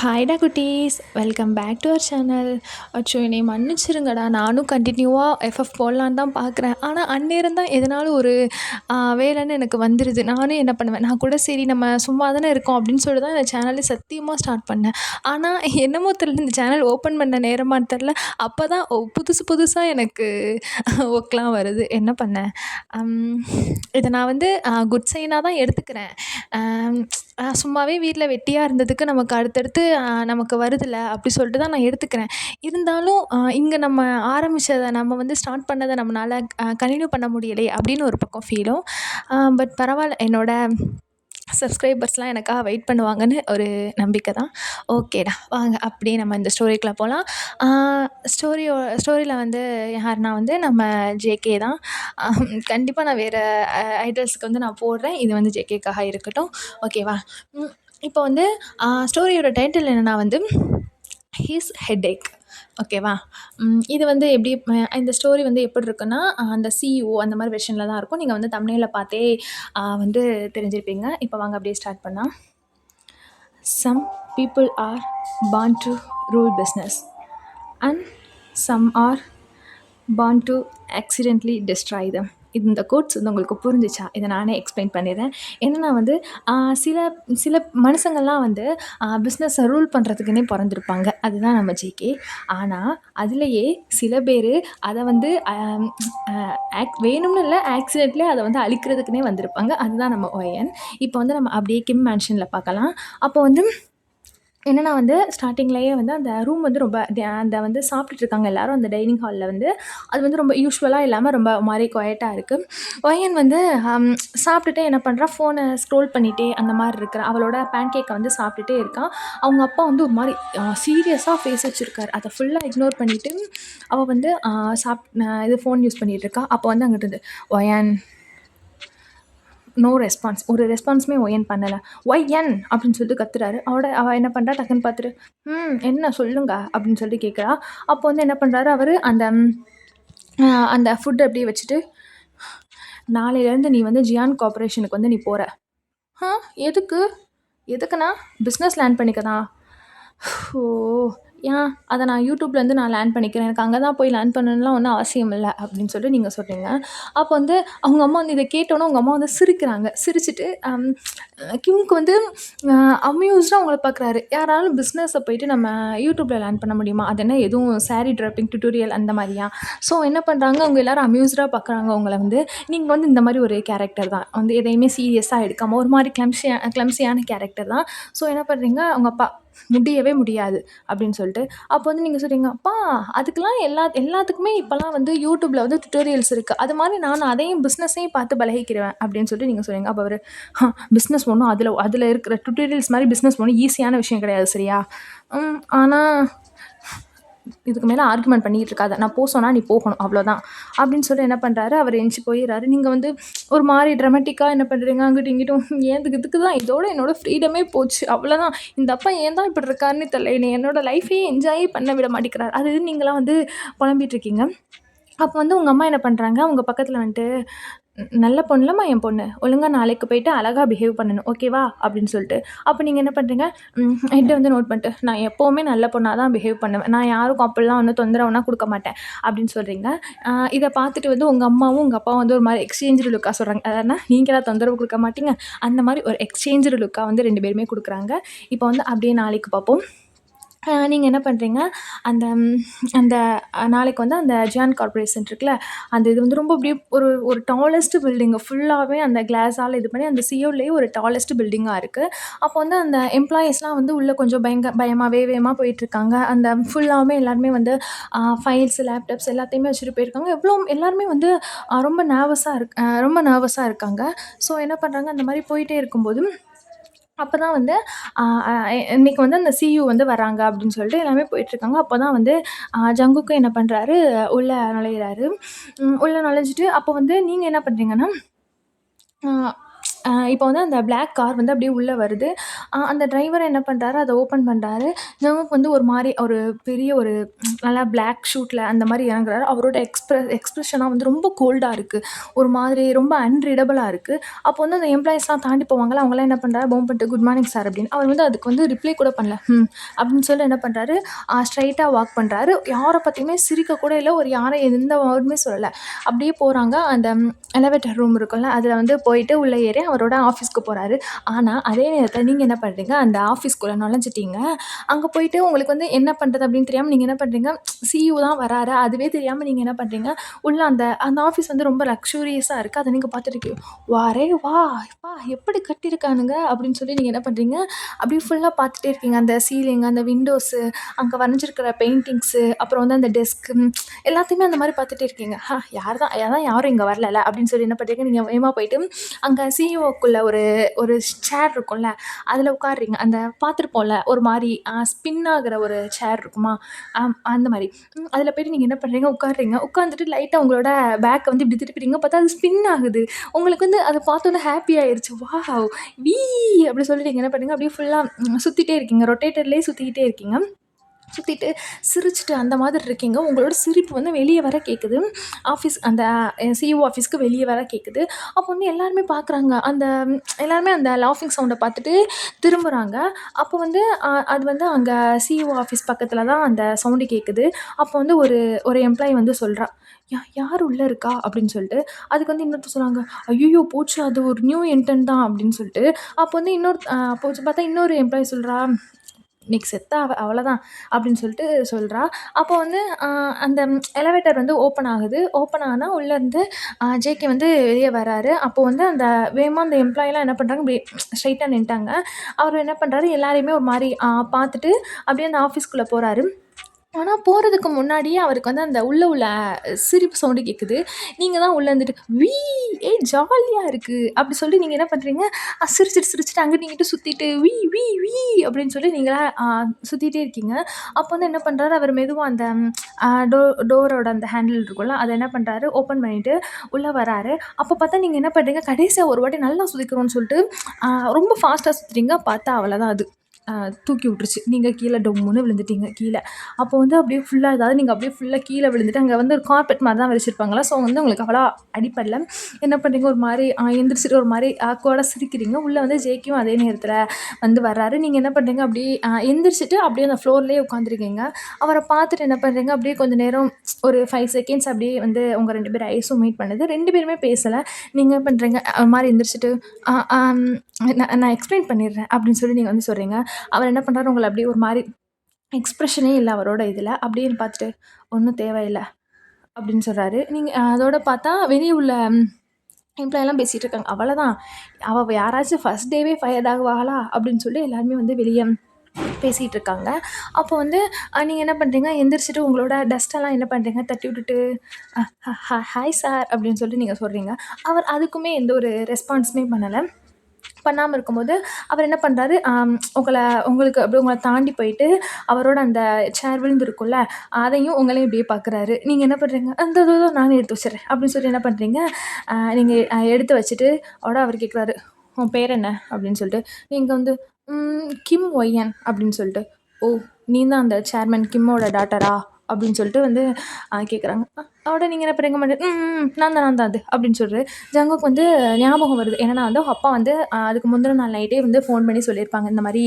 ஹாய்டா குட்டீஸ், welcome back to our channel. அச்சோ, என்னை மன்னிச்சிருங்கடா. நானும் கண்டினியூவாக எஃப்எஃப் போடலான்னு தான் பார்க்குறேன். ஆனால் அந்நேரம் தான் எதனாலும் ஒரு வேலைன்னு எனக்கு வந்துடுது. நானும் என்ன பண்ணுவேன், நான் கூட சரி நம்ம சும்மா தானே இருக்கோம் அப்படின்னு சொல்லிட்டு தான் இந்த சேனலே சத்தியமாக ஸ்டார்ட் பண்ணேன். ஆனால் என்னமோ தெரியல, இந்த சேனல் ஓப்பன் பண்ண நேரமான்னு தெரில, அப்போ தான் புதுசு புதுசாக எனக்கு ஒர்க்லாம் வருது. என்ன பண்ணேன், இதை நான் வந்து குட் சைனாக தான் எடுத்துக்கிறேன். சும்மாவே வீட்டில் வெட்டியாக இருந்ததுக்கு நமக்கு அடுத்தடுத்து நமக்கு வருதுல்ல அப்படி சொல்லிட்டு தான் நான் எடுத்துக்கிறேன். இருந்தாலும் இங்கே நம்ம ஆரம்பிச்சதை நம்ம வந்து ஸ்டார்ட் பண்ணதை நம்மளால கன்டினியூ பண்ண முடியலையே அப்படின்னு ஒரு பக்கம் ஃபீலும். பட் பரவாயில்ல, என்னோட சப்ஸ்கிரைபர்ஸ்லாம் எனக்காக வெயிட் பண்ணுவாங்கன்னு ஒரு நம்பிக்கை தான். ஓகேடா, வாங்க அப்படியே நம்ம இந்த ஸ்டோரிக்குள்ளே போகலாம். ஸ்டோரியில் வந்து யாருன்னா வந்து நம்ம ஜேகே தான். கண்டிப்பாக நான் வேறு ஐடல்ஸ்க்கு வந்து நான் போடுறேன். இது வந்து ஜேகேக்காக இருக்கட்டும். ஓகேவா? இப்போ வந்து ஸ்டோரியோட டைட்டில் என்னென்னா வந்து ஹிஸ் ஹெட்டேக். ஓகேவா? இது வந்து எப்படி இந்த ஸ்டோரி வந்து எப்படி இருக்குன்னா, அந்த சிஇஓ அந்த மாதிரி வெர்ஷனில் தான் இருக்கும். நீங்கள் வந்து தம்ப்நெயிலில் பார்த்தே வந்து தெரிஞ்சிருப்பீங்க. இப்போ வாங்க அப்படியே ஸ்டார்ட் பண்ணலாம். Some people are born to rule business and some are born to accidentally destroy them. இந்த கோட்ஸ் வந்து உங்களுக்கு புரிஞ்சிச்சா? இதை நானே எக்ஸ்பிளைன் பண்ணிடுறேன். என்னென்னா வந்து சில சில மனுஷங்கள்லாம் வந்து பிஸ்னஸை ரூல் பண்ணுறதுக்குன்னே பிறந்திருப்பாங்க. அதுதான் நம்ம ஜேகே. ஆனால் அதுலேயே சில பேர் அதை வந்து வேணும்னு இல்லை, ஆக்சிடென்ட்லேயே அதை வந்து அழிக்கிறதுக்குன்னே வந்திருப்பாங்க. அதுதான் நம்ம ஒயன். இப்போ வந்து நம்ம அப்படியே கிம் மேன்ஷனில் பார்க்கலாம். அப்போ வந்து என்னென்னா வந்து ஸ்டார்டிங்லேயே வந்து அந்த ரூம் வந்து ரொம்ப அந்த வந்து சாப்பிட்டுட்டு இருக்காங்க எல்லோரும் அந்த டைனிங் ஹாலில் வந்து. அது வந்து ரொம்ப யூஸ்வலாக இல்லாமல் ரொம்ப மாதிரி குவைட்டாக இருக்குது. ஒயன் வந்து சாப்பிட்டுட்டே என்ன பண்ணுறா, ஃபோனை ஸ்க்ரோல் பண்ணிகிட்டே அந்த மாதிரி இருக்கிற அவளோட பேன் கேக்கை வந்து சாப்பிட்டுட்டே இருக்கான். அவங்க அப்பா வந்து ஒரு மாதிரி சீரியஸாக ஃபேஸ் வச்சுருக்காரு. அதை ஃபுல்லாக இக்னோர் பண்ணிவிட்டு அவள் வந்து இது ஃபோன் யூஸ் பண்ணிகிட்டு இருக்கா. அப்போ வந்து அங்கிட்டு இருந்து ஒயன் நோ ரெஸ்பான்ஸ். ஒரு ரெஸ்பான்ஸுமே ஒயன் பண்ணலை. ஒய்என் அப்படின்னு சொல்லிட்டு கத்துறாரு. அவள் என்ன பண்ணுறா, டக்குன்னு பார்த்துட்டு என்ன சொல்லுங்க அப்படின்னு சொல்லிட்டு கேட்குறா. அப்போ வந்து என்ன பண்ணுறாரு அவர், அந்த ஃபுட் அப்படியே வச்சுட்டு, நாளையிலேருந்து நீ வந்து ஜியான் கார்பரேஷனுக்கு வந்து நீ போகிற. எதுக்குண்ணா? பிஸ்னஸ் லேர்ன் பண்ணிக்க தான். ஓ, ஏன் அதை நான் யூடியூப்லேருந்து நான் லேர்ன் பண்ணிக்கிறேன், எனக்கு அங்கே தான் போய் லேர்ன் பண்ணணும்லாம் ஒன்றும் அவசியம் இல்லை அப்படின்னு சொல்லிட்டு நீங்கள் சொல்கிறீங்க. அப்போ வந்து அவங்க அம்மா வந்து இதை கேட்டோன்னே அவங்க அம்மா வந்து சிரிக்கிறாங்க. சிரிச்சுட்டு கிம்க்கு வந்து அம்யூஸ்டாக அவங்கள பார்க்குறாரு. யாராலும் பிஸ்னஸை போயிட்டு நம்ம யூடியூப்பில் லேர்ன் பண்ண முடியுமா? அது என்ன எதுவும் சாரீ ட்ராப்பிங் டியூட்டோரியல் அந்த மாதிரியா? ஸோ என்ன பண்ணுறாங்க, அவங்க எல்லோரும் அம்யூஸ்டாக பார்க்குறாங்க அவங்கள வந்து. நீங்கள் வந்து இந்த மாதிரி ஒரு கேரக்டர் தான், வந்து எதையுமே சீரியஸாக எடுக்காமல் ஒரு மாதிரி கிளம்சியான கேரக்டர் தான். ஸோ என்ன பண்ணுறீங்க, அவங்க அப்பா முடியவே முடியாது அப்படின்னு சொல்லிட்டு. அப்போ வந்து நீங்கள் சொல்கிறீங்க, அப்பா அதுக்கெலாம் எல்லாத்துக்குமே இப்போலாம் வந்து யூடியூப்பில் வந்து டுட்டோரியல்ஸ் இருக்குது, அது மாதிரி நான் அதையும் பிஸ்னஸையும் பார்த்து பழகிக்கிறேன் அப்படின்னு சொல்லிட்டு நீங்கள் சொல்கிறீங்க. அப்போ அவர் பிஸ்னஸ் ஒன்றும் அதில் இருக்கிற டுட்டோரியல்ஸ் மாதிரி பிஸ்னஸ் ஒன்றும் ஈஸியான விஷயம் கிடையாது, சரியா? ஆனால் இதுக்கு மேலே ஆர்குமெண்ட் பண்ணிகிட்டு இருக்காத, நான் சொன்னால் நீ போகணும், அவ்வளோதான் அப்படின்னு சொல்லி என்ன பண்ணுறாரு, அவர் எஞ்சி போயிடுறாரு. நீங்கள் வந்து ஒரு மாதிரி ட்ராமட்டிக்காக என்ன பண்ணுறீங்க, அங்கிட்டும் இங்கிட்டும் இதுக்கு தான் இதோட என்னோடய ஃப்ரீடமே போச்சு, அவ்வளோதான். இந்த அப்பா ஏன் தான் இப்படி இருக்காருன்னு தெரியல, என்னோடய லைஃபையே என்ஜாயே பண்ண விட மாட்டேங்கிறார். அது நீங்களாம் வந்து புலம்பிகிட்ருக்கீங்க. அப்போ வந்து உங்கள் அம்மா என்ன பண்ணுறாங்க, உங்கள் பக்கத்தில் வந்துட்டு, நல்ல பொண்ணுலம்மா என் பொண்ணு, ஒழுங்காக நாளைக்கு போயிட்டு அழகாக பிஹேவ் பண்ணணும், ஓகேவா அப்படின்னு சொல்லிட்டு. அப்போ நீங்கள் என்ன பண்ணுறீங்க, என்கிட்ட வந்து நோட் பண்ணிட்டு, நான் எப்போவுமே நல்ல பொண்ணாக தான் பிஹேவ் பண்ணுவேன், நான் யாருக்கும் அப்படிலாம் ஒன்றும் தொந்தரவுனா கொடுக்க மாட்டேன் அப்படின்னு சொல்கிறீங்க. இதை பார்த்துட்டு வந்து உங்கள் அம்மாவும் உங்கள் அப்பாவும் வந்து ஒரு மாதிரி எக்ஸ்சேஞ்சு லுக்காக சொல்கிறாங்க. அதாவதுனா நீங்களாக தொந்தரவு கொடுக்க மாட்டீங்க, அந்த மாதிரி ஒரு எக்ஸ்சேஞ்சு லுக்காக வந்து 2 பேருமே கொடுக்குறாங்க. இப்போ வந்து அப்படியே நாளைக்கு பார்ப்போம். நீங்கள் என்ன பண்ணுறீங்க, அந்த அந்த நாளைக்கு வந்து அந்த ஜியான் கார்பரேஷன் இருக்குல்ல, அந்த இது வந்து ரொம்ப அப்படியே ஒரு டாலஸ்ட் பில்டிங்கு ஃபுல்லாகவே அந்த கிளாஸால் இது பண்ணி அந்த சியோலேயே ஒரு டாலஸ்ட் பில்டிங்காக இருக்குது. அப்போ வந்து அந்த எம்ப்ளாயீஸ்லாம் வந்து உள்ளே கொஞ்சம் வேகமாக போயிட்டுருக்காங்க. அந்த ஃபுல்லாகவே எல்லாருமே வந்து ஃபைல்ஸ், லேப்டாப்ஸ் எல்லாத்தையுமே வச்சுட்டு போயிருக்காங்க. எல்லாருமே வந்து ரொம்ப நர்வஸாக இருக்காங்க. ஸோ என்ன பண்ணுறாங்க, அந்த மாதிரி போயிட்டே இருக்கும்போது அப்போ தான் வந்து இன்றைக்கி வந்து அந்த சிஇஓ வந்து வராங்க அப்படின்னு சொல்லிட்டு எல்லாமே போயிட்டுருக்காங்க. அப்போ தான் வந்து ஜங்குக்கும் என்ன பண்ணுறாரு, உள்ளே நுழையிறாரு. உள்ளே நுழைஞ்சிட்டு அப்போ வந்து நீங்கள் என்ன பண்ணுறீங்கன்னா, இப்போ வந்து அந்த பிளாக் கார் வந்து அப்படியே உள்ள வருது. அந்த டிரைவர் என்ன பண்றாரு, அத ஓப்பன் பண்றாரு. நமக்கு வந்து ஒரு மாரி ஒரு பெரிய ஒரு நல்லா பிளாக் ஷூட்ல அந்த மாரி இறங்குறாரு. அவரோட எக்ஸ்பிரஷன்லாம் வந்து ரொம்ப கோல்டா இருக்கு. ஒரு மாதிரி ரொம்ப அன்ரீடபிளா இருக்கு. அப்போ வந்து அந்த எம்ப்ளாயீஸ்லாம் தாண்டி போவாங்கல்ல, அவங்கலாம் என்ன பண்றாரு, பவுன் பண்ணிட்டு குட் மார்னிங் சார் அப்படின்னு. அவர் வந்து அதுக்கு வந்து ரிப்ளை கூட பண்ணல. அப்படின்னு சொல்லி என்ன பண்றாரு, ஸ்ட்ரெயிட்டா வாக் பண்றாரு. யார பத்தியுமே சிரிக்க கூட இல்ல. ஒரு யாரும் எந்த வேர்டுமே சொல்லல. அப்படியே போறாங்க. அந்த எலவேட்டர் ரூம் இருக்கும்ல, அதில வந்து போயிட்டு உள்ள ஏறி அவரோட ஆஃபீஸ்க்கு போறாரு. ஆனா, அதே நேரத்தில நீங்க என்ன பண்றீங்க, அந்த ஆஃபீஸ்க்குள்ள நுழைஞ்சிட்டீங்க. அங்க போயிட்டு உங்களுக்கு வந்து என்ன பண்றது அப்படின்னு தெரியாம நீங்க என்ன பண்றீங்க, சிஇஓ தான் வராரு. அதுவே தெரியாம நீங்க என்ன பண்றீங்க, உள்ள அந்த அந்த ஆஃபீஸ் வந்து ரொம்ப லக்ஸூரியஸா இருக்கு. அத நீங்க பார்த்துட்டு வாரே வா! அப்பா எப்படி கட்டியிருக்கானுங்க அப்படின்னு சொல்லி நீங்க என்ன பண்றீங்க, அப்படியே ஃபுல்லா பார்த்துட்டே இருக்கீங்க. அந்த சீலிங், அந்த விண்டோஸு, அங்க வரைஞ்சிருக்கிற பெயிண்டிங்ஸு, அப்புறம் வந்து அந்த டெஸ்க்கு எல்லாத்தையுமே அந்த மாரி பார்த்துட்டே இருக்கீங்க. அதான் யாரும் இங்க வரலல்ல அப்படின்னு சொல்லி என்ன பண்றீங்க, நீங்க வேகமா போயிட்டு அங்க சிஇஓக்குள்ள ஒரு ஒரு சேர் இருக்கும்ல, அதில உட்கார்றீங்க. அந்த பார்த்துருப்போம்ல, ஒரு மாரி ஸ்பின் ஆகுற ஒரு சேர் இருக்குமா, அந்த மாரி. அதில போயிட்டு நீங்க என்ன பண்றீங்க, உட்கார்றீங்க. உட்காந்துட்டு லைட்டா உங்களோட பேக்க வந்து இப்படி திருப்புறீங்க. பார்த்தா அது ஸ்பின் ஆகுது. உங்களுக்கு வந்து அத பார்த்தோனே ஹாப்பி ஆயிருச்சு. வாவ்! வீ அப்படி சொல்லி நீங்க என்ன பண்ணீங்க, அப்படியே ஃபுல்லா சுத்திட்டே இருக்கீங்க. ரொட்டேட்டர்லயே சுத்திக்கிட்டே இருக்கீங்க. சுத்திட்டு, சிரிச்சுட்டு அந்த மாதிரி இருக்கீங்க. உங்களோட சிரிப்பு வந்து வெளிய வர கேட்குது. ஆஃபீஸ் அந்த சிஇஓ ஆஃபீஸ்க்கு வெளிய வர கேட்குது. அப்போ வந்து எல்லாருமே பார்க்குறாங்க. எல்லாருமே அந்த லாஃபிங் சவுண்ட பார்த்துட்டு திரும்புறாங்க. அப்போ வந்து அது வந்து அங்க சிஇஓ ஆஃபீஸ் பக்கத்தில தான் அந்த சவுண்டு கேட்குது. அப்போ வந்து ஒரு ஒரு எம்ப்ளாயி வந்து சொல்றா, யார் உள்ள இருக்கா?" அப்படின்னு சொல்லிட்டு. அதுக்கு வந்து இன்னொருத்தர் சொல்றாங்க, "ஐய்யய்யோ! போச்சு அது ஒரு நியூ என்ட்ரன்ட் தான்" அப்படின்னு சொல்லிட்டு. அப்போ வந்து அப்போ பார்த்தா இன்னொரு எம்ப்ளாயி சொல்றா, "இன்னைக்கு செத்தா அவ்வளோதான்" அப்படின்னு சொல்லிட்டு சொல்றா. அப்போ வந்து அந்த எலவேட்டர் வந்து ஓப்பன் ஆகுது. ஓப்பன் ஆனா உள்ளேருந்து ஜேகே வந்து வெளிய வராரு. அப்போ வந்து அந்த வேகமா அந்த எம்ப்ளாயிலாம் என்ன பண்றாங்க, இப்படி ஸ்ட்ரெயிட்டா நின்ட்டாங்க. அவரு என்ன பண்றாரு, எல்லாரையுமே ஒரு மாரி பார்த்துட்டு அப்படியே அந்த ஆஃபீஸ்க்குள்ள போறாரு. ஆனா, போறதுக்கு முன்னாடியே அவருக்கு வந்து அந்த உள்ள சிரிப்பு சவுண்டு கேட்குது. நீங்க தான் உள்ள இருந்துட்டு, "வீ ஜாலியா இருக்கு" அப்படி சொல்லி நீங்க என்ன பண்றீங்க, சிரிச்சுட்டு அங்கிட்டும் இங்கிட்டும் சுத்திட்டு, "வீ வீ வீ" அப்படின்னு சொல்லி நீங்களா சுத்திட்டே இருக்கீங்க. அப்போ வந்து என்ன பண்றாரு, அவர் மெதுவா அந்த அ டோ டோரோட அந்த ஹேண்டில் இருக்கும்ல, அத என்ன பண்றாரு, ஓப்பன் பண்ணிட்டு உள்ள வராரு. அப்போ பார்த்தா நீங்க என்ன பண்றீங்க, கடைசியா ஒரு வாட்டி நல்லா சுத்திக்கிறோம்னு சொல்லிட்டு, அ ரொம்ப ஃபாஸ்ட்டா சுத்துறீங்க. பார்த்தா அவ்வளோதான் அது. தூக்கி விட்டுருச்சு. நீங்க கீழ டொம்முன்னு விழுந்துட்டீங்க கீழ. அப்போ வந்து அப்படியே ஃபுல்லா அதாவது நீங்க அப்படியே ஃபுல்லா கீழ விழுந்துட்டு, அங்க வந்து ஒரு கார்பெட் மாரி தான் விரிச்சிருப்பாங்களா. ஸோ வந்து உங்களுக்கு அவ்வளவா அடிபடல. என்ன பண்றீங்க, ஒரு மாரி எந்திரிச்சுட்டு ஒரு மாரி ஆக்வர்டா சிரிக்கிறீங்க. உள்ள வந்து ஜேக்கியும் அதே நேரத்தில வந்து வர்றாரு. நீங்க என்ன பண்றீங்க, அப்படியே எந்திரிச்சுட்டு அப்படியே அந்த ஃப்ளோர்லயே உட்காந்துருக்கீங்க. அவர பார்த்துட்டு என்ன பண்றீங்க, அப்படியே கொஞ்ச நேரம் ஒரு 5 செகண்ட்ஸ் அப்படியே வந்து உங்க 2 பேர் ஐஸும் மீட் பண்ணுது. 2 பேருமே பேசல. நீங்க என்ன பண்றீங்க, ஒரு மாரி எந்திரிச்சுட்டு, "அ அம் நான் எக்ஸ்ப்ளைன் பண்ணிடுறேன்" அப்படின்னு சொல்லி நீங்க வந்து சொல்றீங்க. அவர் என்ன பண்றாரு, உங்கள அப்படியே ஒரு மாரி எக்ஸ்பிரஷனே இல்ல அவரோட இதுல. அப்படியே பார்த்துட்டு, "ஒண்ணும் தேவையில்ல" அப்படின்னு சொல்றாரு. நீங்க அதோட பார்த்தா வெளிய உள்ள எம்ப்ளாயிலாம் பேசிட்டு இருக்காங்க. "அவ்வளதான். அவ யாராச்சும் ஃபர்ஸ்ட் டேவே ஃபயர்ட் ஆகுவாளா?" அப்படின்னு சொல்லி எல்லாருமே வந்து வெளிய பேசிட்டு இருக்காங்க. அப்போ வந்து நீங்க என்ன பண்றீங்க, எந்திரிச்சுட்டு உங்களோட டஸ்ட்டெல்லாம் என்ன பண்றீங்க, தட்டி விட்டுட்டு, "அ ஹாய் சார்" அப்படின்னு சொல்லிட்டு நீங்க சொல்றீங்க. அவர் அதுக்குமே எந்த ஒரு ரெஸ்பான்ஸுமே பண்ணல. பண்ணாம இருக்கும்போது, அவர் என்ன பண்றாரு, உங்களுக்கு அப்படியே உங்கள தாண்டி போயிட்டு, அவரோட அந்த சேர் விழுந்திருக்கும்ல, அதையும் உங்களையும் இப்படியே பார்க்குறாரு. நீங்க என்ன பண்றீங்க, "இந்த இதோ நானே எடுத்து வச்சுர்றேன்" அப்படின்னு சொல்லி என்ன பண்றீங்க, நீங்க எடுத்து வச்சுட்டு, அவர் கேட்குறாரு, "உன் பேர் என்ன?" அப்படின்னு சொல்லிட்டு. நீங்க வந்து, கிம் ஒய்என்" அப்படின்னு சொல்லிட்டு. "ஓ! நீ தான் அந்த சேர்மன் கிம்மோட டாட்டரா?" அப்படின்னு சொல்லிட்டு வந்து கேட்குறாங்க. அதோட நீங்க என்ன பண்றீங்க, நான் தான் அது" அப்படின்னு சொல்றாரு. ஜங்குக்கு வந்து ஞாபகம் வருது. என்னன்னா வந்து அவங்க அப்பா வந்து அதுக்கு முந்தின நாள் நைட்டே வந்து ஃபோன் பண்ணி சொல்லியிருப்பாங்க. இந்த மாரி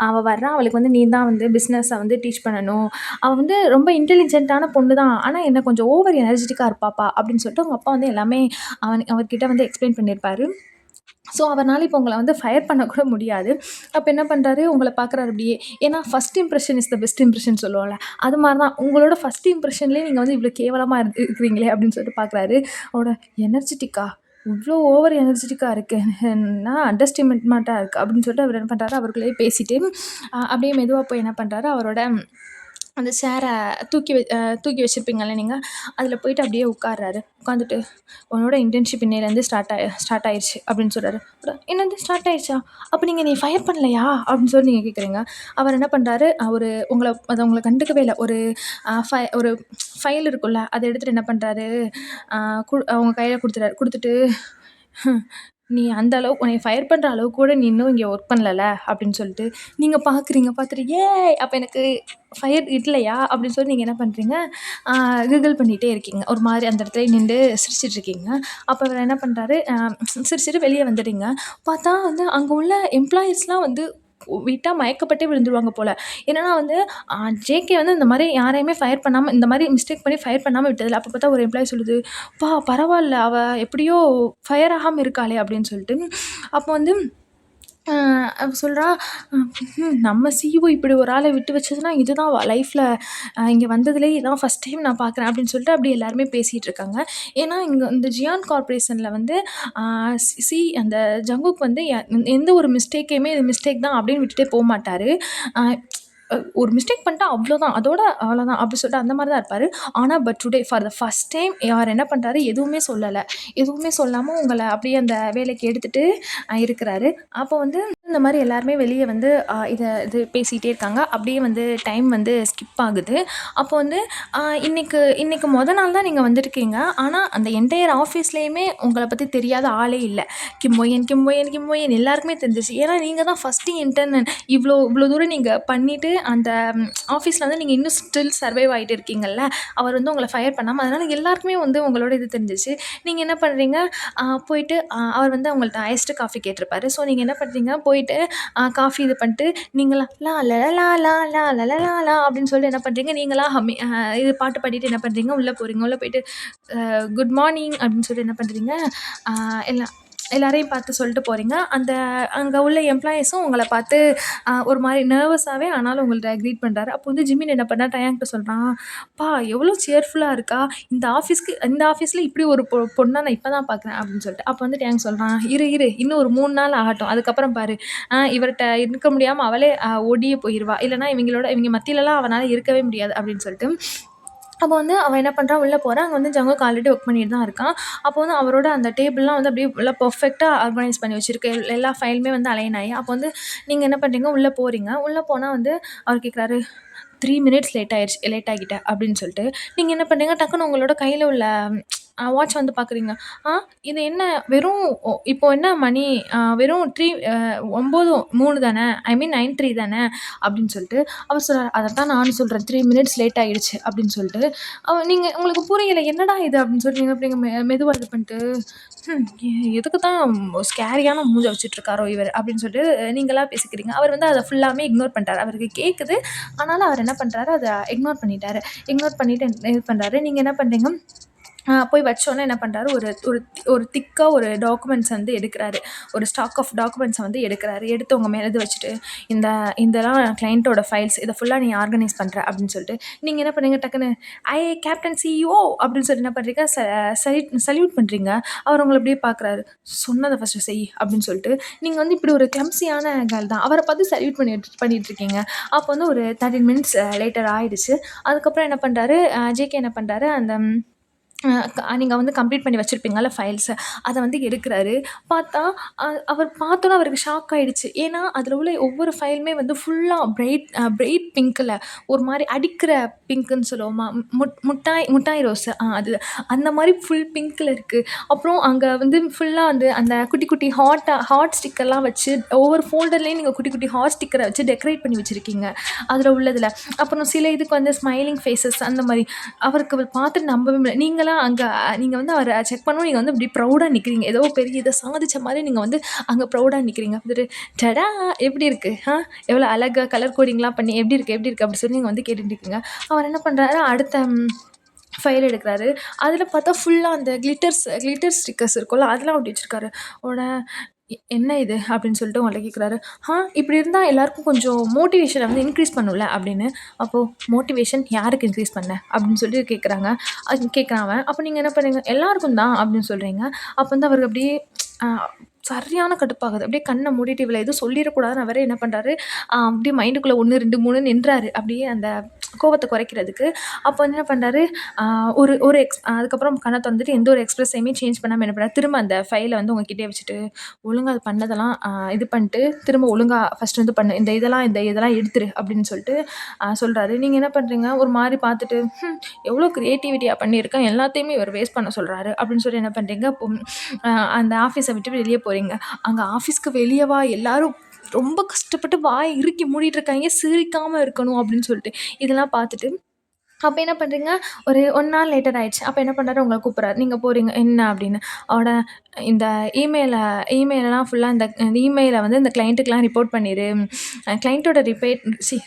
"அவ வர்றா, அவளுக்கு வந்து நீ தான் வந்து பிசினஸ வந்து டீச் பண்ணணும். அவ வந்து ரொம்ப இன்டெலிஜென்ட்டான பொண்ணு தான். ஆனா என்ன கொஞ்சம் ஓவர் எனர்ஜெட்டிக்கா இருப்பாப்பா" அப்படின்னு சொல்லிட்டு அவங்க அப்பா வந்து எல்லாமே அவர்கிட்ட வந்து எக்ஸ்பிளைன் பண்ணியிருப்பாரு. ஸோ, அவர்னால இப்போ உங்கள வந்து ஃபயர் பண்ண கூட முடியாது. அப்ப என்ன பண்றாரு, உங்கள பார்க்குறாரு அப்படியே. ஏன்னா first impression is the best impression சொல்லுவோம்ல. அது மாரி தான் உங்களோட ஃபர்ஸ்ட் இம்ப்ரஷன்லேயே நீங்க வந்து இவ்வளோ கேவலமா இருக்கிறீங்களே அப்படின்னு சொல்லிட்டு பார்க்குறாரு. அவரோட எனர்ஜெட்டிக்கா? இவ்ளோ ஓவர் எனர்ஜெட்டிக்கா இருக்கேன்னா அண்டர்ஸ்டிமேட்டா இருக்கு அப்படின்னு சொல்லிட்டு அவர் என்ன பண்றாரு, அவருக்குள்ளேயே பேசிட்டு, அப்படியே மெதுவா போய் என்ன பண்றாரு, அவரோட அந்த சேர தூக்கி வச்சிருப்பீங்கல்ல நீங்க, அதில போயிட்டு அப்படியே உட்கார்றாரு. உட்காந்துட்டு, "உன்னோட இன்டர்ன்ஷிப் இன்னையிலேருந்து ஸ்டார்ட் ஆயிருச்சு" அப்படின்னு சொல்றாரு. "என்னது ஸ்டார்ட் ஆயிருச்சா? அப்ப நீங்க என்னைய ஃபயர் பண்ணலையா?" அப்படின்னு சொல்லி நீங்க கேட்குறீங்க. அவர் என்ன பண்றாரு, உங்கள கண்டுக்கவே இல்ல. ஒரு ஃபைல் இருக்கும்ல, அத எடுத்துட்டு என்ன பண்றாரு, அ கு அவங்க கையில குடுத்துட்டாரு. குடுத்துட்டு நீ அந்த அளவுக்கு உன்னைய ஃபயர் பண்ணுற அளவுக்கு கூட நீ இன்னும் இங்கே ஒர்க் பண்ணலல அப்படின்னு சொல்லிட்டு நீங்கள் பார்க்குறீங்க. பார்த்துட்டு அப்போ எனக்கு ஃபயர் இல்லையா அப்படின்னு சொல்லி நீங்கள் என்ன பண்ணுறீங்க, கிகிள் பண்ணிகிட்டே இருக்கீங்க. ஒரு மாதிரி அந்த இடத்துல நின்று சிரிச்சிட்டு இருக்கீங்க. அப்போ அவர் என்ன பண்ணுறாரு, சிரிச்சிட்டு வெளியே வந்துடுறீங்க. பார்த்தா வந்து அங்கே உள்ள எம்ப்ளாயீஸ்லாம் வந்து விட்டா மயக்கப்பட்டே விழுந்துருவாங்க போல. என்னன்னா வந்து ஜேகே வந்து இந்த மாதிரி யாரையுமே ஃபயர் பண்ணாமல், இந்த மாதிரி மிஸ்டேக் பண்ணி ஃபயர் பண்ணாமல் விட்டதில்ல. அப்போ பார்த்தா ஒரு எம்ப்ளாயி சொல்லுது, பரவாயில்ல, அவள் எப்படியோ ஃபயர் ஆகாமல் இருக்காளே அப்படின்னு சொல்லிட்டு. அப்போ வந்து அவ சொல்கிறா, நம்ம சிஇஓ இப்படி ஒரு ஆளை விட்டு வச்சதுன்னா இதுதான் லைஃப்பில் இங்கே வந்ததுலேயே இதான் ஃபஸ்ட் டைம் நான் பார்க்குறேன் அப்படின்னு சொல்லிட்டு அப்படி எல்லாருமே பேசிகிட்டு இருக்காங்க. ஏன்னா இங்கே இந்த ஜியான் கார்ப்பரேஷனில் வந்து அந்த ஜங்குக் வந்து எந்த ஒரு மிஸ்டேக்கையுமே இது மிஸ்டேக் தான் அப்படின்னு விட்டுட்டே போக மாட்டார். ஒரு மிஸ்டேக் பண்ணிட்டா அவ்வளோதான், அவ்வளோதான் அப்படி சொல்லிட்டு அந்த மாதிரி தான் இருப்பார். ஆனால் today for the first time அவர் என்ன பண்ணுறாரு, எதுவுமே சொல்லலை. எதுவுமே சொல்லாமல் உங்களை அப்படியே அந்த வேலைக்கு எடுத்துகிட்டு இருக்கிறாரு. அப்போ வந்து இந்த மாதிரி எல்லாருமே வெளியே வந்து இது பேசிகிட்டே இருக்காங்க. அப்படியே வந்து டைம் வந்து ஸ்கிப் ஆகுது. அப்போ வந்து இன்னைக்கு நாள் தான் நீங்கள் வந்திருக்கீங்க. ஆனால் அந்த என்டையர் ஆஃபீஸ்லேயுமே உங்களை பற்றி தெரியாத ஆளே இல்லை. கிம்மொயன் எல்லாருக்குமே தெரிஞ்சிச்சு. ஏன்னா நீங்கள் தான் ஃபஸ்ட்டு இன்டர்ன். இவ்வளோ தூரம் நீங்கள் பண்ணிவிட்டு அந்த ஆஃபீஸில் வந்து நீங்கள் இன்னும் ஸ்டில் சர்வைவ் ஆகிட்டு இருக்கீங்கல்ல, அவர் வந்து உங்களை ஃபயர் பண்ணாமல். அதனால் எல்லாருக்குமே வந்து உங்களோட இது தெரிஞ்சிச்சு. நீங்கள் என்ன பண்ணுறீங்க, போயிட்டு அவர் வந்து அவங்கள்ட்ட ஐஸ்டு காஃபி கேட்டிருப்பாரு. ஸோ நீங்கள் என்ன பண்ணுறீங்க, போயிட்டு காஃபி இது பண்ணிட்டு நீங்களா லா லா லா லா லா லா லா லா அப்படின்னு சொல்லி என்ன பண்ணுறீங்க, நீங்களா இது பாட்டு பாடிட்டு என்ன பண்ணுறீங்க, உள்ளே போகிறீங்க. உள்ளே போயிட்டு குட் மார்னிங் அப்படின்னு சொல்லி என்ன பண்ணுறீங்க, எல்லாரையும் பார்த்து சொல்லிட்டு போகிறீங்க. அங்கே உள்ள எம்ப்ளாயீஸும் உங்களை பார்த்து ஒரு மாதிரி நர்வஸாகவே ஆனாலும் உங்கள்கிட்ட க்ரீட் பண்ணுறாரு. அப்போ வந்து ஜிமின் என்ன பண்ணா, டயாங்கிட்ட சொல்கிறான், எவ்வளோ சேர்ஃபுல்லாக இருக்கா இந்த ஆஃபீஸில் இப்படி ஒரு பொண்ணை நான் இப்போ தான் பார்க்குறேன் அப்படின்னு சொல்லிட்டு. அப்போ வந்து டயாங் சொல்கிறான், இரு இன்னும் ஒரு 3 நாள் ஆகட்டும், அதுக்கப்புறம் பாரு, இவர்கிட்ட இருக்க முடியாமல் அவளே ஓடியே போயிடுவா, இல்லைனா இவங்க மத்தியிலலாம் அவனால் இருக்கவே முடியாது அப்படின்னு சொல்லிட்டு. அப்போ வந்து அவன் என்ன பண்ணுறான், உள்ளே போகிறான். அங்கே வந்து ஜங்குக் ஆல்ரெடி ஒர்க் பண்ணிட்டு தான் இருக்கான். அப்போ வந்து அவரோட அந்த டேபிள்லாம் வந்து அப்படியே நல்லா பர்ஃபெக்டாக ஆர்கனைஸ் பண்ணி வச்சுருக்கு. எல்லா ஃபைலுமே வந்து அலைன் ஆகி. அப்போ வந்து நீங்கள் என்ன பண்ணுறீங்க, உள்ளே போகிறீங்க. உள்ளே போனால் வந்து அவர் கேட்குறாரு, 3 மினிட்ஸ் லேட் ஆகிட்டேன் அப்படின்னு சொல்லிட்டு. நீங்கள் என்ன பண்ணுறீங்க, டக்குன்னு உங்களோட கையில் உள்ள வாட்ச் வந்து பார்க்குறீங்க. இது என்ன வெறும் இப்போ என்ன மணி, வெறும் 9:03 தானே, ஐ மீன் 9:03 தானே அப்படின்னு சொல்லிட்டு. அவர் சொல்கிறார், அதைத்தான் நானும் சொல்கிறேன், 3 மினிட்ஸ் லேட் ஆகிடுச்சு அப்படின்னு சொல்லிட்டு. உங்களுக்கு புரியலை என்னடா இது அப்படின்னு சொல்லி நீங்கள் அப்படிங்க மெதுவாக இது பண்ணிட்டு, எதுக்கு தான் ஸ்கேரியான மூஞ்சை வச்சுட்ருக்காரோ இவர் அப்படின்னு சொல்லிட்டு நீங்களாக பேசிக்கிறீங்க. அவர் வந்து அதை ஃபுல்லாமே இக்னோர் பண்ணிட்டார். அவருக்கு கேட்குது, ஆனாலும் அவர் என்ன பண்ணுறாரு, அதை இக்னோர் பண்ணிட்டார். இக்னோர் பண்ணிவிட்டு இது பண்ணுறாரு. நீங்கள் என்ன பண்ணுறீங்க, போய் வச்சோன்னே என்ன பண்ணுறாரு, ஒரு திக்காக ஒரு டாக்குமெண்ட்ஸ் வந்து எடுக்கிறாரு. ஒரு ஸ்டாக் ஆஃப் டாக்குமெண்ட்ஸை வந்து எடுக்கிறாரு. எடுத்து உங்கள் மேலே இது வச்சுட்டு, இதெல்லாம் கிளைண்ட்டோட ஃபைல்ஸ், இதை ஃபுல்லாக நீ ஆர்கனைஸ் பண்ணுற அப்படின்னு சொல்லிட்டு. நீங்கள் என்ன பண்ணுறீங்க, டக்குன்னு கேப்டன் சிஇஓ அப்படின்னு சொல்லி என்ன பண்ணுறீங்க, சல்யூட் பண்ணுறீங்க. அவர் உங்களை அப்படியே பார்க்குறாரு. சொன்னதை ஃபஸ்ட்டு செய் அப்படின்னு சொல்லிட்டு. நீங்கள் வந்து இப்படி ஒரு கிளம்சியான கேர்ள் தான், அவரை பார்த்து சல்யூட் பண்ணிட்டு இருக்கீங்க. அப்போ வந்து ஒரு 13 மினிட்ஸ் லேட்டர் ஆகிடுச்சு. அதுக்கப்புறம் என்ன பண்ணுறாரு, ஜேகே என்ன பண்ணுறாரு, அந்த நீங்கள் வந்து கம்ப்ளீட் பண்ணி வச்சுருப்பீங்கள்ல ஃபைல்ஸை, அதை வந்து எடுக்கிறாரு. பார்த்தா அவர் பார்த்தோன்னே அவருக்கு ஷாக் ஆகிடுச்சு. ஏன்னா அதில் உள்ள ஒவ்வொரு ஃபைலுமே வந்து ஃபுல்லாக பிரைட் பிங்க்கில் ஒரு மாதிரி அடிக்கிற பிங்க்குன்னு சொல்லுவோமா, முட்டாய் ரோஸு, அது அந்த மாதிரி ஃபுல் பிங்க்கில் இருக்குது. அப்புறம் அங்கே வந்து ஃபுல்லாக வந்து அந்த குட்டி குட்டி ஹாட் ஸ்டிக்கர்லாம் வச்சு ஒவ்வொரு ஃபோல்டர்லேயும் நீங்கள் குட்டி குட்டி ஹாட் ஸ்டிக்கரை வச்சு டெக்கரேட் பண்ணி வச்சுருக்கீங்க அதில் உள்ளதில். அப்புறம் சில இதுக்கு வந்து ஸ்மைலிங் ஃபேஸஸ் அந்த மாதிரி. அவருக்கு அவர் பார்த்துட்டு நம்பவே முடியல. நீங்கள் வந்து அவரை செக் பண்ணவும் நீங்கள் வந்து இப்படி ப்ரௌடாக நிற்கிறீங்க. ஏதோ பெரிய இதை சாதித்த மாதிரி நீங்கள் வந்து அங்கே ப்ரௌடாக நிற்கிறீங்க. வந்துட்டு டடா எப்படி இருக்குது, எவ்வளோ அழகாக கலர் கோடிங்லாம் பண்ணி எப்படி இருக்குது அப்படி சொல்லி நீங்கள் வந்து கேட்டுருக்கீங்க. அவர் என்ன பண்ணுறாரு, அடுத்த ஃபைல் எடுக்கிறாரு. அதில் பார்த்தா ஃபுல்லாக அந்த கிளிட்டர் ஸ்டிக்கர்ஸ் இருக்கும்ல, அதெல்லாம் ஒட்டி வச்சுருக்காரு. என்ன இது அப்படின்னு சொல்லிட்டு உங்கள்ட்ட கேட்குறாரு. இப்படி இருந்தால் எல்லாருக்கும் கொஞ்சம் மோட்டிவேஷனை வந்து இன்க்ரீஸ் பண்ணும்ல அப்படின்னு. அப்போது மோட்டிவேஷன் யாருக்கு இன்க்ரீஸ் பண்ண அப்படின்னு சொல்லி கேட்குறாங்க. அப்போ நீங்கள் என்ன பண்ணுறீங்க, எல்லாருக்கும் தான் அப்படின்னு சொல்கிறீங்க. அப்போ வந்து அவருக்கு அப்படியே சரியான கடுப்பாகுது. அப்படியே கண்ணை மூடிட்டு இவளை எதுவும் சொல்லிடக்கூடாதுன்னு அவரே என்ன பண்ணுறாரு, அப்படியே மைண்டுக்குள்ளே 1 2 3 நின்றாரு. அப்படியே அந்த கோவத்த குறைக்கிறதுக்கு. அப்போ வந்து என்ன பண்றாரு, ஒரு ஒரு அதுக்கப்புறம் கண்ண தொறந்துட்டு எந்த ஒரு எக்ஸ்பிரஸையுமே சேஞ்ச் பண்ணாம என்ன பண்றாரு, திரும்ப அந்த ஃபைல வந்து உங்ககிட்டயே வச்சுட்டு, ஒழுங்கா அது பண்ணதெல்லாம் இது பண்ணிட்டு, திரும்ப ஒழுங்கா ஃபர்ஸ்ட் வந்து பண்ணு. இந்த இதெல்லாம் எடுத்துரு அப்படின்னு சொல்லிட்டு சொல்றாரு. நீங்க என்ன பண்றீங்க, ஒரு மாரி பார்த்துட்டு, எவ்வளோ கிரியேட்டிவிட்டியா பண்ணியிருக்கேன். எல்லாத்தையுமே இவர் வேஸ்ட் பண்ண சொல்றாரு அப்படின்னு சொல்லி என்ன பண்றீங்க, அ அந்த ஆஃபீஸ விட்டு வெளிய போறீங்க. அங்க ஆஃபீஸ்க்கு வெளியவா எல்லாரும் ரொம்ப கஷ்டப்பட்டு வாய இறுக்கி மூடிட்டு இருக்காய்ங்க. சிரிக்காம இருக்கணும் அப்படின்னு சொல்லிட்டு. இதெல்லாம் பார்த்துட்டு அப்ப என்ன பண்றீங்க, ஒரு 1 நாள் லேட்டர் ஆயிடுச்சு. அப்ப என்ன பண்றாரு, உங்கள கூப்பிடுறாரு. நீங்க போறீங்க. என்ன அப்படின்னு. அவரோட இந்த இமெயிலெல்லாம் ஃபுல்லா இந்த இமெயில வந்து இந்த கிளையன்ட்டுக்குலாம் ரிப்போர்ட் பண்ணிரு. கிளையன்ட்டோட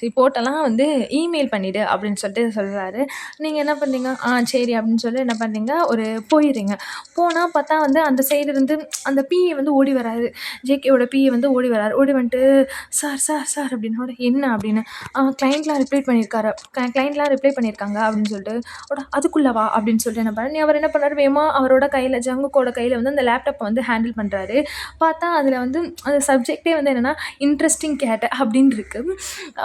ரிப்போர்ட்டெல்லாம் வந்து இமெயில் பண்ணிடு அப்படின்னு சொல்லிட்டு சொல்றாரு. நீங்க என்ன பண்றீங்க, சரி அப்படின்னு சொல்லி என்ன பண்றீங்க, போயிர்றீங்க. போனா பார்த்தா வந்து அந்த சைடு இருந்து அந்த பிஏ வந்து ஓடி வராரு. ஜேகேவோட பிஏ வந்து ஓடி வராரு. ஓடி வந்துட்டு, "சார், சார், சார்" அப்படின்னோட, "என்ன?" அப்படின்னு. கிளையண்ட்லாம் ரிப்ளை பண்ணியிருக்காரு. கிளையண்ட்லாம் ரிப்ளை பண்ணியிருக்காங்க அப்படின்னு சொல்லிட்டு, அதுக்குள்ள வா அப்படின்னு சொல்லிட்டு என்ன பண்ணாரு, அவர் என்ன பண்ணாரு, வேகமா அவரோட கையில ஜங்குக்கோட கையில வந்து அந்த லேப்டாப்ப வந்து ஹேண்டில் பண்றாரு. பார்த்தா அதில வந்து அந்த சப்ஜெக்ட்டே வந்து என்னன்னா, இன்ட்ரஸ்டிங் கேட் அப்படின்னு இருக்கு.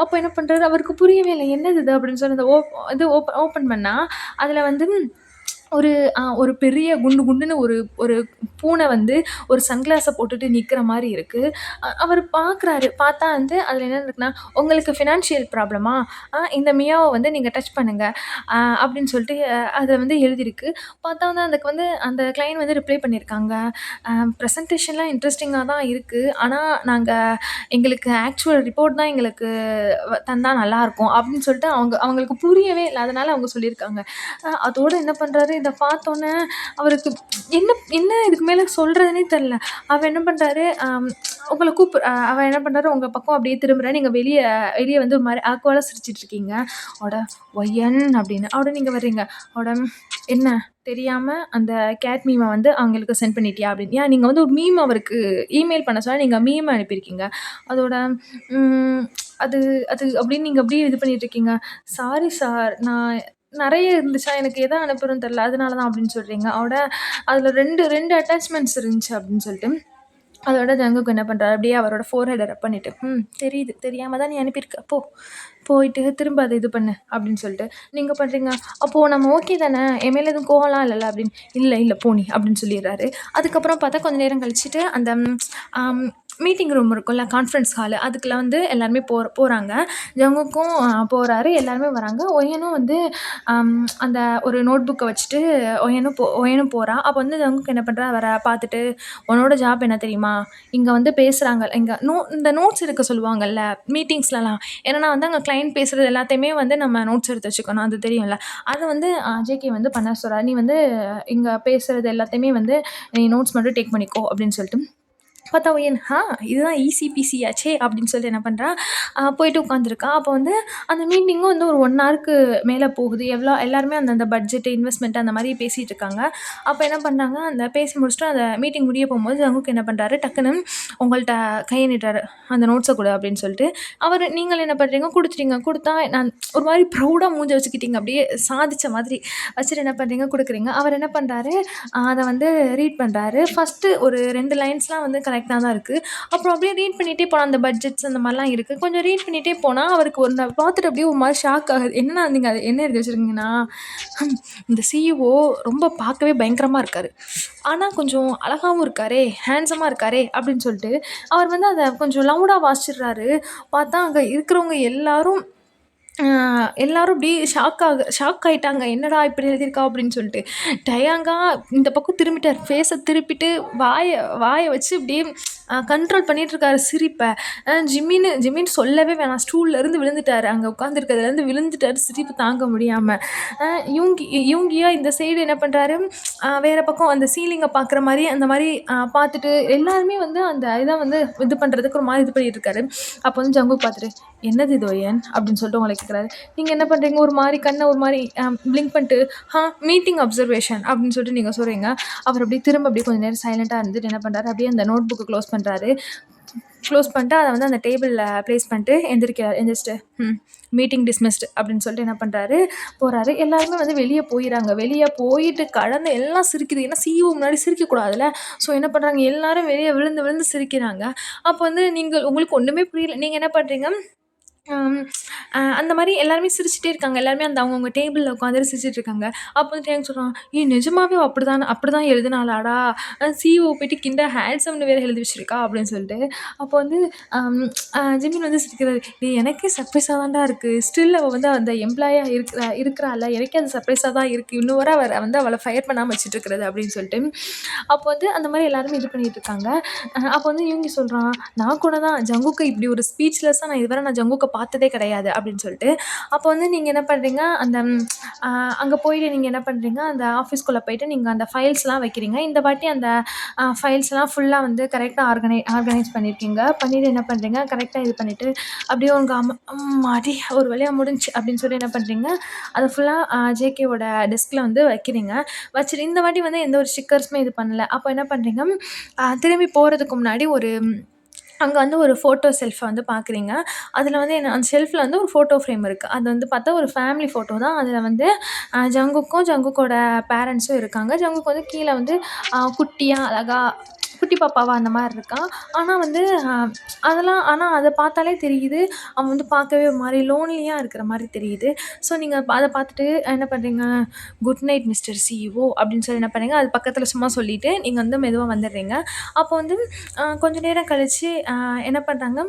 அப்போ என்ன பண்றாரு, அவருக்கு புரியவே இல்ல. என்னது இது அப்படின்னு சொல்லி அந்த இது ஓப்பன் பண்ணா, அதில வந்து ஒரு பெரிய குண்டு குண்டுன்னு ஒரு பூனை வந்து ஒரு சன்கிளாஸ போட்டுட்டு நிக்கிற மாரி இருக்கு. அவரு பார்க்குறாரு. பார்த்தா வந்து அதில என்ன இருக்குன்னா, "உங்களுக்கு ஃபினான்ஷியல் ப்ராப்ளமா? இந்த மியாவ வந்து நீங்க டச் பண்ணுங்க." அப்படின்னு சொல்லிட்டு அதில வந்து எழுதியிருக்கு. பார்த்தா வந்து அதுக்கு வந்து அந்த கிளையண்ட் வந்து ரிப்ளை பண்ணியிருக்காங்க. "பிரசன்டேஷன்லாம் இன்ட்ரஸ்டிங்கா தான் இருக்கு. ஆனா நாங்க எங்களுக்கு ஆக்சுவல் ரிப்போர்ட் தான் எங்களுக்கு தந்தா நல்லாயிருக்கும்." அப்படின்னு சொல்லிட்டு அவங்களுக்கு புரியவே இல்ல. அதனால அவங்க சொல்லியிருக்காங்க. அதோட என்ன பண்றாரு, இத பார்த்தோன்னே அவருக்கு என்ன என்ன இதுக்கு மேல சொல்றதுன்னே தெரியல. அவர் என்ன பண்றாரு, உங்கள அவர் என்ன பண்றாரு, உங்க பக்கம் அப்படியே திரும்புறாரு. நீங்க வெளிய வெளிய வந்து ஒரு மாரி ஆக்வர்டா சிரிச்சுட்டு இருக்கீங்க. அட ஒயன் அப்படின்னு. அவட நீங்க வர்றீங்க. அட என்ன தெரியாம அந்த கேட் மீம வந்து அவங்களுக்கு சென்ட் பண்ணிட்டியா அப்படின்னு. ஏன் நீங்க வந்து ஒரு மீம் அவருக்கு இமெயில் பண்ண சொன்னா, நீங்க மீம் அனுப்பியிருக்கீங்க. அதோட ம் அது அது அப்படின்னு நீங்க அப்படியே இது பண்ணிட்டு இருக்கீங்க. சாரி சார் நான் நெறைய இருந்துச்சா, எனக்கு எத அனுப்புறதுன்னு தெரியல. அதனால தான் அப்படின்னு சொல்றீங்க. அதில 2 அட்டாச்மெண்ட்ஸ் இருந்துச்சு அப்படின்னு சொல்லிட்டு. அதோட ஜங்குக் என்ன பண்றாரு, அப்படியே அவரோட ஃபோர்ஹெட்ட ரப் பண்ணிட்டு, தெரியுது. தெரியாம தான் நீ அனுப்பியிருக்க. போயிட்டு திரும்ப அத இது பண்ணு அப்படின்னு சொல்லிட்டு, நீங்க பண்றீங்க. அப்போ நம்ம ஓகே தானே? என் மேல எதுவும் கோவம்லாம் இல்லல்ல அப்படின்னு. இல்ல, இல்ல போ நீ அப்படின்னு சொல்லிர்றாரு. அதுக்கப்புறம் பார்த்தா கொஞ்ச நேரம் கழிச்சுட்டு அந்த அம் மீட்டிங் ரூம் இருக்கும்ல, கான்ஃபரன்ஸ் ஹாலு. அதுக்குள்ள வந்து எல்லாருமே போறாங்க. ஜங்குக்கும் போறாரு. எல்லாருமே வராங்க. ஒயனும் வந்து அந்த ஒரு நோட் புக்க வச்சுட்டு ஒயனும் போறா. அப்போ வந்து ஜங்குக் என்ன பண்றா, அவர பார்த்துட்டு, "உன்னோட ஜாப் என்ன தெரியுமா? இங்க வந்து பேசுறாங்க இங்க இந்த நோட்ஸ் எடுக்க சொல்லுவாங்கல்ல, மீட்டிங்ஸ்லலாம். என்னன்னா வந்து அங்க கிளையண்ட் பேசுறது எல்லாத்தையுமே வந்து நம்ம நோட்ஸ் எடுத்து வச்சுக்கணும். அது தெரியும்ல. அத வந்து ஜேகே வந்து பண்ண சொல்றா. "நீ வந்து இங்க பேசுறது எல்லாத்தையுமே வந்து நீ நோட்ஸ் மட்டும் டேக் பண்ணிக்கோ" அப்படின்னு சொல்லிட்டு. பார்த்தா ஒயன், இதுதான் ஈஸி பீஸி ஆச்சே அப்படின்னு சொல்லிட்டு என்ன பண்றா, போயிட்டு உட்காந்துருக்கா. அப்போ வந்து அந்த மீட்டிங்கும் வந்து ஒரு 1 ஹவருக்கு மேல போகுது. எல்லாருமே அந்தந்த பட்ஜெட், இன்வெஸ்ட்மென்ட் அந்த மாரி பேசிட்டு இருக்காங்க. அப்ப என்ன பண்றாங்க, அந்த பேசி முடிச்சுட்டு அந்த மீட்டிங் முடிய போம்போது ஜங்குக் என்ன பண்றாரு, டக்குன்னு உங்கள்ட்ட கைய நீட்டுறாரு. "அந்த நோட்ஸ குடு" அப்படின்னு சொல்லிட்டு. நீங்கள் என்ன பண்றீங்க, குடுத்துட்டீங்க. குடுத்தா நான் ஒரு மாரி ப்ரவுடா மூஞ்ச வச்சுக்கிட்டீங்க. அப்படியே சாதிச்ச மாதிரி வச்சுட்டு என்ன பண்றீங்க, குடுக்குறீங்க. அவர் என்ன பண்றாரு, அத வந்து ரீட் பண்றாரு. ஃபர்ஸ்ட்டு ஒரு 2 லைன்ஸ்லாம் வந்து கரெக்ட்டா தான் இருக்கு. அப்புறம் அப்படியே ரீட் பண்ணிட்டே போனா, அந்த பட்ஜெட்ஸ் அந்த மாரிலாம் இருக்கு. கொஞ்சம் ரீட் பண்ணிட்டே போனா, அவருக்கு ஒண்ண பார்த்துட்டு அப்படியே ஒரு மாரி ஷாக் ஆகுது. என்னன்னா நீங்க அது என்ன எழுதி வச்சிருக்கீங்கன்னா, இந்த சிஇஓ ரொம்ப பார்க்கவே பயங்கரமா இருக்காரு. ஆனா கொஞ்சம் அழகாவும் இருக்காரே, ஹேண்ட்ஸமா இருக்காரே அப்படின்னு சொல்லிட்டு, அவர் வந்து அத கொஞ்சம் லவுடா வாசிச்சுடுறாரு. பார்த்தா அங்க இருக்கிறவங்க எல்லாரும் அப்படியே ஷாக் ஆயிட்டாங்க. "என்னடா இப்படி எழுதியிருக்கா?" அப்படின்னு சொல்லிட்டு. டயாங்கா இந்த பக்கம் திரும்பிட்டார். ஃபேஸ திருப்பிட்டு வாய வாய வச்சு அப்படியே கண்ட்ரோல் பண்ணிட்டுருக்காரு சிரிப்ப. ஜிமின்னு சொல்லவே வேணாம். ஸ்டூல்லேருந்து விழுந்துட்டாரு. அங்க உட்காந்துருக்கிறதுலேருந்து விழுந்துட்டாரு சிரிப்பு தாங்க முடியாம. யூங்கியா இந்த சைடு என்ன பண்றாரு, வேற பக்கம் அந்த சீலிங்க பார்க்குற மாரி அந்த மாரி பார்த்துட்டு எல்லாருமே வந்து அந்த இத வந்து இது பண்றதுக்கு ஒரு மாரி இது பண்ணிட்டு இருக்காரு. அப்போ வந்து ஜங்குக் பார்த்துட்டு, "என்னது இது ஒயன்?" அப்படின்னு சொல்லிட்டு உங்கள கேட்குறாரு. நீங்க என்ன பண்றீங்க, ஒரு மாரி கண்ண ஒரு மாரி பிளிங்க் பண்ணிட்டு, மீட்டிங் அப்சர்வேஷன்" அப்படின்னு சொல்லிட்டு நீங்க சொல்றீங்க. அவர் அப்படியே திரும்ப அப்படியே கொஞ்ச நேரம் சைலன்ட்டா இருந்துட்டு என்ன பண்றாரு, அப்படியே அந்த நோட் புக்க க்ளோஸ் பண்றாரு. க்ளோஸ் பண்ணிட்டு அத வந்து அந்த டேபிள்ல ப்ளேஸ் பண்ணிட்டு எந்திரிச்சுட்டு, மீட்டிங் டிஸ்மிஸ்டு அப்படின்னு சொல்லிட்டு என்ன பண்றாரு, போறாரு. எல்லாருமே வந்து வெளிய போயிறாங்க. வெளிய போயிட்டு கடந்து எல்லாம் சிரிக்குது. ஏன்னா சிஇஓ முன்னாடி சிரிக்கக்கூடாதுல்ல. ஸோ என்ன பண்றாங்க, எல்லாரும் வெளிய விழுந்து விழுந்து சிரிக்கிறாங்க. அப்போ வந்து உங்களுக்கு ஒண்ணுமே புரியல. நீங்க என்ன பண்றீங்க, அம் அந்த மாரி எல்லாருமே சிரிச்சுட்டே இருக்காங்க. எல்லாருமே அந்த அவங்கவங்க டேபிள்ல உட்காந்துட்டு சிரிச்சுட்டு இருக்காங்க. அப்போ வந்து டேனியல் சொல்றான், "ஏய் நிஜமாவே அப்படிதான் எழுதுனாளாடா? சிஇஓ போயிட்டு கிண்டர் ஹேண்ட்ஸம்னு வேற எழுதி வச்சிருக்கா" அப்படின்னு சொல்லிட்டு. அப்போ வந்து அம் ஜிமின் வந்து சிரிக்கிறாரு. "டேய் எனக்கே சர்ப்ரைஸா தான்டா இருக்கு. ஸ்டில் அவ வந்து அந்த எம்ப்ளாயியா இருக்கிறாள்ல. எனக்கே அது சர்ப்ரைஸா தான் இருக்கு. இன்னும் வர வந்து அவள ஃபயர் பண்ணாம வச்சுட்டு இருக்கிறது" அப்படின்னு சொல்லிட்டு. அப்போ வந்து அந்த மாரி எல்லாருமே இது பண்ணிட்டு இருக்காங்க. அப்போ வந்து யூங்கி சொல்றான், "நான் கூட தான் ஜங்குக்க இப்படி ஒரு ஸ்பீச்லெஸ்ஸா இதுவரை நான் ஜங்குக்க பார்த்ததே கிடையாது" அப்படின்னு சொல்லிட்டு. அப்போ வந்து நீங்க என்ன பண்றீங்க, அந்த அ அங்க போயிட்டு நீங்க என்ன பண்றீங்க, அந்த ஆஃபீஸ்க்குள்ள போயிட்டு நீங்க அந்த ஃபைல்ஸ்லாம் வைக்கிறீங்க. இந்த வாட்டி அந்த ஃபைல்ஸ்லாம் ஃபுல்லா வந்து கரெக்ட்டா ஆர்கனைஸ் பண்ணியிருக்கீங்க. பண்ணிட்டு என்ன பண்றீங்க, கரெக்ட்டா இது பண்ணிட்டு அப்படியே உங்க அம்மாடி ஒரு வழியா முடிஞ்சுச்சு அப்படின்னு சொல்லி என்ன பண்றீங்க, அத ஃபுல்லா ஜேகேவோட டெஸ்க்ல வந்து வைக்கிறீங்க. வச்சுட்டு இந்த வாட்டி வந்து எந்த ஒரு ஸ்டிக்கர்ஸுமே இது பண்ணல. அப்போ என்ன பண்றீங்க, திரும்பி போறதுக்கு முன்னாடி அங்க வந்து ஒரு ஃபோட்டோ ஷெல்ஃப வந்து பார்க்குறீங்க. அதில வந்து அந்த ஷெல்ஃப்ல வந்து ஒரு ஃபோட்டோ ஃப்ரேம் இருக்கு. அது வந்து பார்த்தா ஒரு ஃபேமிலி ஃபோட்டோ தான். அதில வந்து ஜங்குக்கும், ஜங்குக்கோட பேரண்ட்ஸும் இருக்காங்க. ஜங்குக் வந்து கீழ வந்து குட்டியா, அழகா குட்டி பாப்பாவா அந்த மாரி இருக்கான். ஆனா வந்து அ அதெல்லாம் ஆனா அத பார்த்தாலே தெரியுது, அவன் வந்து பார்க்கவே ஒரு மாரி லோன்லியா இருக்கிற மாரி தெரியுது. ஸோ நீங்க அத பார்த்துட்டு என்ன பண்றீங்க, "குட் நைட் மிஸ்டர் சிஇஓ" அப்படின்னு சொல்லி என்ன பண்ணீங்க, அது பக்கத்தில சும்மா சொல்லிட்டு நீங்க வந்து மெதுவா வந்துடுறீங்க. அப்போ வந்து கொஞ்ச நேரம் கழிச்சு என்ன பண்றாங்க,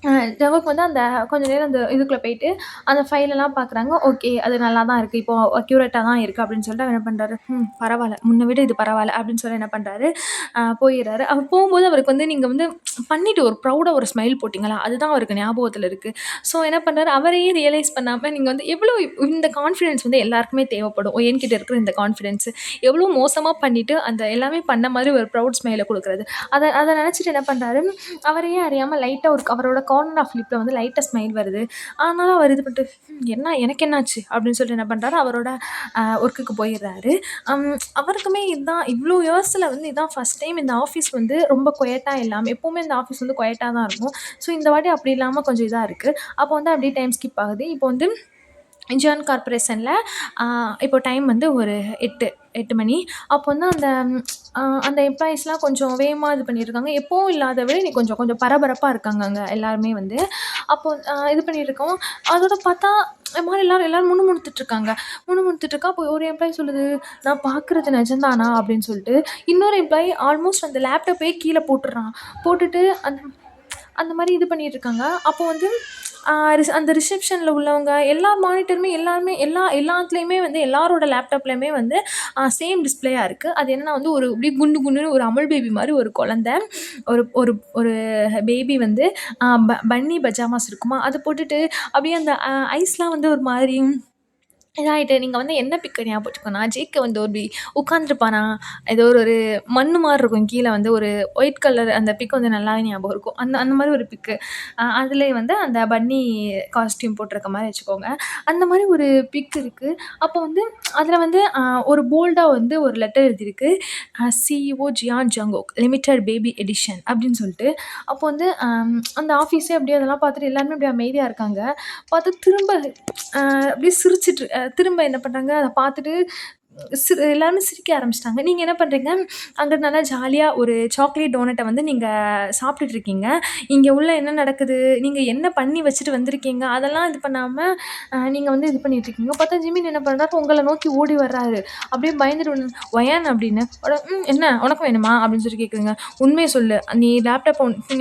அ ஜவஹர் வந்து அந்த கொஞ்ச நேரம் அந்த இதுக்குள்ள போயிட்டு, அந்த ஃபைலெல்லாம் பார்க்குறாங்க. ஓகே. அது நல்லா தான் இருக்கு. இப்போ அக்யூரேட்டா தான் இருக்கு அப்படின்னு சொல்லிட்டு அவர் என்ன பண்றாரு, பரவால்ல. முன்ன விட இது பரவால்ல அப்படின்னு சொல்லி என்ன பண்றாரு, போயிர்றாரு. அவர் போம்போது அவருக்கு வந்து நீங்க வந்து பண்ணிட்டு ஒரு ப்ரவுடா ஒரு ஸ்மைல் போட்டீங்களா, அதுதான் அவருக்கு ஞாபகத்துல இருக்கு. ஸோ என்ன பண்றாரு, அவரையே ரியலைஸ் பண்ணாம நீங்க வந்து எவ்வளோ இந்த கான்ஃபிடன்ஸ் வந்து எல்லாருக்குமே தேவைப்படும். என்கிட்ட இருக்கிற இந்த கான்ஃபிடன்ஸ் எவ்வளோ மோசமா பண்ணிட்டு, அந்த எல்லாமே பண்ண மாரி ஒரு ப்ரவுட் ஸ்மைல குடுக்குறது. அத அத நெனச்சுட்டு என்ன பண்றாரு, அவரையே அறியாம லைட்டா அவரோட கார்னர் ஆஃப் லிப்ல வந்து லைட்டா ஸ்மைல் வருது. ஆனாலும் அவர் இது பண்ணிட்டு, என்ன எனக்கு என்னாச்சு?" அப்படின்னு சொல்லிட்டு என்ன பண்றாரு, அவரோட ஒர்க்குக்கு போயிர்றாரு. அம் அவருக்குமே இதான் இவ்ளோ இயர்ஸ்ல வந்து இதான் ஃபர்ஸ்ட் டைம் இந்த ஆஃபீஸ் வந்து ரொம்ப குயட்டா இல்லாம எப்பவுமே இந்த ஆஃபீஸ் வந்து குயட்டா தான் இருக்கும். ஸோ இந்த வாட்டி அப்படி இல்லாம கொஞ்சம் இதா இருக்கு. அப்போ வந்து அப்படியே டைம் ஸ்கிப் ஆகுது. இப்போ வந்து ஜியான் கார்ப்பரேஷன்ல அ இப்போ டைம் வந்து ஒரு 8 மணி. அப்போ வந்து அந்த எம்ப்ளாயீஸ்லாம் கொஞ்சம் வேகமா இது பண்ணிட்டுருக்காங்க. எப்பவும் இல்லாத விட இன்னைக்கு கொஞ்சம் கொஞ்சம் பரபரப்பா இருக்காங்க அங்க எல்லாருமே வந்து. அப்போ இது பண்ணிட்டுருக்கோம். அதோட பார்த்தா ஒரு மாரி எல்லாரும் முணுமுணுத்துட்டு இருக்காங்க. முணுமுணுத்துட்டு இருக்கா, அப்போ ஒரு எம்ப்ளாயி சொல்லுது, "நான் பார்க்குறது நிஜம்தானா?" அப்படின்னு சொல்லிட்டு. இன்னொரு எம்ப்ளாயி ஆல்மோஸ்ட் அந்த லேப்டாப்பே கீழ போட்டுடுறான். போட்டுட்டு அந்த மாரி இது பண்ணிட்டுருக்காங்க. அப்போ வந்து அந்த ரிசப்ஷன்ல உள்ளவங்க எல்லா மானிட்டருமே எல்லாருமே எல்லாத்துலயுமே வந்து எல்லாரோட லேப்டாப்லயுமே வந்து சேம் டிஸ்ப்ளேயா இருக்கு. அது என்னன்னா வந்து ஒரு அப்படியே குண்டு குண்டுன்னு ஒரு அமுல் பேபி மாரி ஒரு குழந்தை, ஒரு ஒரு ஒரு பேபி வந்து பன்னி பஜாமாஸ் இருக்குமா, அத போட்டுட்டு அப்படியே அந்த ஐஸ்லாம் வந்து ஒரு மாதிரி இதாயிட்டு நீங்க வந்து என்ன பிக்க ஞாபகம் வச்சுக்கோன்னா, ஜேக்க வந்து ஒரு உட்காந்துருப்பானா, ஏதோ ஒரு மண்ணு மாரி இருக்கும். கீழ வந்து ஒரு ஒயிட் கலர் அந்த பிக் வந்து நல்லாவே ஞாபகம் இருக்கும். அந்த அந்த மாரி ஒரு பிக்கு. அதிலயே வந்து அந்த பன்னி காஸ்டியூம் போட்டிருக்க மாரி வச்சுக்கோங்க. அந்த மாரி ஒரு பிக் இருக்கு. அப்போ வந்து அதில வந்து ஒரு போல்டா வந்து ஒரு லெட்டர் எழுதியிருக்கு. CEO Ziyan ஜங்கோக் limited baby edition அப்படின்னு சொல்லிட்டு. அப்போ வந்து அந்த ஆஃபீஸே அப்படியே அதெல்லாம் பார்த்துட்டு எல்லாருமே அப்படியே அமைதியா இருக்காங்க. பார்த்து திரும்ப அப்படியே சிரிச்சுட்டு திரும்ப என்ன பண்றாங்க, அத பார்த்துட்டு எல்லாருமே சிரிக்க ஆரம்பிச்சுட்டாங்க. நீங்க என்ன பண்றீங்க, அங்க நல்லா ஜாலியா ஒரு சாக்லேட் டோனட்ட வந்து நீங்க சாப்பிட்டுட்டு இருக்கீங்க. இங்க உள்ள என்ன நடக்குது, நீங்க என்ன பண்ணி வச்சுட்டு வந்திருக்கீங்க, அதெல்லாம் இது பண்ணாம நீங்க வந்து இது பண்ணிட்டு இருக்கீங்க. பார்த்தா ஜிமின் என்ன பண்றாரு, உங்கள நோக்கி ஓடி வர்றாரு. அப்படியே பயந்துட்டு "ஒயான்" அப்படின்னு. "என்ன உனக்கும் வேணுமா?" அப்படின்னு சொல்லி கேட்குதுங்க. "உண்மைய சொல்லு. நீ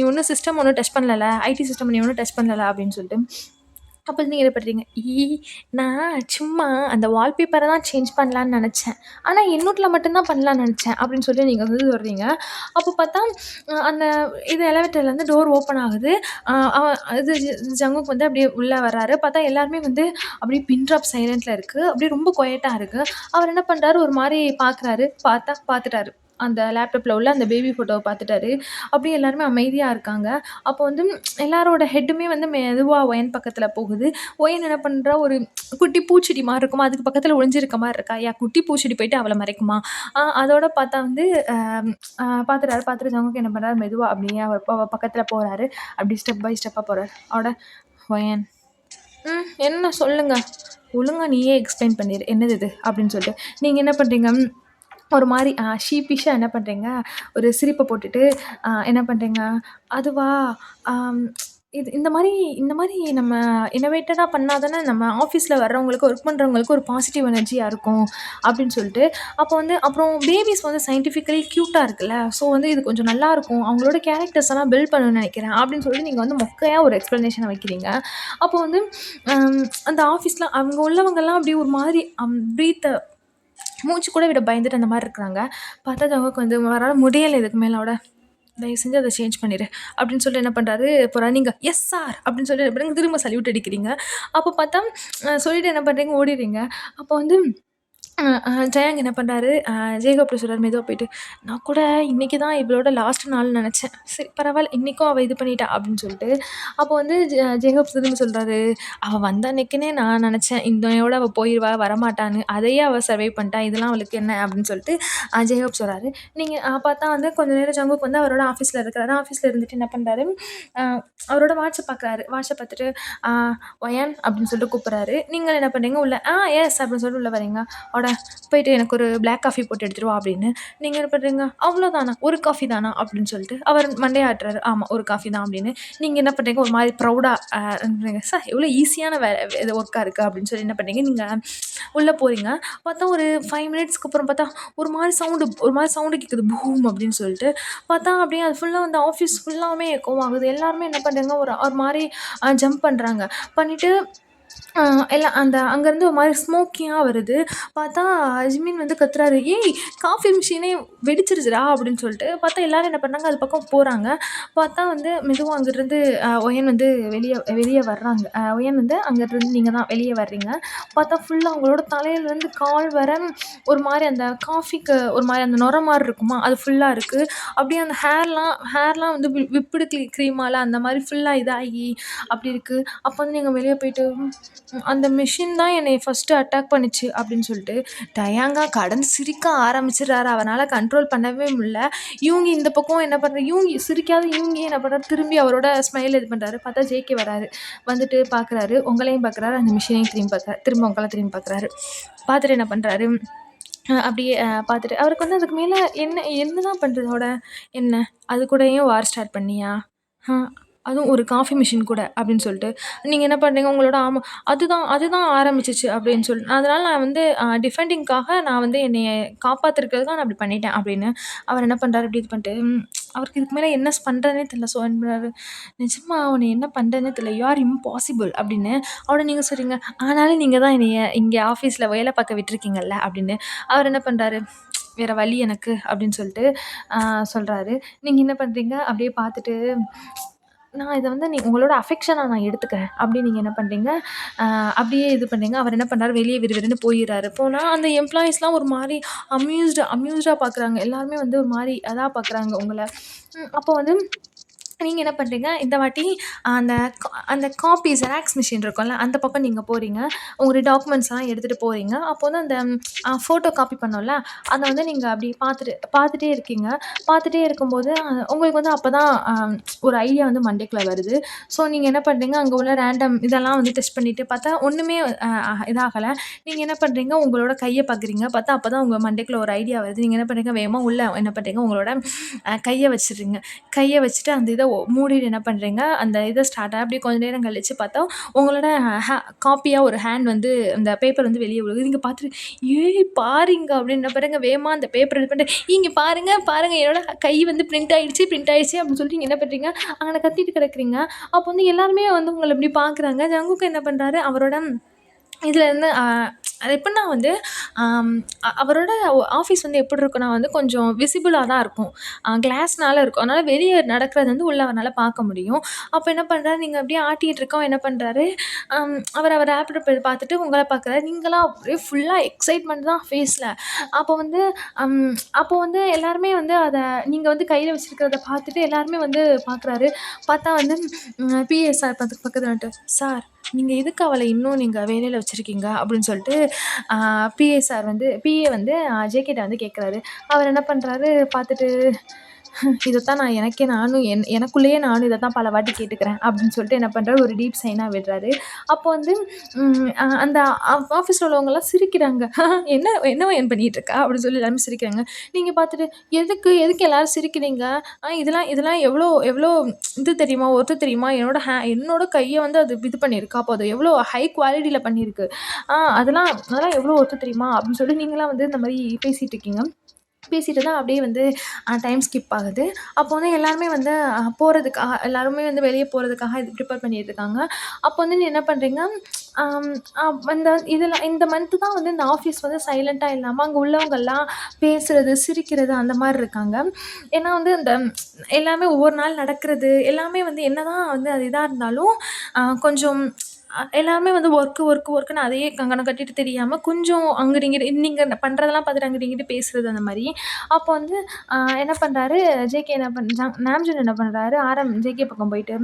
ஒண்ணும் சிஸ்டம் ஒண்ணும் டச் பண்ணலல்ல? ஐடி சிஸ்டம் நீ ஒண்ணும் டச் பண்ணலல்ல?" அப்படின்னு சொல்லிட்டு. அப்ப நீங்க என்ன பண்றீங்க? நான் சும்மா அந்த வால்பேப்பர தான் சேஞ்ச் பண்ணலான்னு நெனச்சேன். ஆனா என்னோட்ல மட்டும் தான் பண்ணலான்னு நெனச்சேன்." அப்படின்னு சொல்லி நீங்க வந்து சொல்றீங்க. அப்போ பார்த்தா, அந்த இது எலவேட்டர்லேருந்து டோர் ஓப்பன் ஆகுது. அ அவ இது ஜங்குக் வந்து அப்படியே உள்ள வர்றாரு. பார்த்தா எல்லாருமே வந்து அப்படியே பின் ட்ராப் சைலன்ட்ல இருக்கு. அப்படியே ரொம்ப குயட்டா இருக்கு. அவர் என்ன பண்றாரு, ஒரு மாரி பார்க்குறாரு. பார்த்துட்டாரு. அந்த லேப்டாப்ல உள்ள அந்த பேபி ஃபோட்டோவ பார்த்துட்டாரு. அப்படியே எல்லாருமே அமைதியா இருக்காங்க. அப்போ வந்து எல்லாரோட ஹெட்டுமே வந்து மெதுவா ஒயன் பக்கத்துல போகுது. ஒயன் என்ன பண்றா, ஒரு குட்டி பூச்செடி மாரி இருக்குமா, அதுக்கு பக்கத்துல ஒளிஞ்சிருக்க மாரி இருக்கா. குட்டி பூச்செடி போயிட்டு அவள மறைக்குமா? அதோட பார்த்தா வந்து அ அ பார்த்துட்டாரு. பார்த்துட்டு ஜங்குக் என்ன பண்றாரு, மெதுவா அப்படியே அவ பக்கத்துல போறாரு. அப்படி ஸ்டெப் பை ஸ்டெப்பா போறாரு. அவட ஒயன், என்ன சொல்லுங்க. ஒழுங்கா நீயே எக்ஸ்ப்ளைன் பண்ணிரு. என்னது இது? அப்படின்னு சொல்லிட்டு. நீங்க என்ன பண்றீங்க, ஒரு மாரி ஷீப்பிஷா என்ன பண்றீங்க, ஒரு சிரிப்ப போட்டுட்டு என்ன பண்றீங்க, அதுவா, ஆம் இந்த மாரி நம்ம இன்னோவேட்டடா பண்ணா தானே நம்ம ஆஃபீஸ்ல வர்றவங்களுக்கு, ஒர்க் பண்றவங்களுக்கு ஒரு பாசிட்டிவ் எனர்ஜியா இருக்கும் அப்படின்னு சொல்லிட்டு, அப்போ வந்து அப்புறம் பேபிஸ் வந்து சயின்டிஃபிக்கலி கியூட்டா இருக்குல்ல. ஸோ வந்து இது கொஞ்சம் நல்லாயிருக்கும். அவங்களோட கேரக்டர்ஸ் எல்லாம் பில்ட் பண்ணணும்னு நெனைக்கிறேன் அப்படின்னு சொல்லிட்டு நீங்க வந்து மொக்கையா ஒரு எக்ஸ்ப்ளனேஷன வைக்கிறீங்க. அப்போ வந்து அந்த ஆஃபீஸ்ல அங்க உள்ளவங்கலாம் அப்படியே ஒரு மாதிரி பிரீத்த மூச்சு கூட விட பயந்துட்டு அந்த மாரி இருக்கிறாங்க. பார்த்தா ஜஹூருக்கு வந்து அவரால முடியல இதுக்கு மேலோட. தயவு செஞ்சு அத சேஞ்ச் பண்ணிரு. அப்படின்னு சொல்லிட்டு என்ன பண்றாரு, போறாரு. நீங்க எஸ் சார் அப்படின்னு சொல்லிட்டு என்ன பண்றீங்க, திரும்ப சல்யூட் அடிக்கிறீங்க. அப்போ பார்த்தா சொல்லிட்டு என்ன பண்றீங்க, ஓடிர்றீங்க. அப்போ வந்து ஜெயங் என்ன பண்றாரு, ஜேகப்ட்ட சொல்றாரு மெதுவா போயிட்டு, "நான் கூட இன்னைக்கு தான் இவளோட லாஸ்ட் நாள்னு நெனச்சேன். சரி பரவால்ல, இன்னைக்கும் அவ இது பண்ணிட்டா" அப்படின்னு சொல்லிட்டு. அப்போ வந்து ஜேகப் திரும்பி சொல்றாரு, "அவ வந்த அன்னைக்குன்னே நான் நெனச்சேன், இன்னையோட அவ போயிருவா, வரமாட்டான்னு. அதையே அவ சர்வை பண்ணிட்டா. இதெல்லாம் அவளுக்கு என்ன?" அப்படின்னு சொல்லிட்டு ஜேகப் சொல்றாரு. நீங்க பார்த்தா வந்து கொஞ்ச நேரம் ஜங்குக் வந்து அவரோட ஆஃபீஸ்ல இருக்கிறாரு. ஆஃபீஸ்ல இருந்துட்டு என்ன பண்றாரு, அ அவரோட வாட்ஸ பார்க்குறாரு. வாட்ஸ பார்த்துட்டு, அ "ஒயன்" அப்படின்னு சொல்லிட்டு கூப்பிடுறாரு. நீங்க என்ன பண்றீங்க, உள்ள எஸ் அப்படின்னு சொல்லிட்டு உள்ள வரீங்க. போயிட்டு எனக்கு ஒரு பிளாக் காஃபி போட்டு எடுத்துட்டு வா அப்படின்னு. நீங்க என்ன பண்றீங்க, அவ்வளோதானா? ஒரு காஃபி தானா? அப்படின்னு சொல்லிட்டு அவர் மண்டைய ஆட்டுறாரு. ஆமா, ஒரு காஃபி தான் அப்படின்னு. நீங்க என்ன பண்றீங்க, ஒரு மாரி ப்ரௌடா சார் எவ்வளோ ஈஸியான இது ஒர்க்கா இருக்கு அப்படின்னு சொல்லி என்ன பண்றீங்க, நீங்க உள்ள போறீங்க. பார்த்தா ஒரு 5 மினிட்ஸ்க்கு அப்புறம் பார்த்தா ஒரு மாரி சவுண்டு கேட்குது. பூம் அப்படின்னு சொல்லிட்டு. பார்த்தா அப்படியே அது ஃபுல்லா வந்து ஆஃபீஸ் ஃபுல்லாவுமே எக்கோ ஆகுது. எல்லாருமே என்ன பண்றாங்க, ஒரு ஒரு மாரி ஜம்ப் பண்றாங்க. பண்ணிட்டு ஆ எல்லாம் அங்கேருந்து ஒரு மாரி ஸ்மோக்கியா வருது. பார்த்தா அஜ்மின் வந்து கத்துறாரு, "ஏய் காஃபி மிஷினே வெடிச்சிருச்சுடா" அப்படின்னு சொல்லிட்டு. பார்த்தா எல்லாரும் என்ன பண்ணாங்க, அது பக்கம் போறாங்க. பார்த்தா வந்து மெதுவா அங்கிட்டிருந்து ஒயன் வந்து வெளிய வெளிய வர்றாங்க. ஒயன் வந்து அங்கிட்டிருந்து நீங்க தான் வெளிய வர்றீங்க. பார்த்தா ஃபுல்லா அவங்களோட தலையிலேருந்து கால் வர ஒரு மாரி அந்த காஃபிக்கு ஒரு மாரி அந்த நுரை மாரி இருக்குமா, அது ஃபுல்லா இருக்கு. அப்படியே அந்த ஹேர்லாம் வந்து விப்புடு க்ரீமால அந்த மாரி ஃபுல்லா இதாகி அப்படி இருக்கு. அப்போ வந்து நீங்க வெளிய போயிட்டு அந்த மெஷின் தான் என்னைய ஃபர்ஸ்ட்டு அட்டாக் பண்ணுச்சு அப்படின்னு சொல்லிட்டு டயாங்கா கடந்து சிரிக்க ஆரம்பிச்சிடுறாரு. அவரால கண்ட்ரோல் பண்ணவே முடியல. யூங்கி இந்த பக்கம் என்ன பண்றாரு, சிரிக்காத யூங்கி என்ன பண்றாரு, திரும்பி அவரோட ஸ்மைல் இது பண்றாரு. பார்த்தா ஜேகே வராரு. வந்துட்டு பார்க்குறாரு. உங்களையும் பார்க்குறாரு. அந்த மிஷினையும் திரும்பி பார்க்குறாரு. திரும்ப உங்கள திரும்பி பார்க்குறாரு. பார்த்துட்டு என்ன பண்றாரு, அப்படியே பார்த்துட்டு அவருக்கு வந்து அதுக்கு மேல என்னதான் பண்றதோட என்ன? அது கூடயும் வார் ஸ்டார்ட் பண்ணியா? அ அதுவும் ஒரு காஃபி மிஷின் கூட அப்படின்னு சொல்லிட்டு. நீங்க என்ன பண்றீங்க, உங்களோட ஆமா அதுதான் அதுதான் ஆரம்பிச்சுச்சு அப்படின்னு அதனால நான் வந்து டிஃபெண்டிங்க்காக நான் வந்து என்னைய காப்பாத்திருக்கிறதுக்காக நான் அப்படி பண்ணிட்டேன் அப்படின்னு. அவர் என்ன பண்றாரு, இப்படி இது பண்ணிட்டு அவருக்கு இதுக்கு மேல என்ன பண்றதுன்னே தெரியல. ஸோ என்ன பண்றாரு, "நிஜமா உன்ன என்ன பண்றதுன்னே தெரியல. யூ ஆர் இம்பாசிபிள்" அப்படின்னு. உடனே நீங்க சொல்றீங்க, "ஆனாலும் நீங்க தான் என்னைய இங்க ஆஃபீஸ்ல வேலை பார்க்க விட்டுருக்கீங்கல்ல" அப்படின்னு. அவர் என்ன பண்றாரு, "வேற வழி எனக்கு" அப்படின்னு சொல்லிட்டு சொல்றாரு. நீங்க என்ன பண்றீங்க, அப்படியே பார்த்துட்டு நான் இத வந்து உங்களோட அஃபெக்ஷனா நான் எடுத்துக்கிறேன். அப்படின்னு நீங்க என்ன பண்றீங்க, அப்படியே இது பண்றீங்க. அவர் என்ன பண்றாரு, வெளிய விறுவிறுன்னு போயிறாரு. போனா அந்த எம்ப்ளாயீஸ்லாம் ஒரு மாரி அம்யூஸ்டா பார்க்குறாங்க. எல்லாருமே வந்து ஒரு மாரி அதா பார்க்குறாங்க உங்கள. அப்போ வந்து நீங்க என்ன பண்றீங்க, இந்த வாட்டி அந்த அந்த காப்பி ஜெராக்ஸ் மிஷின் இருக்கும்ல, அந்த பக்கம் நீங்க போறீங்க. உங்களுடைய டாக்குமெண்ட்ஸ்லாம் எடுத்துட்டு போறீங்க. அப்போ வந்து அந்த ஃபோட்டோ காப்பி பண்ணோம்ல, அத வந்து நீங்க அப்படி பார்த்துட்டே இருக்கீங்க. பார்த்துட்டே இருக்கும்போது உங்களுக்கு வந்து அப்பதான் ஒரு ஐடியா வந்து மண்டைக்குள்ள வருது. ஸோ நீங்க என்ன பண்றீங்க, அங்க உள்ள ரேண்டம் இதெல்லாம் வந்து டெஸ்ட் பண்ணிட்டு பார்த்தா ஒண்ணுமே இதாகல. நீங்க என்ன பண்றீங்க, உங்களோட கைய பார்க்குறீங்க. பார்த்தா அப்பதான் உங்க மண்டைக்குள்ள ஒரு ஐடியா வருது. நீங்க என்ன பண்றீங்க, வேகமா உள்ள என்ன பண்றீங்க, உங்களோட கைய வச்சுடுறீங்க. கைய வச்சுட்டு அந்த இத மூடிட்டு என்ன பண்றீங்க, அந்த இத ஸ்டார்ட் அப்படியே கொஞ்ச நேரம் கழிச்சு பார்த்தா, உங்களோட ஹே காப்பியா ஒரு ஹேண்ட் வந்து அந்த பேப்பர் வந்து வெளிய விழுகுது. நீங்க பார்த்துட்டு, "ஏய் பாருங்க" அப்படின்னு என்ன பண்றீங்க, வேகமா அந்த பேப்பர் இது பண்ணிட்டு, "இங்க பாருங்க, பாருங்க என்னோட கை வந்து பிரிண்ட் ஆயிடுச்சு" அப்படின்னு சொல்லிட்டு நீங்க என்ன பண்றீங்க, அங்கன கத்திட்டு கிடக்குறீங்க. அப்போ வந்து எல்லாருமே வந்து உங்கள இப்படி பார்க்குறாங்க. ஜங்குக் என்ன பண்றாரு, அவரோட இதுலேருந்து அது எப்புட்னா வந்து ஆம், அவரோட ஆஃபீஸ் வந்து எப்படி இருக்குன்னா வந்து கொஞ்சம் விசிபிளா தான் இருக்கும். கிளாஸ்னால இருக்கும். அதனால வெளிய நடக்கிறது வந்து உள்ள அவரால பார்க்க முடியும். அப்ப என்ன பண்றாரு, நீங்க அப்படியே ஆட்டிட்டு இருக்கவும் என்ன பண்றாரு, அவர் லேப்டாப் பார்த்துட்டு உங்கள பார்க்குறாரு. நீங்கலாம் அப்படியே ஃபுல்லா எக்ஸைட்மெண்ட் தான் ஃபேஸ்ல. அப்போ வந்து அம் அப்போ வந்து எல்லாருமே வந்து நீங்க வந்து கையில வச்சிருக்கிறத பார்த்துட்டு எல்லாருமே வந்து பார்க்குறாரு. பார்த்தா வந்து பிஏ சார் பக்கத்துல வந்துட்டு, "சார் நீங்க எதுக்கு அவள இன்னும் நீங்க வேலையில வச்சிருக்கீங்க?" அப்படின்னு சொல்லிட்டு பிஏ வந்து ஜேகேட்ட வந்து கேட்குறாரு. அவர் என்ன பண்றாரு பார்த்துட்டு, இதத்தான் நான் எனக்கே நானும் எனக்குள்ளேயே நானும் இத தான் பல வாட்டி கேட்டுக்கிறேன் அப்படின்னு சொல்லிட்டு என்ன பண்றாரு, ஒரு டீப் சைனா விடுறாரு. அப்போ வந்து அந்த ஆஃபீஸ்ல உள்ளவங்கலாம் சிரிக்கிறாங்க. "என்ன என்னம்மா எர்ன் பண்ணிட்டு இருக்க?" அப்படின்னு சொல்லி எல்லாருமே சிரிக்கிறாங்க. நீங்க பார்த்துட்டு, "எதுக்கு எதுக்கு எல்லாரும் சிரிக்கிறீங்க? இதெல்லாம் இதெல்லாம் எவ்வளோ எவ்வளோ இது தெரியுமா? ஒர்த்து தெரியுமா? என்னோட கைய வந்து அது இது பண்ணியிருக்கு. அப்போ அது எவ்வளோ ஹை குவாலிட்டில பண்ணியிருக்கு. அதெல்லாம் அதெல்லாம் எவ்வளோ ஒர்த்து தெரியுமா?" அப்படின்னு சொல்லி நீங்கலாம் வந்து இந்த மாரி பேசிட்டு இருக்கீங்க. பேசிட்டு தான் அப்படியே வந்து டைம் ஸ்கிப் ஆகுது. அப்போ வந்து எல்லாருமே வந்து போறதுக்காக எல்லாருமே வந்து வெளிய போறதுக்காக இது ப்ரிப்பேர் பண்ணிட்டு இருக்காங்க. அப்போ வந்து நீ என்ன பண்றீங்க, அம் அந்த இந்த மந்த்து தான் வந்து இந்த ஆஃபீஸ் வந்து சைலன்ட்டா இல்லாம, அங்க உள்ளவங்கலாம் பேசுறது, சிரிக்கிறது அந்த மாரி இருக்காங்க. ஏன்னா வந்து இந்த எல்லாமே ஒவ்வொரு நாள் நடக்கிறது, எல்லாமே வந்து என்னதான் வந்து அது இதா இருந்தாலும், கொஞ்சம் எல்லாருமே வந்து ஒர்க்குன்னு அதையே கங்கணம் கட்டிட்டு தெரியாம, கொஞ்சம் அங்கிட்டு இங்கிட்டு நீங்க பண்றதெல்லாம் பார்த்துட்டு அங்கிட்டு இங்கிட்டு பேசுறது அந்த மாரி. அப்போ வந்து என்ன பண்றாரு, ஜேகே என்ன நாம்ஜூன் என்ன பண்றாரு, ஜேகே பக்கம் போயிட்டு,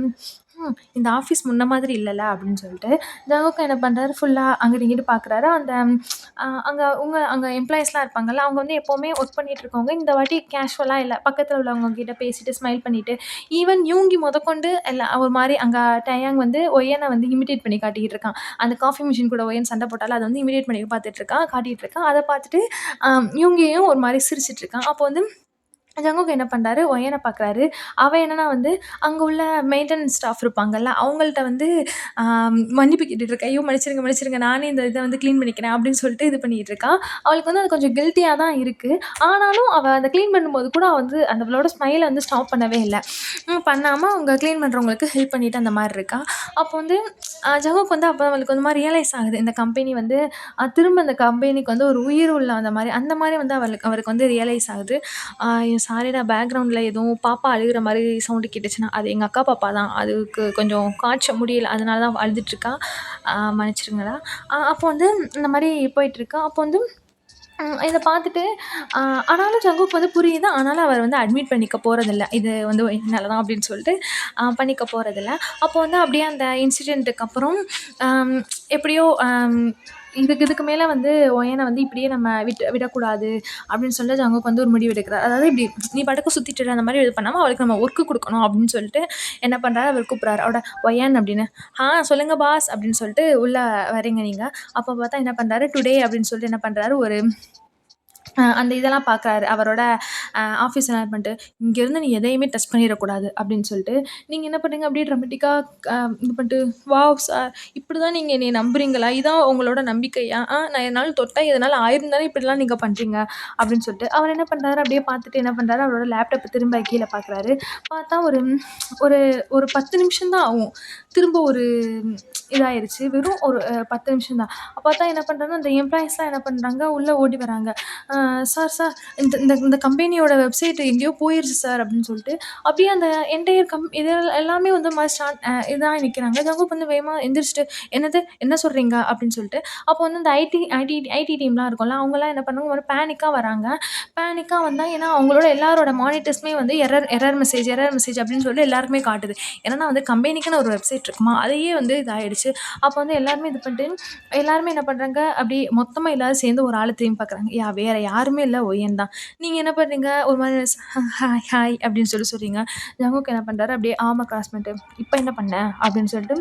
இந்த ஆஃபீஸ் முன்ன மாதிரி இல்லல்ல அப்படின்னு சொல்லிட்டு, ஜங்குக் என்ன பண்றாரு, ஃபுல்லா அங்கிட்டு இங்கிட்டு பார்க்குறாரு. அந்த அங்க எம்ப்ளாயீஸ்லாம் இருப்பாங்கல்ல, அவங்க வந்து எப்பவுமே ஒர்க் பண்ணிட்டு இருக்கவங்க, இந்த வாட்டி கேஷுவலா இல்ல. பக்கத்துல உள்ளவங்க கிட்ட பேசிட்டு, ஸ்மைல் பண்ணிட்டு, ஈவன் யூங்கி மொதற்கொண்டு ஒரு மாரி அங்க டயாங் வந்து ஒயன வந்து இமிட்டேட் பண்ணி காட்டிக்கிட்டு இருக்கான். அந்த காஃபி மிஷின் கூட ஒயன் சண்டை போட்டால, அத வந்து இமிட்டேட் பண்ணி காட்டிட்டு இருக்கான். அத பார்த்துட்டு யூங்கியும் ஒரு மாரி சிரிச்சுட்டு இருக்கான். அப்போ வந்து ஜங்குக் என்ன பண்றாரு, ஒயன பார்க்குறாரு. அவன் என்னன்னா வந்து, அங்க உள்ள மெயின்டனன்ஸ் ஸ்டாஃப் இருப்பாங்கல்ல, அவங்கள்ட்ட வந்து மன்னிப்பு கேட்டுட்டு இருக்கா. "ஐயோ! மன்னிச்சிடுங்க, மன்னிச்சிடுங்க. நானே இந்த இத வந்து கிளீன் பண்ணிக்கிறேன்." அப்படின்னு சொல்லிட்டு இது பண்ணிட்டு இருக்கா. அவளுக்கு வந்து அது கொஞ்சம் கில்ட்டியா தான் இருக்கு. ஆனாலும் அவ அத கிளீன் பண்ணும்போது கூட வந்து அவளோட ஸ்மைல வந்து ஸ்டாப் பண்ணவே இல்ல. பண்ணாம அவங்க கிளீன் பண்றவங்களுக்கு ஹெல்ப் பண்ணிட்டு அந்த மாரி இருக்கா. அப்போ வந்து ஜங்குக் வந்து அப்ப அவளுக்கு வந்து மாரி ரியலைஸ் ஆகுது. இந்த கம்பெனி வந்து திரும்ப இந்த கம்பெனிக்கு வந்து ஒரு உயிர் உள்ள அந்த மாரி வந்து அவருக்கு வந்து ரியலைஸ் ஆகுது. சாரிடா பேக்ரவுண்டில எதுவும் பாப்பா அழுகுற மாரி சவுண்டு கேட்டுச்சுன்னா, அது எங்க அக்கா பாப்பா தான். அதுக்கு கொஞ்சம் காய்ச்ச முடியல. அதனால தான் அவ அழுதுட்டுருக்கா. மன்னிச்சிடுங்கடா. அப்போ வந்து இந்த மாரி போயிட்டுருக்கு. அப்போ வந்து இத பார்த்துட்டு அ ஆனாலும் ஜங்குக் வந்து புரியுது. ஆனாலும் அவர் வந்து அட்மிட் பண்ணிக்க போறதில்ல. இது வந்து என்னால தான் அப்படின்னு சொல்லிட்டு பண்ணிக்க போறதில்ல. அப்போ வந்து அப்படியே அந்த இன்சிடென்ட்டுக்கு அப்புறம் அம் எப்படியோ இதுக்கு மேல வந்து ஒயன வந்து இப்படியே நம்ம விடக்கூடாது அப்படின்னு சொல்லிட்டு ஜங்குக் வந்து ஒரு முடிவு எடுக்கிறார். அதாவது இப்படி நீ பாட்டுக்கு சுத்திட்டு இரு அந்த மாரி இது பண்ணாம அவளுக்கு நம்ம ஒர்க் குடுக்கணும் அப்படின்னு சொல்லிட்டு என்ன பண்றாரு, அவர் கூப்பிடுறாரு. அவரோட ஒயன் அப்படின்னு. சொல்லுங்க பாஸ் அப்படின்னு சொல்லிட்டு உள்ள வரீங்க நீங்க. அப்போ பார்த்தா என்ன பண்றாரு, டுடே அப்படின்னு சொல்லிட்டு என்ன பண்றாரு, ஒரு அந்த இதெல்லாம் பார்க்குறாரு. அவரோட ஆஃபீஸ்ல என்ன பண்ணிட்டு, "இங்கேருந்து நீ எதையுமே டச் பண்ணிறக்கூடாது" அப்படின்னு சொல்லிட்டு, நீங்க என்ன பண்ணீங்க அப்படியே ட்ராமேட்டிக்கா இது பண்ணிட்டு, "வாவ் சார்! இப்படிதான் நீங்க என்னைய நம்புறீங்களா? இதான் உங்களோட நம்பிக்கையா? நான் என்னால தொட்டா எதனால ஆயிரும் தானே இப்படிலாம் நீங்க பண்றீங்க" அப்படின்னு சொல்லிட்டு, அவர் என்ன பண்றாரு, அப்படியே பார்த்துட்டு என்ன பண்றாரு, அவரோட லேப்டாப்ப திரும்ப கீழ பார்க்குறாரு. பார்த்தா ஒரு ஒரு ஒரு 10 நிமிஷம் தான் ஆகும். திரும்ப ஒரு இதாயிருச்சு. வெறும் ஒரு 10 நிமிஷம் தான். பார்த்தா என்ன பண்றாங்கன்னா, அந்த எம்ப்ளாயீஸ்லாம் என்ன பண்றாங்க, உள்ள ஓடி வராங்க. சார் சார் இந்த இந்த இந்த கம்பெனியோட வெப்சைட் எங்கேயோ போயிருச்சு சார் அப்படின்னு சொல்லிட்டு அப்படியே அந்த என்டையர் இது எல்லாமே வந்து இதாக நிற்கிறாங்க. ஜங்குக் வந்து வேகமாக எந்திரிச்சிட்டு என்னது என்ன சொல்கிறீங்க அப்படின்னு சொல்லிட்டு அப்போ வந்து இந்த ஐடி டீம்லாம் இருக்கும்ல அவங்கலாம் என்ன பண்ணுவாங்க ஒரு பேனிக்காக வராங்க. பேனிக்காக வந்தால் ஏன்னா அவங்களோட எல்லாரோட மானிட்டர்ஸுமே வந்து எரர் மெசேஜ் அப்படின்னு சொல்லிட்டு எல்லாருக்குமே காட்டுது. ஏன்னா வந்து கம்பெனிக்குன்னு ஒரு வெப்சைட் இருக்குமா அதையே வந்து இதாகிடுச்சு. அப்போ வந்து எல்லாருமே இது பண்ணிட்டு எல்லாருமே என்ன பண்றாங்க, அப்படியே மொத்தமா எல்லாரும் சேர்ந்து ஒரு ஆள திரும்பி பார்க்குறாங்க. வேற யாருமே இல்ல ஒயன் தான். நீங்க என்ன பண்றீங்க? ஒரு மாரி ஹாய் ஹாய் அப்படின்னு சொல்றீங்க. ஜங்குக் என்ன பண்றாரு, அப்படியே ஆர்ம கிராஸ் பண்ணிட்டு, "இப்ப என்ன பண்ண?" அப்படின்னு சொல்லிட்டு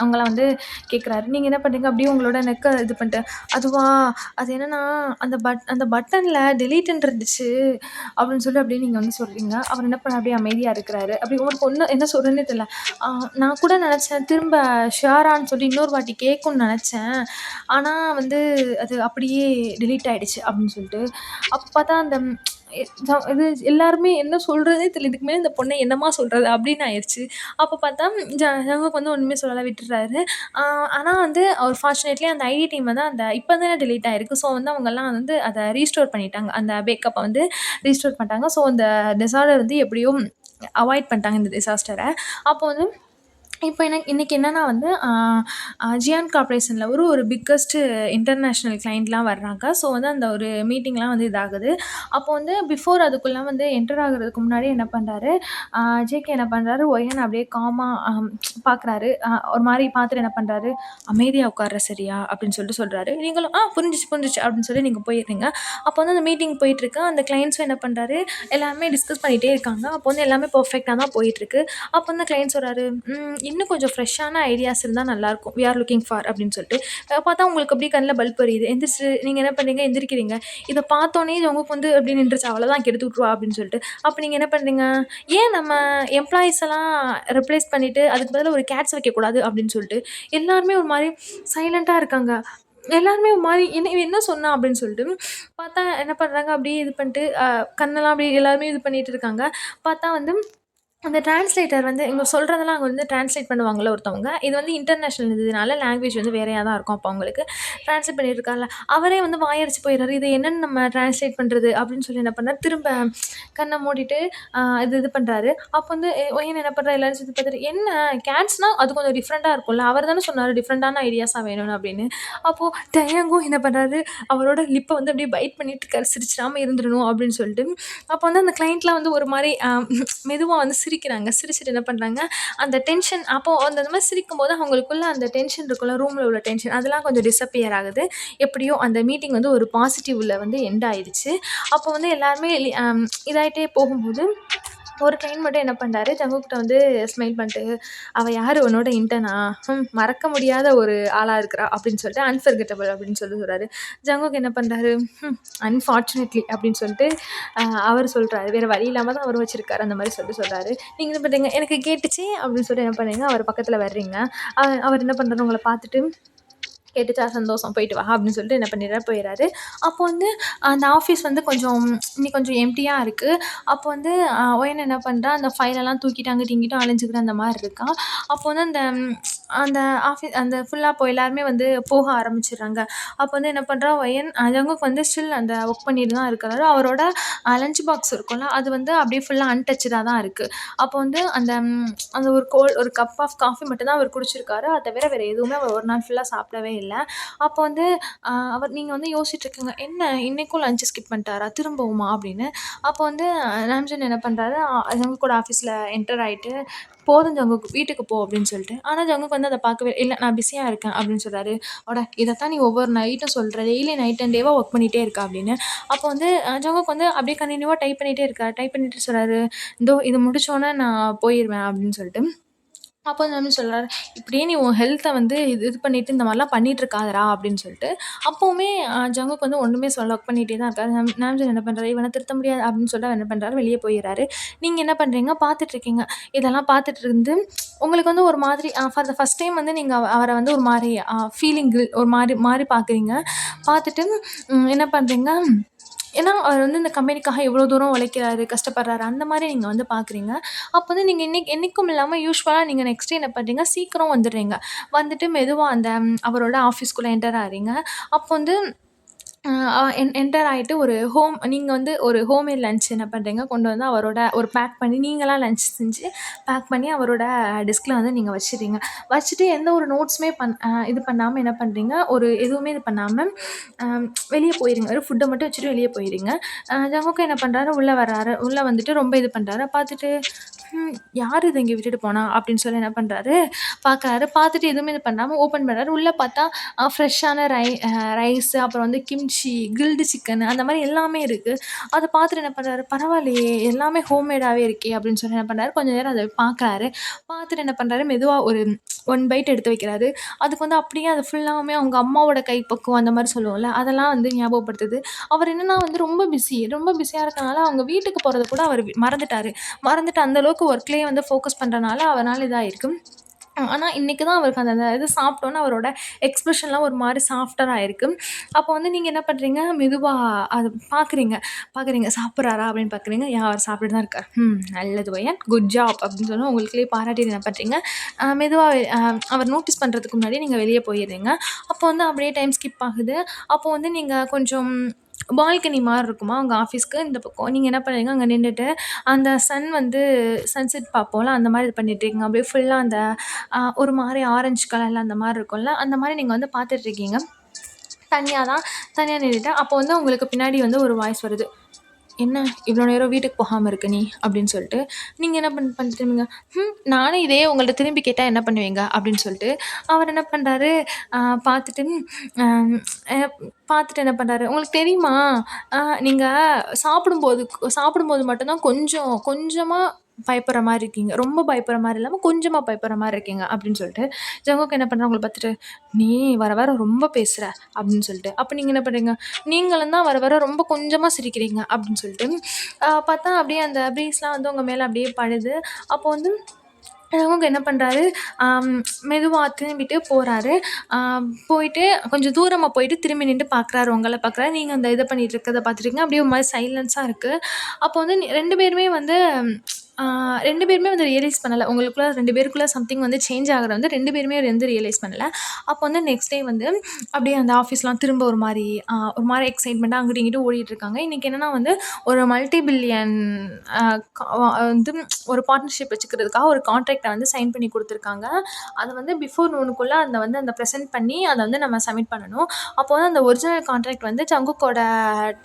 உங்கள வந்து கேட்குறாரு. நீங்க என்ன பண்றீங்க? அப்படியே உங்களோட நெக்க இது பண்ணிட்டு, "அதுவா, அது என்னன்னா அந்த பட்டன்ல டெலீட்ன்னு இருந்துச்சு" அப்படின்னு சொல்லி அப்படியே நீங்க வந்து சொல்றீங்க. அவர் என்ன பண்ண அப்படியே அமைதியா இருக்கிறாரு. அப்படி உங்களுக்கு என்ன சொல்றதுன்னே தெரியல. நான் கூட நெனச்சேன், திரும்ப ஷியாரான்னு சொல்லி இன்னொரு வாட்டி கேட்கும்னு நெனச்சேன். ஆனா வந்து அது அப்படியே டெலீட் ஆயிடுச்சு அப்படின்னு சொல்லிட்டு. அப்ப பார்த்தா அந்த இது எல்லாருமே என்ன சொல்றதுன்னே தெரியல. இதுக்கு மேல இந்த பொண்ண என்னம்மா சொல்றது அப்படின்னு ஆயிருச்சு. அப்ப பார்த்தா ஜங்குக் வந்து ஒண்ணுமே சொல்லல விட்டுறாரு. ஆ ஆனா வந்து அவர் ஃபார்ச்சுனேட்லி அந்த ஐடி டீம் வந்து இப்ப தானே டெலீட் ஆயிருக்கு. ஸோ வந்து அவங்கலாம் வந்து அத ரீஸ்டோர் பண்ணிட்டாங்க. அந்த பேக்கப்ப வந்து ரீஸ்டோர் பண்ணிட்டாங்க. ஸோ அந்த டிஸார்டர் வந்து எப்படியோ அவாய்ட் பண்ணிட்டாங்க இந்த டிசாஸ்டர. அப்போ வந்து இப்போ இன்னைக்கு என்னன்னா வந்து ஜியான் கார்ப்பரேஷன்ல ஒரு பிக்கஸ்ட்டு இன்டர்நேஷ்னல் கிளையண்ட்லாம் வர்றாங்க. ஸோ வந்து அந்த ஒரு மீட்டிங்லாம் வந்து இதாகுது. அப்போ வந்து பிஃபோர் அதுக்குள்ள வந்து என்டர் ஆகுறதுக்கு முன்னாடி என்ன பண்றாரு, ஜேகே என்ன பண்றாரு, ஒய்என் அப்படியே காமா பார்க்குறாரு. ஒரு மாரி பார்த்துட்டு என்ன பண்றாரு, "அமைதியா உட்கார்ற சரியா?" அப்படின்னு சொல்லிட்டு சொல்றாரு. நீங்களும், புரிஞ்சுச்சு, புரிஞ்சுச்சு" அப்படின்னு சொல்லி நீங்க போயிடுறீங்க. அப்போ வந்து அந்த மீட்டிங் போயிட்டுருக்கு. அந்த கிளையண்ட்ஸும் என்ன பண்றாரு, எல்லாருமே டிஸ்கஸ் பண்ணிட்டே இருக்காங்க. அப்போ வந்து எல்லாமே பெர்ஃபெக்ட்டா தான் போயிட்டுருக்கு. அப்போ வந்து கிளையண்ட் சொல்றாரு, இன்னும் கொஞ்சம் ஃப்ரெஷ்ஷான ஐடியாஸ் இருந்தால் நல்லாயிருக்கும். வி ஆர் லுக்கிங் ஃபார் அப்படின்னு சொல்லிட்டு பார்த்தா உங்களுக்கு அப்படியே கண்ணில் பல்ப் எரியுது. எந்திரிச்சு நீங்கள் என்ன பண்ணுறீங்க, எந்திரிக்கிறீங்க. இதை பார்த்தோன்னே உங்களுக்கு வந்து அப்படி நின்றுச்சு, அவ்வளோதான் கெடுத்து விட்ருவா அப்படின்னு சொல்லிட்டு. அப்போ நீங்கள் என்ன பண்ணுறீங்க, ஏன் நம்ம எம்ப்ளாயீஸ் எல்லாம் ரிப்ளேஸ் பண்ணிவிட்டு அதுக்கு பதிலாக ஒரு கேட்ஸ் வைக்கக்கூடாது அப்படின்னு சொல்லிட்டு எல்லாருமே ஒரு மாதிரி சைலண்ட்டாக இருக்காங்க. எல்லாருமே ஒரு மாதிரி என்ன சொன்னா அப்படின்னு சொல்லிட்டு பார்த்தா என்ன பண்ணுறாங்க, அப்படியே இது பண்ணிட்டு கண்ணெல்லாம் அப்படியே எல்லாருமே இது பண்ணிட்டு இருக்காங்க. பார்த்தா வந்து அந்த டிரான்ஸ்லேட்டர் வந்து இவங்க சொல்கிறதெல்லாம் அங்கே வந்து டிரான்ஸ்லேட் பண்ணுவாங்கள்ல ஒருத்தவங்க. இது வந்து இன்டர்நேஷ்னல் இதுனால லாங்குவேஜ் வந்து வேறையா தான் இருக்கும். அப்போ அவங்களுக்கு டிரான்ஸ்லேட் பண்ணியிருக்கார்ல, அவரே வந்து வாயடிச்சு போயிடுறாரு. இது என்னன்னு நம்ம டிரான்ஸ்லேட் பண்ணுறது அப்படின்னு சொல்லி என்ன பண்ணாரு, திரும்ப கண்ணை மூடிட்டு இது பண்ணுறாரு. அப்போ வந்து ஒய்யன் என்ன பண்ணுறா, எல்லாரும் சுற்றி பார்த்துட்டு, என்ன கேட்ஸ்னால் அது கொஞ்சம் டிஃப்ரெண்ட்டாக இருக்கும்ல, அவர் தானே சொன்னார் டிஃப்ரெண்ட்டான ஐடியாஸாக வேணும்னு அப்படின்னு. அப்போது டயாங்கும் என்ன பண்ணுறாரு, அவரோட லிப்பை வந்து அப்படியே பைட் பண்ணிட்டு இருக்காரு, சிரிச்சிடாமல் இருந்துடணும் அப்படின்னு சொல்லிட்டு. அப்போ வந்து அந்த கிளைண்ட்லாம் வந்து ஒரு மாதிரி மெதுவாக வந்து சிரிக்கிறாங்க. சிரிச்சுட்டு என்ன பண்ணுறாங்க, அந்த டென்ஷன் அப்போது அந்த மாதிரி சிரிக்கும்போது அவங்களுக்குள்ள அந்த டென்ஷன் இருக்குல்ல, ரூமில் உள்ள டென்ஷன் அதெல்லாம் கொஞ்சம் டிஸப்பியர் ஆகுது. எப்படியோ அந்த மீட்டிங் வந்து ஒரு பாசிட்டிவ்ல வந்து எண்ட் ஆயிடுச்சு. அப்போ வந்து எல்லாருமே இதாகிட்டே போகும்போது ஒரு கிளைண்ட் மட்டும் என்ன பண்ணுறாரு, ஜங்குக்கிட்ட வந்து ஸ்மைல் பண்ணிட்டு, "அவள் யார், உன்னோட இன்டர்னா? மறக்க முடியாத ஒரு ஆளாக இருக்கிறா" அப்படின்னு சொல்லிட்டு, அன்ஃபர்கெட்டபிள் அப்படின்னு சொல்லி சொல்கிறாரு. ஜங்குக் என்ன பண்ணுறாரு, அன்ஃபார்ச்சுனேட்லி அப்படின்னு சொல்லிட்டு அவர் சொல்கிறாரு. வேறு வழி இல்லாமல் தான் அவர் வச்சிருக்காரு அந்த மாதிரி சொல்லிட்டு சொல்கிறாரு. நீங்கள் என்ன பண்ணுறீங்க, எனக்கு கேட்டுச்சு அப்படின்னு சொல்லிட்டு என்ன பண்ணுறீங்க, அவர் பக்கத்தில் வர்றீங்க. அவர் என்ன பண்ணுறாரு, உங்களை பார்த்துட்டு, கேட்டுச்சா சந்தோஷம், போயிட்டு வா அப்படின்னு சொல்லிட்டு என்ன பண்ணிடுறாரு, போயிடுறாரு. அப்போ வந்து அந்த ஆஃபீஸ் வந்து இன்னைக்கு கொஞ்சம் எம்ப்டியாக இருக்குது. அப்போ வந்து ஒயன் என்ன பண்ணுறா, அந்த ஃபைலெல்லாம் தூக்கிட்டு அங்கிட்டும் இங்கிட்டும் அலைஞ்சிக்கிற அந்த மாதிரி இருக்கா. அப்போ வந்து அந்த ஆஃபீஸ் அந்த ஃபுல்லாக இப்போ எல்லாருமே வந்து போக ஆரம்பிச்சிடுறாங்க. அப்போ வந்து என்ன பண்ணுறா ஒயன், ஜங்குக் வந்து ஸ்டில் அந்த ஒர்க் பண்ணிட்டு தான் இருக்கிறாரு. அவரோட லஞ்ச் பாக்ஸ் இருக்கும்ல, அது வந்து அப்படியே ஃபுல்லாக அன்டச்சடாக தான் இருக்குது. அப்போ வந்து அந்த ஒரு கப் ஆஃப் காஃபி மட்டும் தான் அவர் குடிச்சிருக்காரு. அதை தவிர வேறு எதுவுமே அவர் ஒரு நாள் ஃபுல்லாக சாப்பிடவே இல்லை. அப்போ வந்து நீங்கள் வந்து யோசிச்சுட்ருக்கீங்க, என்ன இன்றைக்கும் லஞ்சு ஸ்கிப் பண்ணிட்டாரா திரும்பவுமா அப்படின்னு. அப்போ வந்து ராம்ஜன் என்ன பண்ணுறாரு, ஜங்குக்கோட ஆஃபீஸில் என்டர் ஆகிட்டு, "போதும் ஜங்குக், வீட்டுக்கு போ" அப்படின்னு சொல்லிட்டு. ஆனால் ஜங்குக் வந்து அதை பார்க்கவே இல்லை. "நான் பிஸியாக இருக்கேன்" அப்படின்னு சொல்கிறாரு. இதைத்தான் நீ ஒவ்வொரு நைட்டும் சொல்கிற, டெய்லி நைட் அண்ட் டேவாக ஒர்க் பண்ணிகிட்டே இருக்கா அப்படின்னு. அப்போ வந்து ஜங்குக் வந்து அப்படியே கண்டினியூவாக டைப் பண்ணிகிட்டே இருக்கார். டைப் பண்ணிட்டு சொல்கிறாரு, "இதோ இது முடிச்சோன்னே நான் போயிடுவேன்" அப்படின்னு சொல்லிட்டு. அப்போ வந்து மாமி சொல்கிறாரு, "இப்படியே நீ உன் ஹெல்த்தை வந்து இது பண்ணிவிட்டு இந்த மாதிரிலாம் பண்ணிகிட்ருக்காதடா" அப்படின்னு சொல்லிட்டு. அப்போவுமே ஜங்குக் வந்து ஒன்றுமே சொல்ல, ஒர்க் பண்ணிகிட்டே தான் இருக்காரு. நாம்ஜன் என்ன பண்ணுறாரு, இவனை திருத்த முடியாது அப்படின்னு சொல்லிட்டு அவர் என்ன பண்ணுறாரு, வெளியே போயிடுறாரு. நீங்கள் என்ன பண்ணுறீங்க, பார்த்துட்ருக்கீங்க. இதெல்லாம் பார்த்துட்டு இருந்து உங்களுக்கு வந்து ஒரு மாதிரி ஃபார் த ஃபஸ்ட் டைம் வந்து நீங்கள் அவரை வந்து ஒரு மாதிரி ஒரு மாறி மாறி பார்க்குறீங்க. பார்த்துட்டு என்ன பண்ணுறீங்க, ஏன்னா அவர் வந்து இந்த கம்பெனிக்காக எவ்வளோ தூரம் உழைக்கிறாரு, கஷ்டப்படுறாரு, அந்த மாதிரி நீங்கள் வந்து பார்க்குறீங்க. அப்போ வந்து நீங்கள் என்னைக்கும் இல்லாமல் யூசுவலாக நீங்கள் நெக்ஸ்ட் டே என்ன பண்ணுறீங்க, சீக்கிரம் வந்துடுறீங்க. வந்துட்டு மெதுவாக அந்த அவரோட ஆஃபீஸ்க்குள்ளே என்டர் ஆகிறீங்க. அப்போ வந்து என்டர் ஆகிட்டு நீங்கள் வந்து ஒரு ஹோம்மேட் லன்ச் என்ன பண்ணுறீங்க, கொண்டு வந்து அவரோட ஒரு பேக் பண்ணி நீங்களாக லன்ச் செஞ்சு பேக் பண்ணி அவரோட டெஸ்கில் வந்து நீங்கள் வச்சிடுறீங்க. வச்சுட்டு எந்த ஒரு நோட்ஸுமே இது பண்ணாமல் என்ன பண்ணுறீங்க, எதுவுமே இது பண்ணாமல் வெளியே போயிடுங்க. வெறும் ஃபுட்டை மட்டும் வச்சுட்டு வெளியே போயிடுங்க. ஜங்குக் என்ன பண்ணுறாரு, உள்ளே வர்றாரு. உள்ளே வந்துட்டு ரொம்ப இது பண்ணுறாரு. பார்த்துட்டு, யார் இதை இங்கே விட்டுட்டு போனா அப்படின்னு சொல்லி என்ன பண்ணுறாரு, பார்க்குறாரு. பார்த்துட்டு எதுவுமே இது பண்ணாமல் ஓப்பன் பண்ணுறாரு. உள்ளே பார்த்தா ஃப்ரெஷ்ஷான ரைஸு, அப்புறம் வந்து கிம்ச்சி, கிரில்டு சிக்கன் அந்த மாதிரி எல்லாமே இருக்குது. அதை பார்த்துட்டு என்ன பண்ணுறாரு, "பரவாயில்லையே, எல்லாமே ஹோம்மேடாகவே இருக்கே" அப்படின்னு சொல்லி என்ன பண்ணுறாரு, கொஞ்சம் நேரம் அதை பார்க்குறாரு. பார்த்துட்டு என்ன பண்ணுறாரு, மெதுவாக ஒரு 1 பைட் எடுத்து வைக்கிறாரு. அதுக்கு வந்து அப்படியே அது ஃபுல்லாவுமே அவங்க அம்மாவோட கைப்பக்குவம் அந்த மாதிரி சொல்லுவோம்ல, அதெல்லாம் வந்து ஞாபகப்படுத்துது. அவர் என்னன்னா வந்து ரொம்ப பிஸியாக இருக்கனால அவங்க வீட்டுக்கு போகிறத கூட அவர் மறந்துட்டு அந்த அளவுக்கு ஒர்க்லேயே வந்து ஃபோக்கஸ் பண்ணுறனால அவரால இதாகிருக்கு. ஆனால் இன்றைக்கி தான் அவருக்கு அந்த இது சாப்பிட்டோன்னே அவரோட எக்ஸ்ப்ரெஷன்லாம் ஒரு மாதிரி சாஃப்டராக ஆயிருக்கு. அப்போ வந்து நீங்கள் என்ன பண்ணுறீங்க, மெதுவாக அது பார்க்குறீங்க சாப்பிட்றாரா அப்படின்னு பார்க்குறீங்க. அவர் சாப்பிட்டுட்டு தான் இருக்கார். நல்லது பையன், குட் ஜாப் அப்படின்னு சொல்லி உங்களுக்குள்ளேயே பாராட்டி என்ன பண்ணுறீங்க, மெதுவாக அவர் நோட்டீஸ் பண்ணுறதுக்கு முன்னாடியே நீங்கள் வெளியே போயிடுறீங்க. அப்போ வந்து அப்படியே டைம் ஸ்கிப் ஆகுது. அப்போ வந்து நீங்கள் கொஞ்சம் பால்கனி மாரி இருக்குமா அவங்க ஆஃபீஸ்க்கு. இந்த பக்கம் நீங்க என்ன பண்ணுறீங்க, அங்க நின்னுட்டு அந்த சன்செட் பார்ப்போம்ல, அந்த மாரி இது பண்ணிட்டுருக்கீங்க. அப்படியே ஃபுல்லா அந்த ஒரு மாரி ஆரஞ்சு கலர்ல அந்த மாரி இருக்கும்ல, அந்த மாரி நீங்க வந்து பார்த்துட்ருக்கீங்க. தனியா நின்னுட்டு, அப்போ வந்து உங்களுக்கு பின்னாடி வந்து ஒரு வாய்ஸ் வருது. "என்ன இவ்வளோ நேரம் வீட்டுக்கு போகாம இருக்க நீ?" அப்படின்னு சொல்லிட்டு. நீங்க என்ன பண்ணிட்டுருந்தீங்க, நானே இதே உங்கள்ட்ட திரும்பி கேட்டா என்ன பண்ணுவீங்க?" அப்படின்னு சொல்லிட்டு. அவர் என்ன பண்றாரு, அ பார்த்துட்டு அ அ பார்த்துட்டு என்ன பண்றாரு, "உங்களுக்கு தெரியுமா, நீங்க சாப்பிடும்போது சாப்பிடும்போது மட்டும் தான் கொஞ்சமா பயப்படுற மாரி இருக்கீங்க. ரொம்ப பயப்படுற மாரி இல்லாம, கொஞ்சமா பயப்படுற மாரி இருக்கீங்க." அப்படின்னு சொல்லிட்டு. ஜங்குக் என்ன பண்றாரு உங்கள பார்த்துட்டு, "நீ வர வர ரொம்ப பேசுற." அப்படின்னு சொல்லிட்டு. அப்ப நீங்க என்ன பண்றீங்க, "நீங்களும் தான் வர வர ரொம்ப கொஞ்சமா சிரிக்கிறீங்க." அப்படின்னு சொல்லிட்டு. பார்த்தா அப்படியே அந்த ப்ரீஸ்லாம் வந்து உங்க மேல அப்படியே படுது. அப்போ வந்து அவங்க என்ன பண்றாரு, அம் மெதுவா திரும்பிட்டு போறாரு. போயிட்டு கொஞ்சம் தூரமா போயிட்டு திரும்பி நின்டு பார்க்குறாரு. உங்கள பார்க்குறாரு. நீங்க அந்த இத பண்ணிட்டு இருக்கிறத பார்த்துட்டுருக்கீங்க. அப்படியே ஒரு மாரி சைலன்ஸா இருக்கு. அப்போ வந்து 2 பேருமே வந்து ஆ 2 பேருமே வந்து ரியலைஸ் பண்ணல. உங்களுக்குள்ள 2 பேருக்குள்ள சம்திங் வந்து சேஞ்ச் ஆகுறத வந்து 2 பேருமே வந்து ரியலைஸ் பண்ணல. அப்போ வந்து நெக்ஸ்ட் டே வந்து அப்படியே அந்த ஆஃபீஸ்லாம் திரும்ப ஒரு மாரி எக்ஸைட்மெண்ட்டா அங்கிட்டும் இங்கிட்டும் ஓடிட்டுருக்காங்க. இன்னைக்கு என்னன்னா வந்து ஒரு மல்டி பில்லியன் அ க வந்து ஒரு பார்ட்னர்ஷிப் வச்சுக்கிறதுக்காக ஒரு கான்ட்ராக்ட்ட வந்து சைன் பண்ணி குடுத்துருக்காங்க. அத வந்து பிஃபோர் நூனுக்குள்ள அந்த பிரசன்ட் பண்ணி அத வந்து நம்ம சப்மிட் பண்ணணும். அப்போ வந்து அந்த ஒரிஜினல் கான்ட்ராக்ட் வந்து ஜங்குக்கோட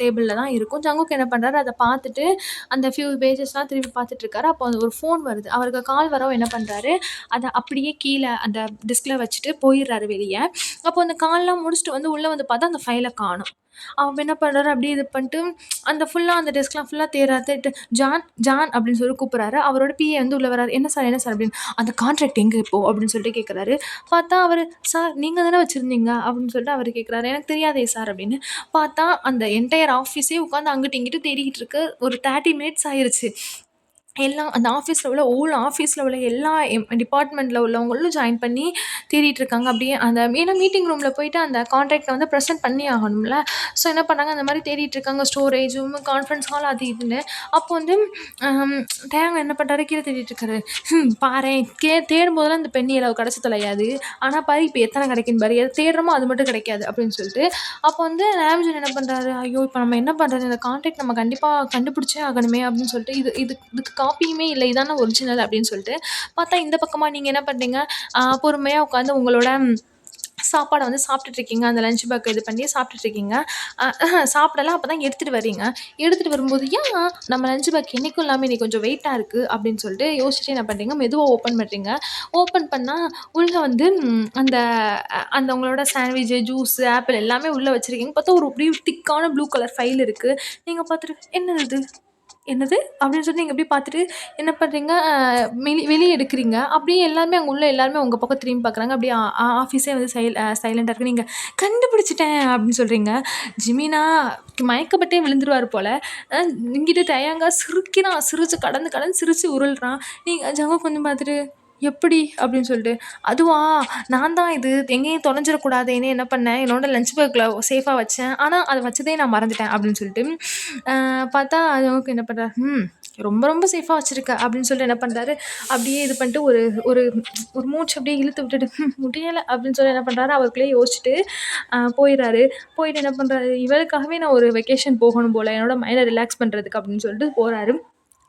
டேபிள்ல தான் இருக்கும். ஜங்குக் என்ன பண்றாரு, அத பார்த்துட்டு அந்த ஃபியூ பேஜஸ்லாம் திருப்பி பார்த்துட்டுருக்காரு. அப்போ அந்த ஒரு ஃபோன் வருது. அவருக்கு கால் வரவும் என்ன பண்றாரு, அத அப்படியே கீழ அந்த டெஸ்க்ல வச்சுட்டு போயிர்றாரு வெளிய. அப்போ அந்த கால்லாம் முடிச்சுட்டு வந்து உள்ள வந்து பார்த்தா அந்த ஃபைல காணோம். அவ என்ன பண்றாரு, அப்படியே இது பண்ணிட்டு அந்த டெஸ்க்லாம் ஃபுல்லா தேடுறாரு. தேடிட்டு ஜான், ஜான் அப்படின்னு சொல்லி கூப்பிடுறாரு. அவரோட பிஏ வந்து உள்ள வராரு. "என்ன சார், என்ன சார்?" அப்படின்னு. "அந்த கான்ட்ராக்ட் எங்க இப்போ?" அப்படின்னு சொல்லிட்டு கேட்குறாரு. பார்த்தா அவரு, "சார் நீங்க தானே வச்சிருந்தீங்க?" அப்படின்னு சொல்லிட்டு அவரு கேட்குறாரு. "எனக்கு தெரியாதே சார்" அப்படின்னு. பார்த்தா அந்த என்டையர் ஆஃபீஸே உட்காந்து அங்கிட்டு இங்கிட்டு தேடிக்கிட்டு இருக்கு. ஒரு 30 மினிட்ஸ் ஆயிருச்சு. எல்லாம் அந்த ஆஃபீஸ்ல உள்ள எல்லா டிபார்ட்மெண்ட்ல உள்ளவங்களும் ஜாயின் பண்ணி தேடிட்டு இருக்காங்க. அப்படியே ஏன்னா மீட்டிங் ரூம்ல போயிட்டு அந்த கான்ட்ராக்ட்ட வந்து பிரசன்ட் பண்ணி ஆகணும்ல. ஸோ என்ன பண்ணாங்க, அந்த மாரி தேடிட்டு இருக்காங்க. ஸ்டோரேஜ் ரூம், கான்ஃபரன்ஸ் ஹால் அது இதுன்னு. அப்போ வந்து அம் தேங்க என்ன பண்றாரு, கீழ தேடிட்டு இருக்காரு. பாரேன் தேடும்போதெல்லாம் இந்த பென்னி அளவு கெடைச்சு தொலையாது. ஆனா பாரு இப்ப எத்தன கெடைக்குன்னு பாரு. எத தேடுறோமோ அது மட்டும் கிடைக்காது அப்படின்னு சொல்லிட்டு. அப்போ வந்து ராம்ஜன் என்ன பண்றாரு, ஐயோ! இப்ப நம்ம என்ன பண்றது? இந்த கான்ட்ராக்ட் நம்ம கண்டிப்பா கண்டுபிடிச்சே ஆகணுமே அப்படின்னு சொல்லிட்டு, இதுக்கு காப்பியுமே இல்ல. இதான ஒரிஜினல் அப்படின்னு சொல்லிட்டு. பார்த்தா இந்த பக்கமா நீங்க என்ன பண்றீங்க, பொறுமையா உட்காந்து உங்களோட சாப்பாட வந்து சாப்பிட்டுட்டு இருக்கீங்க. அந்த லஞ்ச் பேக் இது பண்ணி சாப்பிட்டுட்டு இருக்கீங்க. சாப்பிடல அப்பதான் எடுத்துட்டு வரீங்க. எடுத்துட்டு வரும்போது, "ஏன் நம்ம லஞ்ச் பேக் என்னைக்கும் இல்லாம இன்னைக்கு கொஞ்சம் வெயிட்டா இருக்கு." அப்படின்னு சொல்லிட்டு யோசிச்சுட்டு என்ன பண்றீங்க, மெதுவா ஓப்பன் பண்றீங்க. ஓப்பன் பண்ணா உள்ள வந்து அந்த உங்களோட சாண்ட்விச், ஜூஸ், ஆப்பிள் எல்லாமே உள்ள வச்சிருக்கீங்க. பார்த்தா ஒரு அப்படியே திக்கான ப்ளூ கலர் ஃபைல் இருக்கு. நீங்க பார்த்துட்டு, "என்னது இது? என்னது?" அப்படின்னு சொல்லி நீங்க அப்படியே பார்த்துட்டு என்ன பண்றீங்க, வெளிய எடுக்குறீங்க. அப்படியே எல்லாருமே அங்க உள்ள எல்லாருமே உங்க பக்கம் திரும்பி பார்க்குறாங்க. அப்படியே ஆஃபீஸே வந்து சைலண்டா இருக்கு. நீங்க "கண்டுபிடிச்சுட்டேன்" அப்படின்னு சொல்றீங்க. ஜிமினா மயக்கப்பட்டே விழுந்துருவாரு போல. அ இங்கிட்டு தயங்கா சிரிக்கிறான். சிரிச்சு கடந்து கடந்து சிரிச்சு உருள்றான். நீங்க ஜங்க கொஞ்சம் பார்த்துட்டு, "எப்படி?" அப்படின்னு சொல்லிட்டு. "அதுவா, நான் தான் இது எங்கேயும் தொலைஞ்சிடக்கூடாதேன்னு என்ன பண்ணேன், என்னோட லஞ்ச் பேக்ல சேஃபா வச்சேன். ஆனா அத வச்சதே நான் மறந்துட்டேன்." அப்படின்னு சொல்லிட்டு. பார்த்தா ஜங்குக் என்ன பண்றாரு, ரொம்ப ரொம்ப சேஃபா வச்சிருக்க." அப்படின்னு சொல்லிட்டு என்ன பண்றாரு, அப்படியே இது பண்ணிட்டு ஒரு ஒரு ஒரு மூச்சு அப்படியே இழுத்து விட்டுட்டு, முடியல." அப்படின்னு சொல்லி என்ன பண்றாரு, அவருக்குள்ளேயே யோசிச்சுட்டு போயிறாரு. போயிட்டு என்ன பண்றாரு, இவளுக்காகவே நான் ஒரு வெக்கேஷன் போகணும் போல, என்னோட மைண்ட ரிலாக்ஸ் பண்றதுக்கு அப்படின்னு சொல்லிட்டு போறாரு.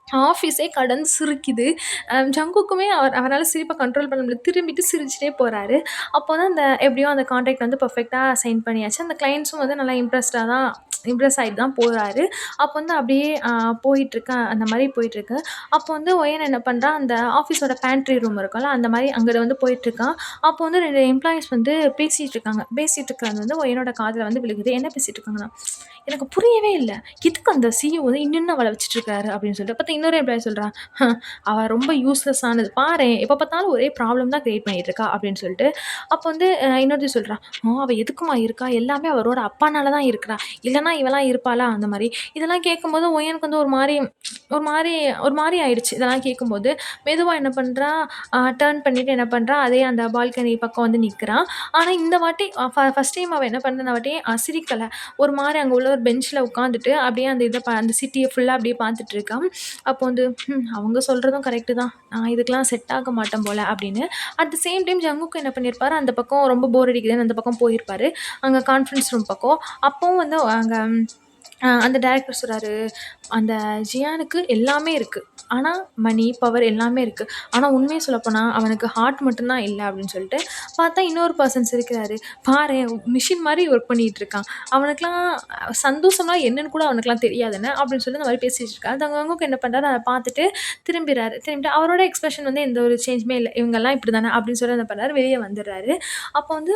ஆஃபீஸே கடந்து சிரிக்குது. ஜங்குக்குமே அவரால சிரிப்ப கண்ட்ரோல் பண்ண முடியல. திரும்பிட்டு சிரிச்சுட்டே போறாரு. அப்போ தான் எப்படியோ அந்த கான்ட்ராக்ட் வந்து பெர்ஃபெக்ட்டா சைன் பண்ணியாச்சு. அந்த கிளையண்ட்ஸும் வந்து நல்லா இம்ப்ரெஸ் ஆயிட்டு தான் போறாரு. அப்போ வந்து அப்படியே போயிட்டுருக்கு. அந்த மாரி போயிட்டுருக்கு. அப்போ வந்து ஒயன் என்ன பண்றான், அந்த ஆஃபீஸோட பேண்ட்ரி ரூம் இருக்கும்ல, அந்த மாரி அங்கிட்டு வந்து போயிட்டுருக்கான். அப்போ வந்து 2 எம்ப்ளாயீஸ் வந்து பேசிட்டு இருக்காங்க. பேசிட்டு இருக்கிறது வந்து ஒயனோட காதுல வந்து விழுகுது. என்ன பேசிட்டு இருக்காங்கன்னா, "எனக்கு புரியவே இல்ல. எதுக்கு அந்த சிஇஓ வந்து இன்னும் அவள வச்சுட்டுருக்காரு?" அப்படின்னு சொல்லிட்டு. பார்த்தா இன்னொரு எம்ப்ளாயி சொல்றான், "அவ ரொம்ப யூஸ்லெஸ் ஆனது. பாரேன் எப்ப பார்த்தாலும் ஒரே ப்ராப்ளம் தான் கிரியேட் பண்ணிட்டு இருக்கா." அப்படின்னு சொல்லிட்டு. அப்போ வந்து இன்னொருத்தி சொல்றா, அவ எதுக்கும்மா இருக்கா? எல்லாமே அவரோட அப்பானால தான் இருக்கிறா. இல்லன்னா இவலாம் இருப்பாளா?" அந்த மாரி. இதெல்லாம் கேட்கும்போது ஒயனுக்கு வந்து ஒரு மாரி ஒரு மாரி ஆயிடுச்சு. இதெல்லாம் கேட்கும்போது. மெதுவா என்ன பண்றா, டர்ன் பண்ணிட்டு என்ன பண்றா, அதே அந்த பால்கனி பக்கம் வந்து நிக்கிறா. ஆனா இந்த வாட்டி ஃபர்ஸ்ட் டைம் அவ என்ன பண்ண, இந்த வாட்டி சிரிக்கல. ஒரு மாரி அங்க உள்ள ஒரு பெஞ்ச்ல உட்காந்துட்டு அப்படியே அந்த சிட்டிய ஃபுல்லா அப்படியே பார்த்துட்டு இருக்கா. அப்போ வந்து, அவங்க சொல்றதும் கரெக்ட்டு தான். நான் இதுக்கெல்லாம் செட் ஆக மாட்டேன் போல" அப்படின்னு. அட் த சேம் டைம் ஜங்குக்கு என்ன பண்ணியிருப்பாரு, அந்த பக்கம் ரொம்ப போர் அடிக்குதுன்னு அந்த பக்கம் போயிருப்பாரு. அங்க கான்ஃபரன்ஸ் ரூம் பக்கம். அப்பவும் வந்து அங்க அந்த டைரக்டர் சொல்றாரு, "அந்த ஜியானுக்கு எல்லாமே இருக்கு. ஆனா, மணி, பவர் எல்லாமே இருக்கு. ஆனா உண்மைய சொல்லப்போனா, அவனுக்கு ஹார்ட் மட்டும் தான் இல்ல." அப்படின்னு சொல்லிட்டு, பார்த்தா இன்னொரு பெர்சன் சிரிக்கிறாரு. "பாரேன் மிஷின் மாரி ஒர்க் பண்ணிட்டு இருக்கான். அவனுக்கெல்லாம் சந்தோஷம்னா என்னன்னு கூட அவனுக்கெல்லாம் தெரியாதுன்னு." அப்படின்னு சொல்லி இந்த மாரி பேசிட்டு இருக்காரு. தங்கங்க என்ன பண்றாரு, அத பார்த்துட்டு திரும்பிறாரு. திரும்பிட்டு அவரோட எக்ஸ்பிரஷன் வந்து எந்த ஒரு சேஞ்சுமே இல்ல. "இவங்கலாம் இப்படிதானே." அப்படின்னு சொல்லி என்ன பண்றாரு, வெளிய வந்துடுறாரு. அப்போ வந்து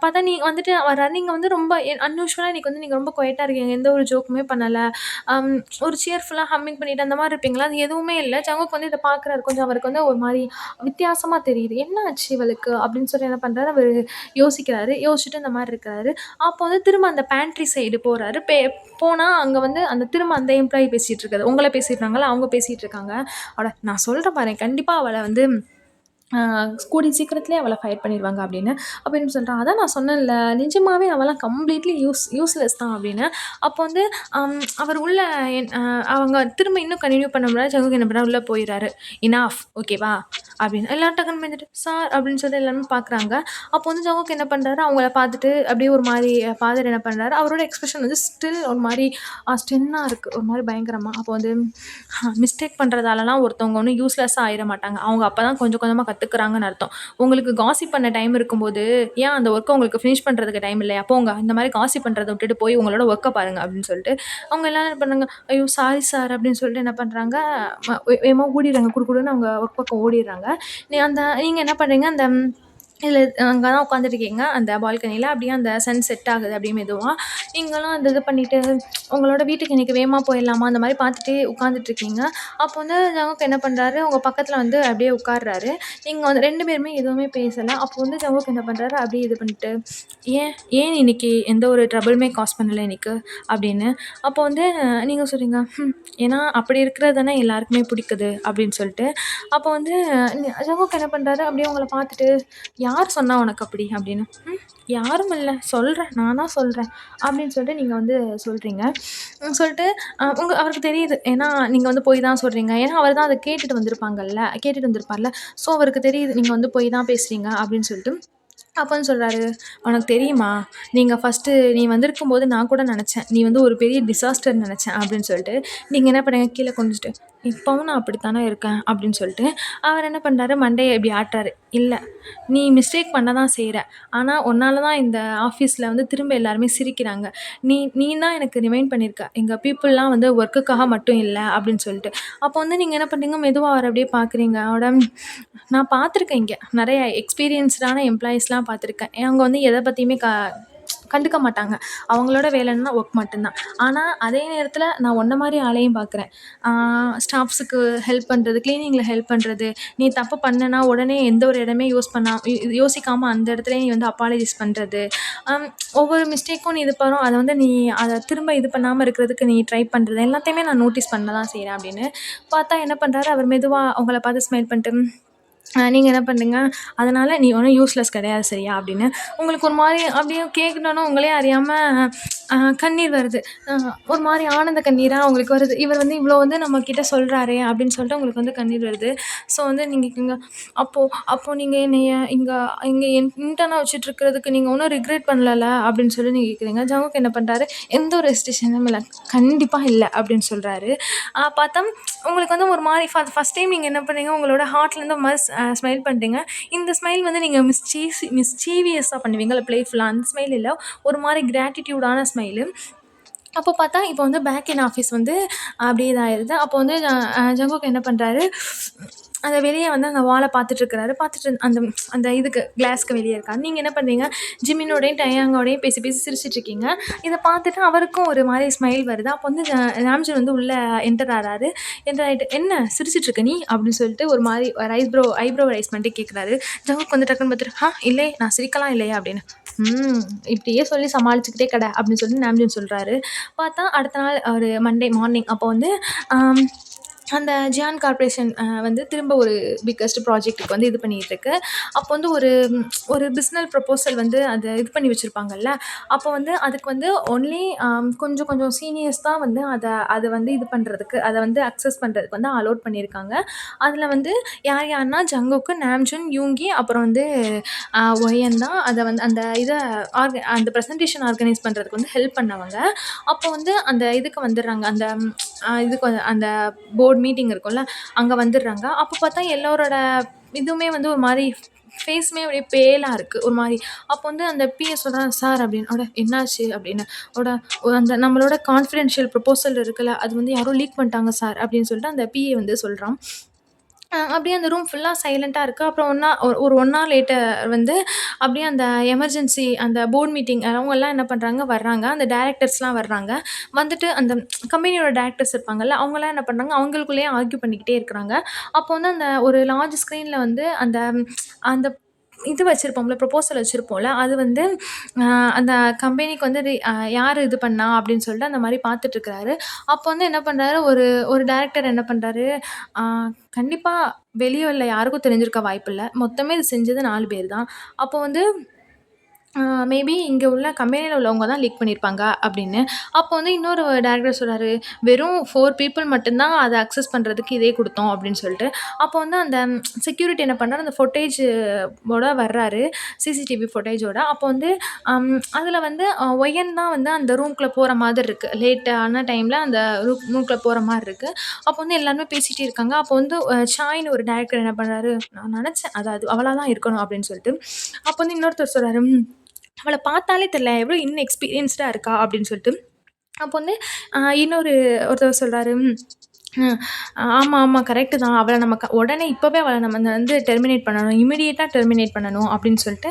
பார்த்தா நீங்க வந்துட்டு வர்றாரு. நீங்க வந்து ரொம்ப அன்யூசுவலா இன்னைக்கு வந்து நீங்க ரொம்ப குவைட்டா இருக்கீங்க. எந்த ஒரு ஜோக்குமே பண்ணல. அம் ஒரு சியர்ஃபுல்லா ஹம்மிங் பண்ணிட்டு அந்த மாரி இருப்பீங்களா? அது எதுவுமே இல்ல. ஜங்குக் வந்து இத பார்க்குறாரு. கொஞ்சம் அவருக்கு வந்து ஒரு மாரி வித்தியாசமா தெரியுது. "என்ன ஆச்சு இவளுக்கு?" அப்படின்னு சொல்லி என்ன பண்றாரு, அவரு யோசிக்கிறாரு. யோசிச்சுட்டு இந்த மாரி இருக்காரு. அப்போ வந்து திரும்ப அந்த பேண்ட்ரி சைடு போறாரு. போனா அங்க வந்து அந்த திரும்ப அந்த எம்ப்ளாயி பேசிட்டு இருக்காரு. உங்கள பேசிட்டுருந்தாங்கல்ல, அவங்க பேசிட்டு இருக்காங்க. "அட நான் சொல்றேன் பாரேன், கண்டிப்பா அவள வந்து அ கூடிய சீக்கிரத்திலேயே அவள ஃபயர் பண்ணிருவாங்க" அப்படின்னு. அப்ப இவன் சொல்றான், "அதான் நான் சொன்னேன்ல, நிஜமாவே அவலாம் கம்ப்ளீட்லி யூஸ்லெஸ் தான்" அப்படின்னு. அப்போ வந்து அவர் உள்ள என் அவங்க திரும்ப இன்னும் கன்டின்யூ பண்ண முடியாது. ஜங்குக் என்ன பண்றாரு, உள்ள போயிறாரு. "இனாஃப் ஓகேவா?" அப்படின்னு. எல்லாரும் டக்குன்னு பயந்துட்டு, "சார்" அப்படின்னு சொல்லி எல்லாருமே பார்க்குறாங்க. அப்போ வந்து ஜங்குக் என்ன பண்றாரு, அவங்கள பார்த்துட்டு அப்படியே ஒரு மாரி ஃபாதர் என்ன பண்றாரு, அவரோட எக்ஸ்பிரஷன் வந்து ஸ்டில் ஒரு மாரி ஸ்டென்னா இருக்கு. ஒரு மாரி பயங்கரமா. அப்போ வந்து மிஸ்டேக் பண்றதாலலாம் ஒருத்தவங்க ஒண்ணும் யூஸ்லெஸ்ஸா ஆயிற மாட்டாங்க. அவங்க அப்பதான் கொஞ்சம் கொஞ்சமா கத்துக்கிறாங்கன்னு அர்த்தம். உங்களுக்கு காசிப் பண்ண டைம் இருக்கும்போது, ஏன் அந்த ஒர்க்க உங்களுக்கு ஃபினிஷ் பண்றதுக்கு டைம் இல்லையா? போங்க. இந்த மாரி காசிப் பண்றத விட்டுட்டு போய் உங்களோட ஒர்க்க பாருங்க அப்படின்னு சொல்லிட்டு, அவங்க எல்லாரும் என்ன பண்ணாங்க, "ஐயோ! சாரி சார்" அப்படின்னு சொல்லிட்டு என்ன பண்றாங்க, வேகமா ஓடிர்றாங்க. குடுகுடுன்னு அவங்க ஒர்க் பக்கம் ஓடிர்றாங்க. நீங்க என்ன பண்றீங்க, அந்த இதில அங்க தான் உட்காந்துருக்கீங்க. அந்த பால்கனியில. அப்படியே அந்த சன் செட் ஆகுது அப்படியே மெதுவா. நீங்களும் அந்த இது பண்ணிட்டு, உங்களோட வீட்டுக்கு இன்னைக்கு வேகமா போயிடலாமா? அந்த மாரி பார்த்துட்டே உட்காந்துட்ருக்கீங்க. அப்போ வந்து ஜங்குக் என்ன பண்றாரு, உங்க பக்கத்தில வந்து அப்படியே உட்கார்றாரு. நீங்க வந்து 2 பேருமே எதுவுமே பேசல. அப்போ வந்து ஜங்குக் என்ன பண்றாரு, அப்படியே இது பண்ணிட்டு, "ஏன் ஏன் இன்னைக்கு எந்த ஒரு ட்ரபிளுமே காஸ் பண்ணல இன்னைக்கு?" அப்படின்னு. அப்போ வந்து நீங்க சொல்றீங்க, ஏன்னா அப்படி இருக்கிறது தானே எல்லாருக்குமே பிடிக்குது." அப்படின்னு சொல்லிட்டு. அப்போ வந்து ஜங்குக் என்ன பண்றாரு, அப்படியே உங்கள பார்த்துட்டு, "யார் சொன்னா உனக்கு அப்படி?" அப்படின்னு. யாரும் இல்ல. சொல்றேன். நானா சொல்றேன்." அப்படின்னு சொல்லிட்டு நீங்க வந்து சொல்றீங்க. சொல்லிட்டு அவருக்கு தெரியுது. ஏன்னா நீங்க வந்து பொய் தான் சொல்றீங்க. ஏன்னா அவர் தான் அத கேட்டுட்டு வந்திருப்பார்ல. ஸோ அவருக்கு தெரியுது. நீங்க வந்து பொய் தான் பேசுறீங்க அப்படின்னு சொல்லிட்டு. அப்ப வந்து சொல்றாரு, "உனக்கு தெரியுமா? நீ வந்திருக்கும்போது நான் கூட நெனச்சேன். நீ வந்து ஒரு பெரிய டிசாஸ்டர்ன்னு நெனச்சேன்." அப்படின்னு சொல்லிட்டு, நீங்க என்ன பண்ணீங்க, கீழ குனிஞ்சுட்டு, "இப்பவும் நான் அப்படித்தானே இருக்கேன்." அப்படின்னு சொல்லிட்டு, அவர் என்ன பண்றாரு, மண்டைய இப்படி ஆட்டுறாரு. "இல்ல, நீ மிஸ்டேக் பண்ண தான் செய்ற. ஆனா உன்னால தான் இந்த ஆஃபீஸ்ல வந்து திரும்ப எல்லாருமே சிரிக்கிறாங்க. நீ தான் எனக்கு ரிமைண்ட் பண்ணியிருக்க. எங்க பீப்பிள்லாம் வந்து ஒர்க்குக்காக மட்டும் இல்ல." அப்படின்னு சொல்லிட்டு. அப்போ வந்து நீங்க என்ன பண்றீங்க, மெதுவா அவர அப்படியே பார்க்குறீங்க. நான் பார்த்துருக்கேன் இங்க. நெறைய எக்ஸ்பீரியன்ஸ்டான எம்ப்ளாயீஸ்லாம் பார்த்துருக்கேன். அவங்க வந்து எத பத்தியுமே கண்டுக்க மாட்டாங்க. அவங்களோட வேலை என்னன்னா ஒர்க் மட்டும்தான். ஆனா, அதே நேரத்தில நான் உன்ன மாரி ஆளையும் பார்க்குறேன். ஆ ஸ்டாஃப்ஸுக்கு ஹெல்ப் பண்றது, கிளீனிங்ல ஹெல்ப் பண்றது, நீ தப்பு பண்ணனா உடனே எந்த ஒரு இடமே யோசிக்காம அந்த இடத்துலயே நீ வந்து அப்பாலஜைஸ் பண்றது. அம் ஒவ்வொரு மிஸ்டேக்கும் நீ இது அத வந்து நீ அத திரும்ப இது பண்ணாம இருக்கிறதுக்கு நீ ட்ரை பண்றது எல்லாத்தையுமே நான் நோட்டீஸ் பண்ண தான் செய்றேன் அப்படின்னு. பார்த்தா என்ன பண்றாரு, அவர் மெதுவா உங்கள பார்த்து ஸ்மைல் பண்ணிட்டு, நீங்க என்ன பண்றீங்க, "அதனால நீ ஒண்ணும் யூஸ்லெஸ் கிடையாது சரியா?" அப்படின்னு. உங்களுக்கு ஒரு மாரி அப்படியே கேட்கணும்னா உங்களே அறியாம கண்ணீர் வருது. அ ஒரு மாரி ஆனந்த கண்ணீரா உங்களுக்கு வருது. இவர் வந்து இவ்வளோ வந்து நம்மகிட்ட சொல்றாரே அப்படின்னு சொல்லிட்டு உங்களுக்கு வந்து கண்ணீர் வருது. ஸோ வந்து நீங்க இங்க அப்போ அப்போ நீங்க என்னைய இங்க இங்க இன்டர்னா வச்சுட்டுருக்கிறதுக்கு நீங்க ஒண்ணும் ரிக்ரெட் பண்ணலல்ல அப்படின்னு சொல்லி நீங்க கேட்குறீங்க. ஜங்குக் என்ன பண்றாரு, "எந்த ஒரு ரெஸ்ட்ரிக்ஷனும் இல்ல. கண்டிப்பா இல்ல." அப்படின்னு சொல்றாரு. பார்த்தா உங்களுக்கு வந்து ஒரு மாரி ஃபர்ஸ்ட் டைம் நீங்க என்ன பண்ணீங்க, உங்களோட ஹார்ட்லேருந்து ஒரு மாரி ஸ்மைல் பண்றீங்க. இந்த ஸ்மைல் வந்து நீங்க மிஸ்சீவியஸா பண்ணுவீங்கல்ல, பிளேஃபுல்லா அந்த ஸ்மைல் இல்ல. ஒரு மாரி கிராட்டிட்யூடான ஸ்மைலு. அப்போ பார்த்தா, இப்போ வந்து பேக் எண்ட் ஆஃபீஸ் வந்து அப்படியே இதாயிருது. அப்போ வந்து ஜங்குக் என்ன பண்றாரு, அந்த வெளிய வந்து அந்த வால பார்த்துட்டுருக்கிறாரு. பார்த்துட்டு அந்த அந்த இதுக்கு கிளாஸ்க்கு வெளிய இருக்காரு. நீங்க என்ன பண்றீங்க, ஜிமினோடையும், டயாங்கோடையும் பேசி பேசி சிரிச்சுட்ருக்கீங்க. இத பார்த்துட்டு அவருக்கும் ஒரு மாரி ஸ்மைல் வருது. அப்போ வந்து நாம்ஜூன் வந்து உள்ள என்டர் ஆறாரு. என்டர் ஆயிட்டு, "என்ன சிரிச்சுட்ருக்க நீ?" அப்படின்னு சொல்லிட்டு ஒரு மாரி ஒரு ஐப்ரோ ரைஸ் பண்ணிட்டு கேட்குறாரு. ஜங்குக் வந்து டக்குன்னு பார்த்துட்டு, இல்லை நான் சிரிக்கலாம் இல்லையா?" அப்படின்னு. இப்படியே சொல்லி சமாளிச்சுக்கிட்டே கெட அப்படின்னு சொல்லி நாம்ஜூன் சொல்றாரு. பார்த்தா அடுத்த நாள் ஒரு மண்டே மார்னிங் அப்போ வந்து ஆம் அந்த ஜியான் கார்ப்பரேஷன் வந்து திரும்ப ஒரு பிக்கஸ்ட் ப்ராஜெக்ட்டுக்கு வந்து இது பண்ணிகிட்ருக்கு. அப்போ வந்து ஒரு பிஸ்னஸ் ப்ரொபோசல் வந்து அத இது பண்ணி வச்சிருப்பாங்கல்ல. அப்போ வந்து அதுக்கு வந்து ஒன்லி கொஞ்சம் கொஞ்சம் சீனியர்ஸ் தான் வந்து அத வந்து இது பண்றதுக்கு, அத வந்து அக்சஸ் பண்றதுக்கு வந்து அலோட் பண்ணியிருக்காங்க. அதில வந்து யார் யார்னா ஜங்குக்கு, நாம்ஜூன், யூங்கி அப்புறம் வந்து ஒயன் தான் அத வந்து அந்த பிரசன்டேஷன் ஆர்கனைஸ் பண்றதுக்கு வந்து ஹெல்ப் பண்ணவங்க. அப்போ வந்து அந்த இதுக்கு வந்துடுறாங்க. அந்த இதுக்கு அந்த போர்ட் மீட்டிங் இருக்கும்ல, அங்க வந்துடுறாங்க. அப்போ பார்த்தா எல்லோரோட இதுவுமே வந்து ஒரு மாரி ஃபேஸுமே அப்படியே பேலா இருக்கு. ஒரு மாரி. அப்போ வந்து அந்த பிஏ சொல்றான், "சார்" அப்படின்னு. "என்னாச்சு?" அப்படின்னு. அட அந்த நம்மளோட கான்ஃபிடென்ஷியல் ப்ரொபோசல் இருக்குல்ல, அது வந்து யாரோ லீக் பண்ணிட்டாங்க சார் அப்படின்னு சொல்லிட்டு அந்த பிஏ வந்து சொல்றான். அப்படியே அந்த ரூம் ஃபுல்லா சைலன்ட்டா இருக்கு. அப்புறம் ஒரு 1 ஹவர் லேட்டர் வந்து அப்படியே அந்த எமர்ஜென்சி அந்த போர்ட் மீட்டிங் அவங்கலாம் என்ன பண்றாங்க வர்றாங்க. அந்த டைரக்டர்ஸ்லாம் வர்றாங்க. வந்துட்டு அந்த கம்பெனியோட டைரக்டர்ஸ் இருப்பாங்கல்ல, அவங்கலாம் என்ன பண்றாங்க, அவங்களுக்குள்ளேயே ஆர்க்யூ பண்ணிக்கிட்டே இருக்கிறாங்க. அப்போ வந்து அந்த ஒரு லார்ஜ் ஸ்க்ரீன்ல வந்து அந்த இது வச்சிருப்போம்ல, ப்ரொபோசல் வச்சிருப்போம்ல, அது வந்து அ அந்த கம்பெனிக்கு வந்து யார் இது பண்ணா அப்படின்னு சொல்லிட்டு அந்த மாரி பார்த்துட்டுருக்காரு. அப்போ வந்து என்ன பண்றாரு, ஒரு ஒரு டைரக்டர் என்ன பண்றாரு, ஆ கண்டிப்பா வெளிய உள்ள யாருக்கும் தெரிஞ்சிருக்க வாய்ப்பில்ல. மொத்தமே இது செஞ்சது 4 பேர் தான். அப்போ வந்து மேபி இங்க உள்ள கம்பெனில உள்ளவங்க தான் லீக் பண்ணியிருப்பாங்க அப்படின்னு. அப்போ வந்து இன்னொரு டைரக்டர் சொல்றாரு, "வெறும் 4 பீப்பிள் மட்டும் தான் அத அக்சஸ் பண்றதுக்கு இதே குடுத்தோம்" அப்படின்னு சொல்லிட்டு. அப்போ வந்து அந்த செக்யூரிட்டி என்ன பண்றாரு, அந்த ஃபுட்டேஜ் ஓட வர்றாரு. சிசிடிவி ஃபுட்டேஜோட. அப்போ வந்து அதில வந்து ஒயன் தான் வந்து அந்த ரூம்குள்ள போற மாதிரி இருக்கு. லேட் ஆன டைம்ல அந்த ரூம்குள்ள போற மாரி இருக்கு. அப்போ வந்து எல்லாருமே பேசிட்டே இருக்காங்க. அப்போ வந்து சாய்ன்னு ஒரு டைரக்டர் என்ன பண்றாரு, "நான் நெனச்சேன் அது அவளா தான் இருக்கணும்" அப்படின்னு சொல்லிட்டு. அப்போ வந்து இன்னொருத்தர் சொல்றாரு, அவள பார்த்தாலே தெரியல. எவ்வளோ இன்எக்ஸ்பீரியன்ஸ்டா இருக்கா அப்படின்னு சொல்லிட்டு. அப்போ வந்து ஒருத்தர் சொல்றாரு, ம் ஆமா, ஆமா கரெக்ட்டு தான். அவள நம்ம உடனே இப்பவே அவள நம்ம வந்து டெர்மினேட் பண்ணணும். இமிடியேட்டா டெர்மினேட் பண்ணணும் அப்படின்னு சொல்லிட்டு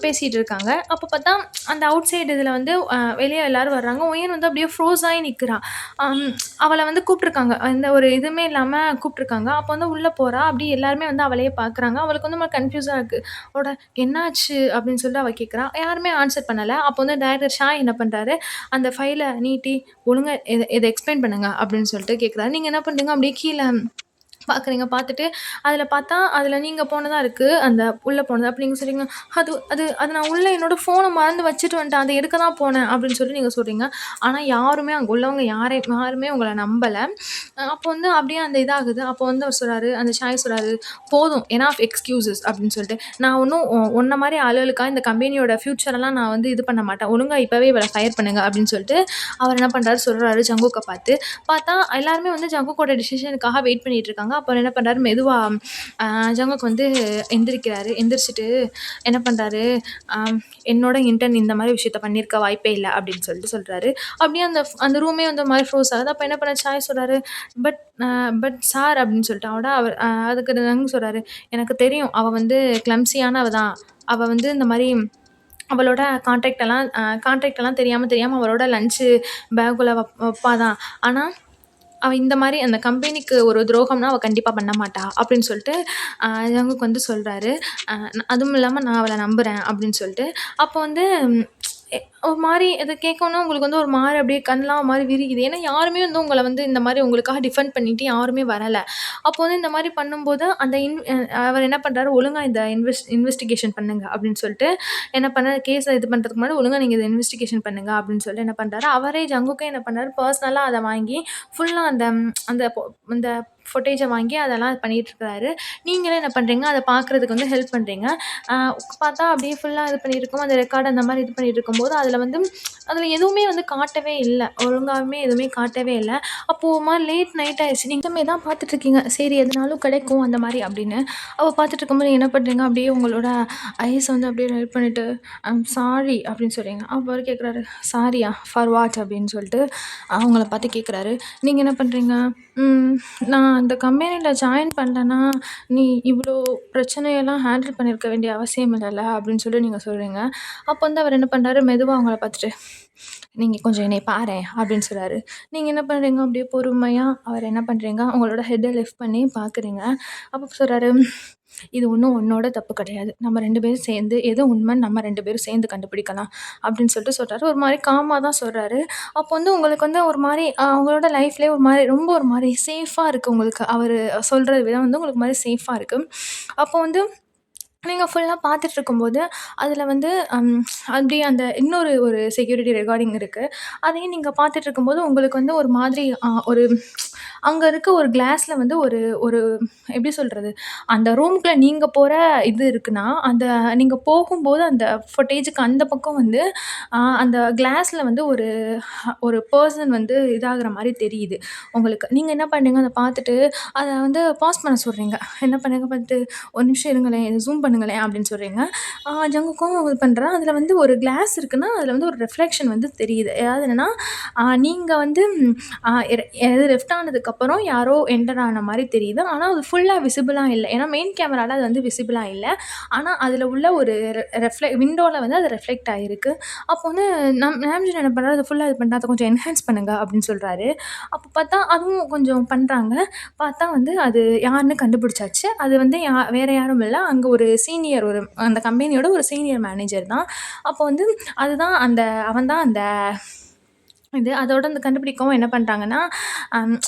பேசிட்டு இருக்காங்க. அப்போ பார்த்தா அந்த அவுட் சைடு இதில வந்து வெளிய எல்லாரும் வர்றாங்க. ஒயன் வந்து அப்படியே ஃப்ரோஸ் ஆயி நிக்கிறா. அம் அவள வந்து கூப்ட்டுருக்காங்க. எந்த ஒரு இதுவுமே இல்லாம கூப்ட்டுருக்காங்க. அப்போ வந்து உள்ள போறா. அப்படியே எல்லாருமே வந்து அவளையே பார்க்குறாங்க. அவளுக்கு வந்து கன்ஃப்யூஸா இருக்கு. அவளோட "என்னாச்சு?" அப்படின்னு சொல்லிட்டு அவ கேட்குறா. யாருமே ஆன்சர் பண்ணல. அப்போ வந்து டைரக்டர் ஷா என்ன பண்றாரு, அந்த ஃபைல நீட்டி "ஒழுங்கா இத எக்ஸ்பிளைன் பண்ணுங்க" அப்படின்னு சொல்லிட்டு கேட்குறாரு. நீங்க என்ன பண்றீங்க, அப்படியே கீழ பார்க்குறீங்க. பார்த்துட்டு அதில பார்த்தா, அதில நீங்க போனதா இருக்கு. அந்த உள்ள போனது. அப்ப நீங்க சொல்றீங்க, "அது அது அது நான் உள்ள என்னோட ஃபோன மறந்து வச்சுட்டு வந்துட்டேன். அத எடுக்க தான் போனேன்." அப்படின்னு சொல்லி நீங்க சொல்றீங்க. ஆனா யாருமே அங்க உள்ளவங்க யாருமே உங்கள நம்பல. அப்போ வந்து அப்படியே அந்த இதாகுது. அப்போ வந்து அவர் சொல்றாரு, அந்த ஷாய் சொல்றாரு, "போதும் எனாஃப் எக்ஸ்கியூசஸ்" அப்படின்னு சொல்லிட்டு. "நான் ஒண்ணும் உன்ன மாரி ஆளுகளுக்கா இந்த கம்பெனியோட ஃபியூச்சரெல்லாம் நான் வந்து இது பண்ண மாட்டேன். ஒழுங்கா இப்பவே இவள ஃபயர் பண்ணுங்க" அப்படின்னு சொல்லிட்டு அவர் என்ன பண்றாரு சொல்றாரு ஜங்குக்க பார்த்து. பார்த்தா எல்லாருமே வந்து ஜங்குக்கோட டிசிஷனுக்காக வெயிட் பண்ணிட்டு இருக்காங்க. அப்புறம் என்ன பண்றாரு மெதுவா அ ஜங்குக் வந்து எந்திரிக்கிறாரு. எந்திரிச்சுட்டு என்ன பண்றாரு, "என்னோட இன்டர்ன் இந்த மாரி விஷயத்த பண்ணியிருக்க வாய்ப்பே இல்ல" அப்படின்னு சொல்லிட்டு சொல்றாரு. அப்படியே அந்த அந்த ரூமே வந்து ஒரு மாரி ஃப்ரோஸ் ஆகுது. அப்ப என்ன பண்ண சாய் சொல்றாரு, "பட் பட் சார்" அப்படின்னு சொல்லிட்டு அதுக்கு ஜங்கு சொல்றாரு, "எனக்கு தெரியும். அவ வந்து கிளம்சியானவ தான். அவ வந்து இந்த மாரி அவளோட கான்டாக்ட் எல்லாம் தெரியாம தெரியாம அவளோட லஞ்ச்சு பேக்குள்ள வப்பா தான். ஆனா அவ இந்த மாரி அந்த கம்பெனிக்கு ஒரு துரோகம்னா அவ கண்டிப்பா பண்ண மாட்டா" அப்படின்னு சொல்லிட்டு ஜங்குக் வந்து சொல்றாரு. அதுவும் இல்லாம நான் அவள நம்புறேன் அப்படின்னு சொல்லிட்டு. அப்போ வந்து எ ஒரு மாரி இத கேட்கவுனே உங்களுக்கு வந்து ஒரு மாரி அப்படியே கண்லாம் ஒரு மாரி விரியுது. ஏன்னா யாருமே வந்து உங்கள வந்து இந்த மாரி உங்களுக்காக டிஃபெண்ட் பண்ணிட்டு யாருமே வரல. அப்போ வந்து இந்த மாரி பண்ணும்போது அந்த இன் அ அவர் என்ன பண்றாரு, "ஒழுங்கா இந்த இன்வெஸ்டிகேஷன் பண்ணுங்க" அப்படின்னு சொல்லிட்டு என்ன பண்ணாரு, கேஸ இது பண்றதுக்கு முன்னாடி "ஒழுங்கா நீங்க இத இன்வெஸ்டிகேஷன் பண்ணுங்க" அப்படின்னு சொல்லிட்டு என்ன பண்றாரு, அவரே ஜங்குக்கே என்ன பண்ணாரு, பர்சனலா அத வாங்கி ஃபுல்லா அந்த அந்த ஃபுட்டேஜ வாங்கி அதெல்லாம் பண்ணிட்டு இருக்கிறாரு. நீங்களும் என்ன பண்றீங்க, அத பார்க்குறதுக்கு வந்து ஹெல்ப் பண்றீங்க. அ பார்த்தா அப்படியே ஃபுல்லா இது பண்ணியிருக்கும். அந்த ரெக்கார்ட் அந்த மாரி இது பண்ணிட்டு இருக்கும்போது, அதில எதுவுமே வந்து காட்டவே இல்ல. ஒழுங்காவுமே எதுவுமே காட்டவே இல்ல. அப்போ ஒரு மாரி லேட் நைட் ஆயிருச்சு. நீங்க தான் பார்த்துட்டுருக்கீங்க. சரி எதுனாலும் கிடைக்கும் அந்த மாரி அப்படின்னு. அப்ப பார்த்துட்டு இருக்கும்போது என்ன பண்றீங்க, அப்படியே உங்களோட ஐஸ் வந்து அப்படியே இது பண்ணிட்டு, சாரி" அப்படின்னு சொல்றீங்க. அப்ப அவரு கேட்குறாரு, "சாரியா? For what?" அப்படின்னு சொல்லிட்டு அவங்கள பார்த்து கேட்குறாரு. நீங்க என்ன பண்றீங்க, "ம் நான் அந்த கம்பெனில ஜாயின் பண்ணலன்னா, நீ இவ்ளோ பிரச்சனையெல்லாம் ஹேண்டில் பண்ணியிருக்க வேண்டிய அவசியம் இல்லல்ல" அப்படின்னு சொல்லி நீங்க சொல்றீங்க. அப்போ வந்து அவர் என்ன பண்றாரு, மெதுவா அவங்கள பார்த்துட்டு, "நீங்க கொஞ்சம் என்னைய பாரேன்" அப்படின்னு சொல்றாரு. நீங்க என்ன பண்றீங்க, அப்படியே பொறுமையா அவர் என்ன பண்றீங்க, உங்களோட ஹெட்ட லிஃப்ட் பண்ணி பார்க்குறீங்க. அப்போ சொல்றாரு, இது ஒண்ணும் உன்னோட தப்பு கிடையாது. நம்ம 2 பேரும் சேர்ந்து எது உண்மைன்னு நம்ம 2 பேரும் சேர்ந்து கண்டுபிடிக்கலாம்." அப்படின்னு சொல்லிட்டு சொல்றாரு. ஒரு மாரி காமா தான் சொல்றாரு. அப்போ வந்து உங்களுக்கு வந்து ஒரு மாரி உங்களோட லைஃப்லயே ஒரு மாரி ரொம்ப ஒரு மாரி சேஃபா இருக்கு உங்களுக்கு. அவரு சொல்ற விதம் வந்து உங்களுக்கு மாரி சேஃபா இருக்கு. அப்போ வந்து நீங்க ஃபுல்லா பார்த்துட்ருக்கும்போது, அதில வந்து அப்படியே அந்த இன்னொரு ஒரு செக்யூரிட்டி ரெக்கார்டிங் இருக்கு. அதையும் நீங்க பார்த்துட்ருக்கும்போது, உங்களுக்கு வந்து ஒரு மாதிரி ஒரு அங்க இருக்க ஒரு கிளாஸ்ல வந்து ஒரு ஒரு எப்படி சொல்றது? அந்த ரூம்குள்ள நீங்க போற இது இருக்குன்னா, அந்த நீங்க போகும்போது அந்த ஃபுட்டேஜுக்கு அந்த பக்கம் வந்து அந்த கிளாஸ்ல வந்து ஒரு ஒரு பெர்சன் வந்து இதாகுற மாரி தெரியுது உங்களுக்கு. நீங்க என்ன பண்ணீங்க, அத பார்த்துட்டு அத வந்து பாஸ் பண்ண சொல்றீங்க. என்ன பண்ணீங்க பார்த்துட்டு, "ஒரு நிமிஷம் இருங்களேன், இத ஜூம் பண்ணுங்களேன்" அப்படின்னு சொல்றீங்க. ஜங்குக்கும் இது பண்றான். அதில வந்து ஒரு கிளாஸ் இருக்குன்னா, அதில வந்து ஒரு ரிஃப்ளெக்ஷன் வந்து தெரியுது. அதாவது என்னன்னா, நீங்க வந்து அ எ எது லெஃப்ட் ஆனதுக்கப்புறம் யாரோ என்டர் ஆன மாரி தெரியுது. ஆனா, அது ஃபுல்லா விசிபிளா இல்ல. ஏன்னா மெயின் கேமரால அது வந்து விசிபிளா இல்ல. ஆனா, அதில உள்ள ஒரு விண்டோல வந்து அது ரிஃப்ளெக்ட் ஆயிருக்கு. அப்போ வந்து நாம்ஜி என்ன பண்றாரு, "அத ஃபுல்லா இது பண்ணிட்டு அத கொஞ்சம் என்ஹான்ஸ் பண்ணுங்க" அப்படின்னு சொல்றாரு. அப்ப பார்த்தா அதுவும் கொஞ்சம் பண்றாங்க. பார்த்தா வந்து அது யாருன்னு கண்டுபிடிச்சாச்சு. அது வந்து வேற யாரும் இல்ல. அங்க ஒரு சீனியர் அந்த கம்பெனியோட ஒரு சீனியர் மேனேஜர் தான். அப்போ வந்து அதுதான் அவன் தான் அந்த அதோட அந்த கண்டுபிடிக்கவும் என்ன பண்றாங்கன்னா,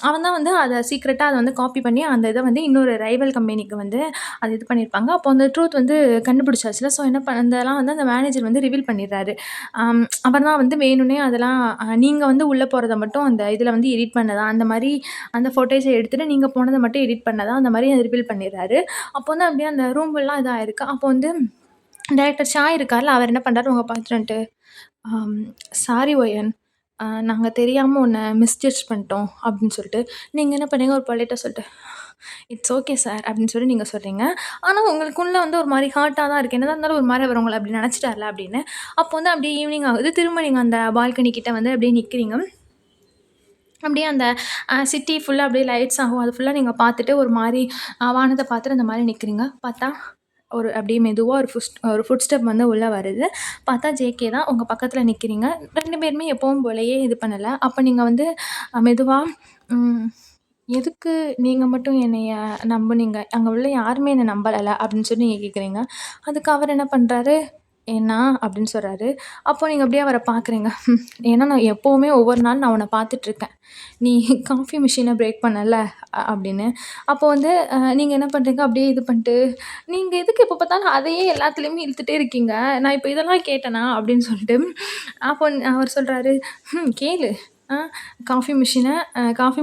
அவன் தான் வந்து அத சீக்ரெட்டா அத வந்து காப்பி பண்ணி அந்த இத வந்து இன்னொரு ரைவல் கம்பெனிக்கு வந்து அது இது பண்ணியிருப்பாங்க. அப்போ அந்த ட்ரூத் வந்து கண்டுபிடிச்சாச்சுல. ஸோ என்ன இதெல்லாம் வந்து அந்த மேனேஜர் வந்து ரிவீல் பண்ணிடுறாரு. அவர் தான் வந்து வேணும்னே அதெல்லாம் நீங்க வந்து உள்ள போறத மட்டும் அந்த இதில வந்து எடிட் பண்ணதா, அந்த மாரி அந்த ஃபுட்டேஜ எடுத்துட்டு நீங்க போனத மட்டும் எடிட் பண்ணதா, அந்த மாரி ரிவீல் பண்ணிடுறாரு. அப்போ வந்து அப்படியே அந்த ரூம் எல்லாம் இதாயிருக்கு. அப்போ வந்து டைரக்டர் ஷாய் இருக்கார்ல, அவர் என்ன பண்றாரு, உங்க பார்த்துட்டு வந்துட்டு, "ஆம் சாரி ஒயன். நாங்க தெரியாம உன்ன மிஸ்ஜட்ஜ் பண்ணிட்டோம்." அப்படின்னு சொல்லிட்டு, நீங்க என்ன பண்ணீங்க, ஒரு பொலைட்டா சொல்லிட்டு, "இட்ஸ் ஓகே சார்" அப்படின்னு சொல்லி நீங்க சொல்றீங்க. ஆனா உங்களுக்குள்ள வந்து ஒரு மாரி ஹர்ட்டா தான் இருக்கு. என்னதான் இருந்தாலும் ஒரு மாரி அவர் உங்கள அப்படி நெனச்சுட்டார்ல அப்படின்னு. அப்போ வந்து அப்படியே ஈவினிங் ஆகுது. திரும்ப நீங்க அந்த பால்கனி கிட்ட வந்து அப்படியே நிக்கிறீங்க. அப்படியே அந்த சிட்டி ஃபுல்லா அப்படியே லைட்ஸ் ஆகும். அது ஃபுல்லா நீங்க பார்த்துட்டு ஒரு மாரி வானத்த பார்த்துட்டு அந்த மாரி நிக்கிறீங்க. பார்த்தா அப்படியே மெதுவா ஒரு ஃபுட் ஸ்டெப் வந்து உள்ள வருது. பார்த்தா ஜேகே தான். உங்க பக்கத்துல நிக்கிறீங்க. 2 பேருமே எப்பவும் போலயே இது பண்ணல. அப்ப நீங்க வந்து மெதுவா ம் "எதுக்கு நீங்க மட்டும் என்னைய நம்புனீங்க? அங்க உள்ள யாருமே என்ன நம்பலல" அப்படின்னு சொல்லி நீங்க கேட்குறீங்க. அதுக்கு அவர் என்ன பண்றாரு, "ஏன்னா" அப்படின்னு சொல்றாரு. அப்போ நீங்க அப்படியே அவர பார்க்குறீங்க. "ஏன்னா நான் எப்பவுமே ஒவ்வொரு நாள் நான் உன்ன பார்த்துட்டுருக்கேன். நீ காஃபி மிஷின பிரேக் பண்ணல" அப்படின்னு. அப்போ வந்து நீங்க என்ன பண்றீங்க, அப்படியே இது பண்ணிட்டு, "நீங்க எதுக்கு எப்ப பார்த்தாலும் அதையே எல்லாத்துலயுமே இழுத்துட்டே இருக்கீங்க? நான் இப்ப இதெல்லாம் கேட்டேனா?" அப்படின்னு சொல்லிட்டு, அப்போ அவர் சொல்றாரு, கேளு. ஆ காஃபி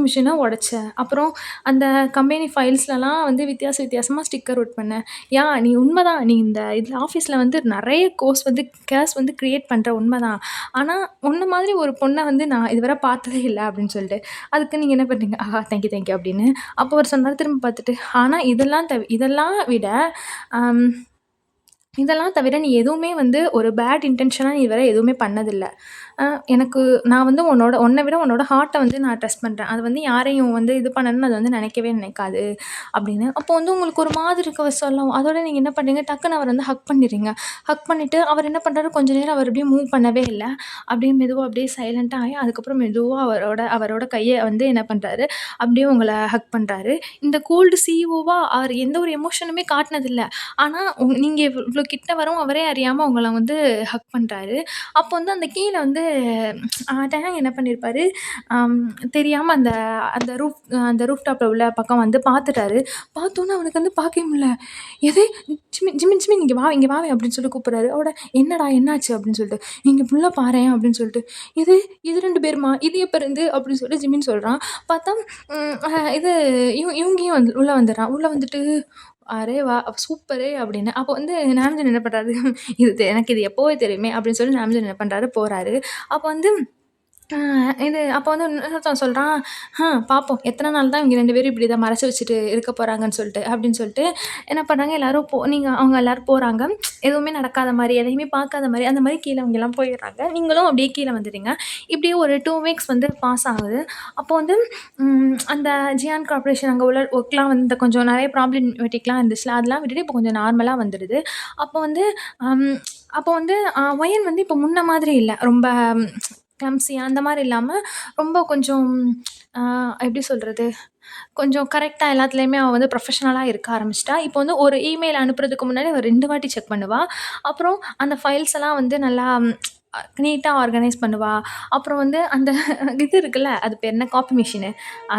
மிஷின உடைச்ச. அப்புறம் அந்த கம்பெனி ஃபைல்ஸ்லலாம் வந்து வித்தியாசமா ஸ்டிக்கர் ஒட் பண்ண. நீ உண்மதான். நீ இந்த இதுல ஆஃபீஸ்ல வந்து நெறைய கேர்ஸ் வந்து கிரியேட் பண்ற உண்மதான். ஆனா, உன்ன மாதிரி ஒரு பொண்ண வந்து நான் இதுவரை பார்த்ததே இல்ல" அப்படின்னு சொல்லிட்டு. அதுக்கு நீங்க என்ன பண்றீங்க? தேங்க் யூ" அப்படின்னு. அப்போ அவரு சொன்னாரு திரும்ப பார்த்துட்டு, "ஆனா இதெல்லாம் விட அம் இதெல்லாம் தவிர நீ எதுவுமே வந்து ஒரு பேட் இன்டென்ஷனா நீ இதுவரை எதுவுமே பண்ணதில்ல. அ எனக்கு நான் வந்து உன்ன விட உன்னோட ஹார்ட்ட வந்து நான் ட்ரஸ்ட் பண்றேன். அது வந்து யாரையும் வந்து இது பண்ணணும்னு அது வந்து நினைக்கவே நினைக்காது." அப்படின்னு. அப்போ வந்து உங்களுக்கு ஒரு மாதிரி இருக்கு அவர் சொல்லவும். அதோட நீங்க என்ன பண்றீங்க, டக்குனு அவர வந்து ஹக் பண்ணிடுறீங்க. ஹக் பண்ணிட்டு அவர் என்ன பண்றாரு, கொஞ்ச நேரம் அவர் அப்படியே மூவ் பண்ணவே இல்ல. அப்படியே மெதுவா அப்படியே சைலன்ட்டா ஆயி, அதுக்கப்புறம் மெதுவா அவரோட கைய வந்து என்ன பண்றாரு, அப்படியே உங்கள ஹக் பண்றாரு. இந்த கோல்டு சிஇஓவா அவர் எந்த ஒரு எமோஷனுமே காட்டுனதில்ல. ஆனா, நீங்க இவ்ளோ கிட்ட வரவும் அவரே அறியாம உங்கள வந்து ஹக் பண்றாரு. அப்போ வந்து அந்த கீழ வந்து டேங் என்ன பண்ணியிருப்பாரு, அம் தெரியாம அந்த அந்த ரூஃப் அந்த ரூஃப் டாப்ல உள்ள பக்கம் வந்து பார்த்துட்டாரு. பார்த்தோனே அவனுக்கு வந்து பார்க்கவே முடியல. "எது ஜிமின் இங்க வாவேன்" அப்படின்னு சொல்லி கூப்பிடுறாரு. அவட "என்னடா என்னாச்சு?" அப்படின்னு சொல்லிட்டு. "இங்க ஃபுல்லா பாரேன்" அப்படின்னு சொல்லிட்டு. "எது இது 2 பேருமா? இது எப்ப இருந்து?" அப்படின்னு சொல்லி ஜிமின் சொல்றான். பார்த்தா ம் அ இது யுங்கியும் வந்து உள்ள வந்துடுறான். உள்ள வந்துட்டு "அரே வா! சூப்பரு" அப்படின்னு. அப்போ வந்து நாம்ஜன் என்ன பண்றாரு, எனக்கு இது எப்போவே தெரியுமே" அப்படின்னு சொல்லி நாம்ஜன் என்ன பண்றாரு, போறாரு. அப்போ வந்து அ அப்போ வந்து இன்னொருத்தன் சொல்றான், பார்ப்போம் எத்தன நாள் தான் இவங்க 2 பேரும் இப்படி இத மறைச்சு வச்சுட்டு இருக்க போறாங்கன்னு சொல்லிட்டு" அப்படின்னு சொல்லிட்டு என்ன பண்ணாங்க எல்லாரும் அவங்க எல்லாரும் போறாங்க. எதுவுமே நடக்காத மாரி, எதையுமே பார்க்காத மாரி, அந்த மாரி கீழ அவங்கலாம் போயிடுறாங்க. நீங்களும் அப்படியே கீழ வந்துடுறீங்க. இப்படியே ஒரு 2 வீக்ஸ் வந்து பாஸ் ஆகுது. அப்போ வந்து அந்த ஜியான் கார்ப்பரேஷன் அங்க உள்ள ஒர்க்லாம் வந்து கொஞ்சம் நெறைய ப்ராப்ளமேட்டிக்லாம் இருந்துச்சுல, அதெல்லாம் விட்டுட்டு இப்போ கொஞ்சம் நார்மலா வந்துடுது. அப்போ வந்து அம் அப்போ வந்து ஒயன் வந்து இப்போ முன்ன மாதிரி இல்ல. ரொம்ப கிளம்ப்சியா அந்த மாரி இல்லாம, ரொம்ப கொஞ்சம் அ எப்படி சொல்றது? கொஞ்சம் கரெக்ட்டா எல்லாத்துலயுமே அவ வந்து ப்ரொஃபஷனலா இருக்க ஆரம்பிச்சுட்டா. இப்போ வந்து ஒரு இமெயில் அனுப்புறதுக்கு முன்னாடி அவ 2 வாட்டி செக் பண்ணுவா. அப்புறம் அந்த ஃபைல்ஸ் எல்லாம் வந்து நல்லா நீட்டா ஆர்கனைஸ் பண்ணுவா. அப்புறம் வந்து அந்த இது இருக்குல்ல, அது பேர் என்ன? Copy machine.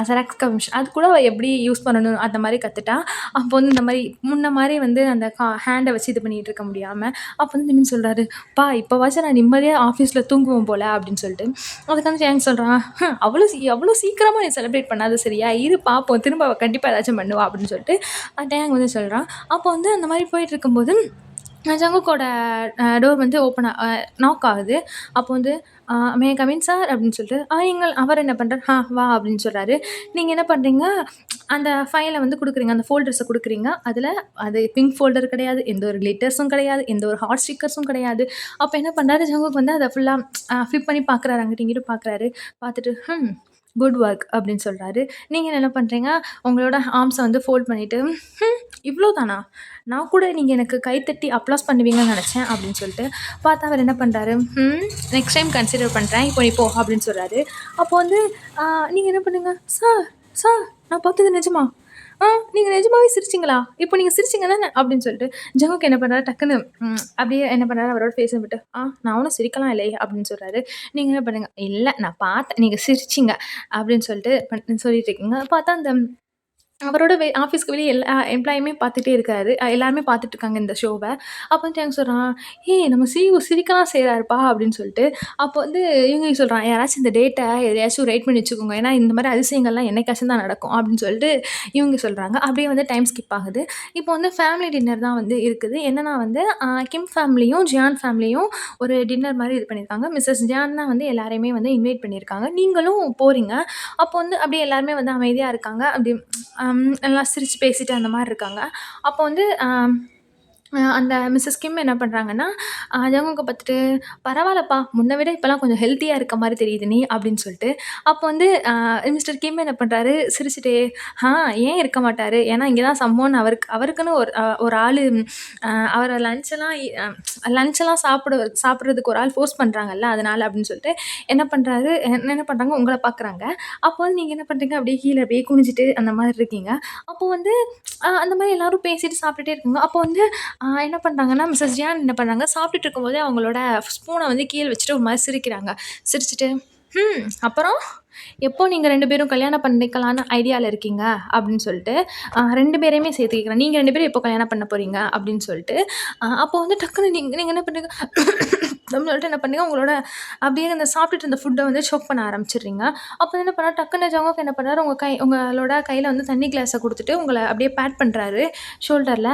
Xerox copy machine. அது கூட அவ எப்படி யூஸ் பண்ணணும் அந்த மாரி கத்துட்டா. அப்போ வந்து இந்த மாரி முன்ன மாரி வந்து அந்த ஹேண்ட வச்சு இது பண்ணிட்டு இருக்க முடியாம, அப்போ வந்து நிமின் சொல்றாரு, "அப்பா இப்பவாச்சும் நான் நிம்மதியா ஆஃபீஸ்ல தூங்குவேன் போல" அப்படின்னு சொல்லிட்டு. அதுக்கு வந்து ஜெயந்த் சொல்றான், அவ்வளோ சீக்கிரமா நீ செலிப்ரேட் பண்ணாத சரியா? இரு பார்ப்போம். திரும்ப அவ கண்டிப்பா ஏதாச்சும் பண்ணுவா" அப்படின்னு சொல்லிட்டு டேங் வந்து சொல்றான். அப்போ வந்து அந்த மாரி போயிட்டுருக்கும்போது ஜங்குக்கோட டோர் வந்து நாக் ஆகுது. அப்போ வந்து மே ஐ கம் இன் சார் அப்படின்னு சொல்லிட்டு, அவர் என்ன பண்றாரு, வா அப்படின்னு சொல்றாரு. நீங்க என்ன பண்றீங்க, அந்த ஃபைல வந்து குடுக்குறீங்க. அந்த ஃபோல்டர்ஸ குடுக்குறீங்க. அதில அது பிங்க் ஃபோல்டர் கிடையாது. எந்த ஒரு கிளிட்டர்ஸும் கிடையாது. எந்த ஒரு ஹார்ட் ஸ்டிக்கர்ஸும் கிடையாது. அப்ப என்ன பண்றாரு, ஜங்குக் வந்து அத ஃபுல்லா ஃபிளிப் பண்ணி பார்க்குறாரு. அங்கிட்டும் இங்கிட்டும் பார்க்குறாரு. பார்த்துட்டு, குட் ஒர்க் அப்படின்னு சொல்றாரு. நீங்க என்ன பண்றீங்க, உங்களோட ஆர்ம்ஸ வந்து ஃபோல்ட் பண்ணிட்டு, இவ்ளோ தானா? நான் கூட நீங்க எனக்கு கைத்தட்டி அப்ளாஸ் பண்ணுவீங்கன்னு நெனச்சேன் அப்படின்னு சொல்லிட்டு, பார்த்தா அவர் என்ன பண்றாரு, நெக்ஸ்ட் டைம் கன்சிடர் பண்றேன். இப்போ நீ போ அப்படின்னு சொல்றாரு. அப்போ வந்து நீங்க என்ன பண்ணுங்க, சார் சார் நான் பார்த்தது நிஜமா? ஆ நீங்க நிஜமாவே சிரிச்சீங்களா? இப்போ நீங்க சிரிச்சீங்க தானே அப்படின்னு சொல்லிட்டு, ஜங்குக் என்ன பண்றாரு, டக்குன்னு அப்படியே என்ன பண்றாரு, அவரோட ஃபேஸ விட்டு, நான் ஒண்ணும் சிரிக்கலாம் இல்லையே அப்படின்னு சொல்றாரு. நீங்க என்ன பண்ணுங்க, இல்ல நான் பார்த்தேன். நீங்க சிரிச்சீங்க அப்படின்னு சொல்லிட்டு சொல்லிட்டு இருக்கீங்க. பார்த்தா அந்த அவரோட ஆஃபீஸ்க்கு வெளிய எல்லா எம்ப்ளாயுமே பார்த்துட்டே இருக்காரு. எல்லாருமே பார்த்துட்டு இருக்காங்க இந்த ஷோவ. அப்ப வந்து இவன் சொல்றான், "ஏய் நம்ம சிஇஓ சிரிக்கலாம் செய்றாருப்பா" அப்படின்னு சொல்லிட்டு. அப்போ வந்து இவங்க சொல்றான், "யாராச்சும் இந்த டேட்ட எதையாச்சும் ரைட் பண்ணி வச்சுக்கோங்க. ஏன்னா இந்த மாரி அதிசயங்கள்லாம் என்னைக்காச்சும் தான் நடக்கும்" அப்படின்னு சொல்லிட்டு இவங்க சொல்றாங்க. அப்படியே வந்து டைம் ஸ்கிப் ஆகுது. இப்போ வந்து ஃபேமிலி டின்னர் தான் வந்து இருக்குது. என்னன்னா வந்து கிம் ஃபேமிலியும், ஜியான் ஃபேமிலியும் ஒரு டின்னர் மாரி இது பண்ணியிருக்காங்க. மிஸ்ஸஸ் ஜியான் தான் வந்து எல்லாரையுமே வந்து இன்வைட் பண்ணியிருக்காங்க. நீங்களும் போறீங்க. அப்போ வந்து அப்படியே எல்லாருமே வந்து அமைதியா இருக்காங்க. அப்படி எல்லாம் சிரிச்சு பேசிட்டு அந்த மாரி இருக்காங்க. அப்போ வந்து அந்த மிஸ்ஸஸ் கிம் என்ன பண்றாங்கன்னா, ஜங்குக்க பார்த்துட்டு, "பரவால்லப்பா, முன்ன விட இப்பலாம் கொஞ்சம் ஹெல்த்தியா இருக்க மாரி தெரியுது நீ" அப்படின்னு சொல்லிட்டு. அப்போ வந்து மிஸ்டர் கிம் என்ன பண்றாரு, சிரிச்சுட்டே, "ஆ ஏன் இருக்க மாட்டாரு? ஏன்னா இங்க தான் சம்மோன் அவருக்குன்னு ஒரு ஆளு அவர லஞ்ச்செல்லாம் சாப்பிடுறதுக்கு ஒரு ஆள் ஃபோர்ஸ் பண்றாங்கல்ல, அதனால" அப்படின்னு சொல்லிட்டு என்ன பண்றாங்க, உங்கள பார்க்குறாங்க. அப்போ வந்து நீங்க என்ன பண்றீங்க, அப்படியே கீழ அப்படியே குனிஞ்சுட்டு அந்த மாரி இருக்கீங்க. அப்போ வந்து அந்த மாரி எல்லாரும் பேசிட்டு சாப்பிட்டுட்டே இருக்காங்க. அப்போ வந்து என்ன பண்றாங்கன்னா, மிஸ்ஸஸ் ஜியான் என்ன பண்றாங்க, சாப்பிட்டுட்டு இருக்கும்போதே அவங்களோட ஸ்பூன வந்து கீழ வச்சுட்டு ஒரு மாரி சிரிக்கிறாங்க. சிரிச்சுட்டு, அப்புறம் எப்போ நீங்க 2 பேரும் கல்யாணம் பண்ணிக்கலான்னு ஐடியால இருக்கீங்க?" அப்படின்னு சொல்லிட்டு 2 பேரையுமே சேர்த்து கேட்குறேன். "நீங்க 2 பேரும் எப்போ கல்யாணம் பண்ண போறீங்க?" அப்படின்னு சொல்லிட்டு. அப்போ வந்து டக்குனு நீங்க நீங்க என்ன பண்றீங்க அப்படின்னு சொல்லிட்டு என்ன பண்ணீங்க, உங்களோட அப்படியே அந்த சாப்பிட்டுட்டு இருந்த ஃபுட்ட வந்து சோக் பண்ண ஆரம்பிச்சுடுறீங்க. அப்போ என்ன பண்ணா, டக்குனு ஜங்கோக் என்ன பண்ணாரு, உங்களோட கையில வந்து தண்ணி கிளாஸ குடுத்துட்டு, உங்கள அப்படியே பேட் பண்றாரு ஷோல்டர்ல.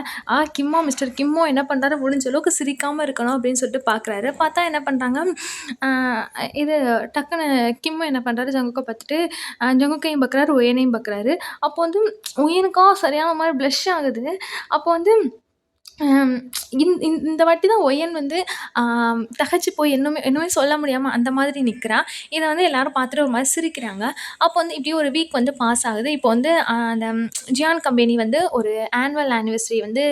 மிஸ்டர் கிம்மோ என்ன பண்றாரு, முடிஞ்ச அளவுக்கு சிரிக்காம இருக்கணும் அப்படின்னு சொல்லிட்டு பார்க்குறாரு. பார்த்தா என்ன பண்றாங்க, அ இது டக்குனு கிம்மோ என்ன பண்றாரு, ஜங்குக்க பார்த்துட்டு, ஜங்குக்கையும் பார்க்குறாரு, ஒயனையும் பார்க்குறாரு. அப்போ வந்து ஒயனுக்கா சரியான மாரி ப்ளஷ் ஆகுது. அப்போ வந்து அம் இந்த வாட்டி தான் ஒயன் வந்து திகைச்சு போய் இன்னுமே சொல்ல முடியாம அந்த மாதிரி நிக்கிறா. இத வந்து எல்லாரும் பார்த்துட்டு ஒரு மாரி சிரிக்கிறாங்க. அப்போ வந்து இப்படியே ஒரு வீக் வந்து பாஸ் ஆகுது. இப்போ வந்து அந்த ஜியான் கம்பெனி வந்து ஒரு ஆனுவல் ஆனிவர்சரி வந்து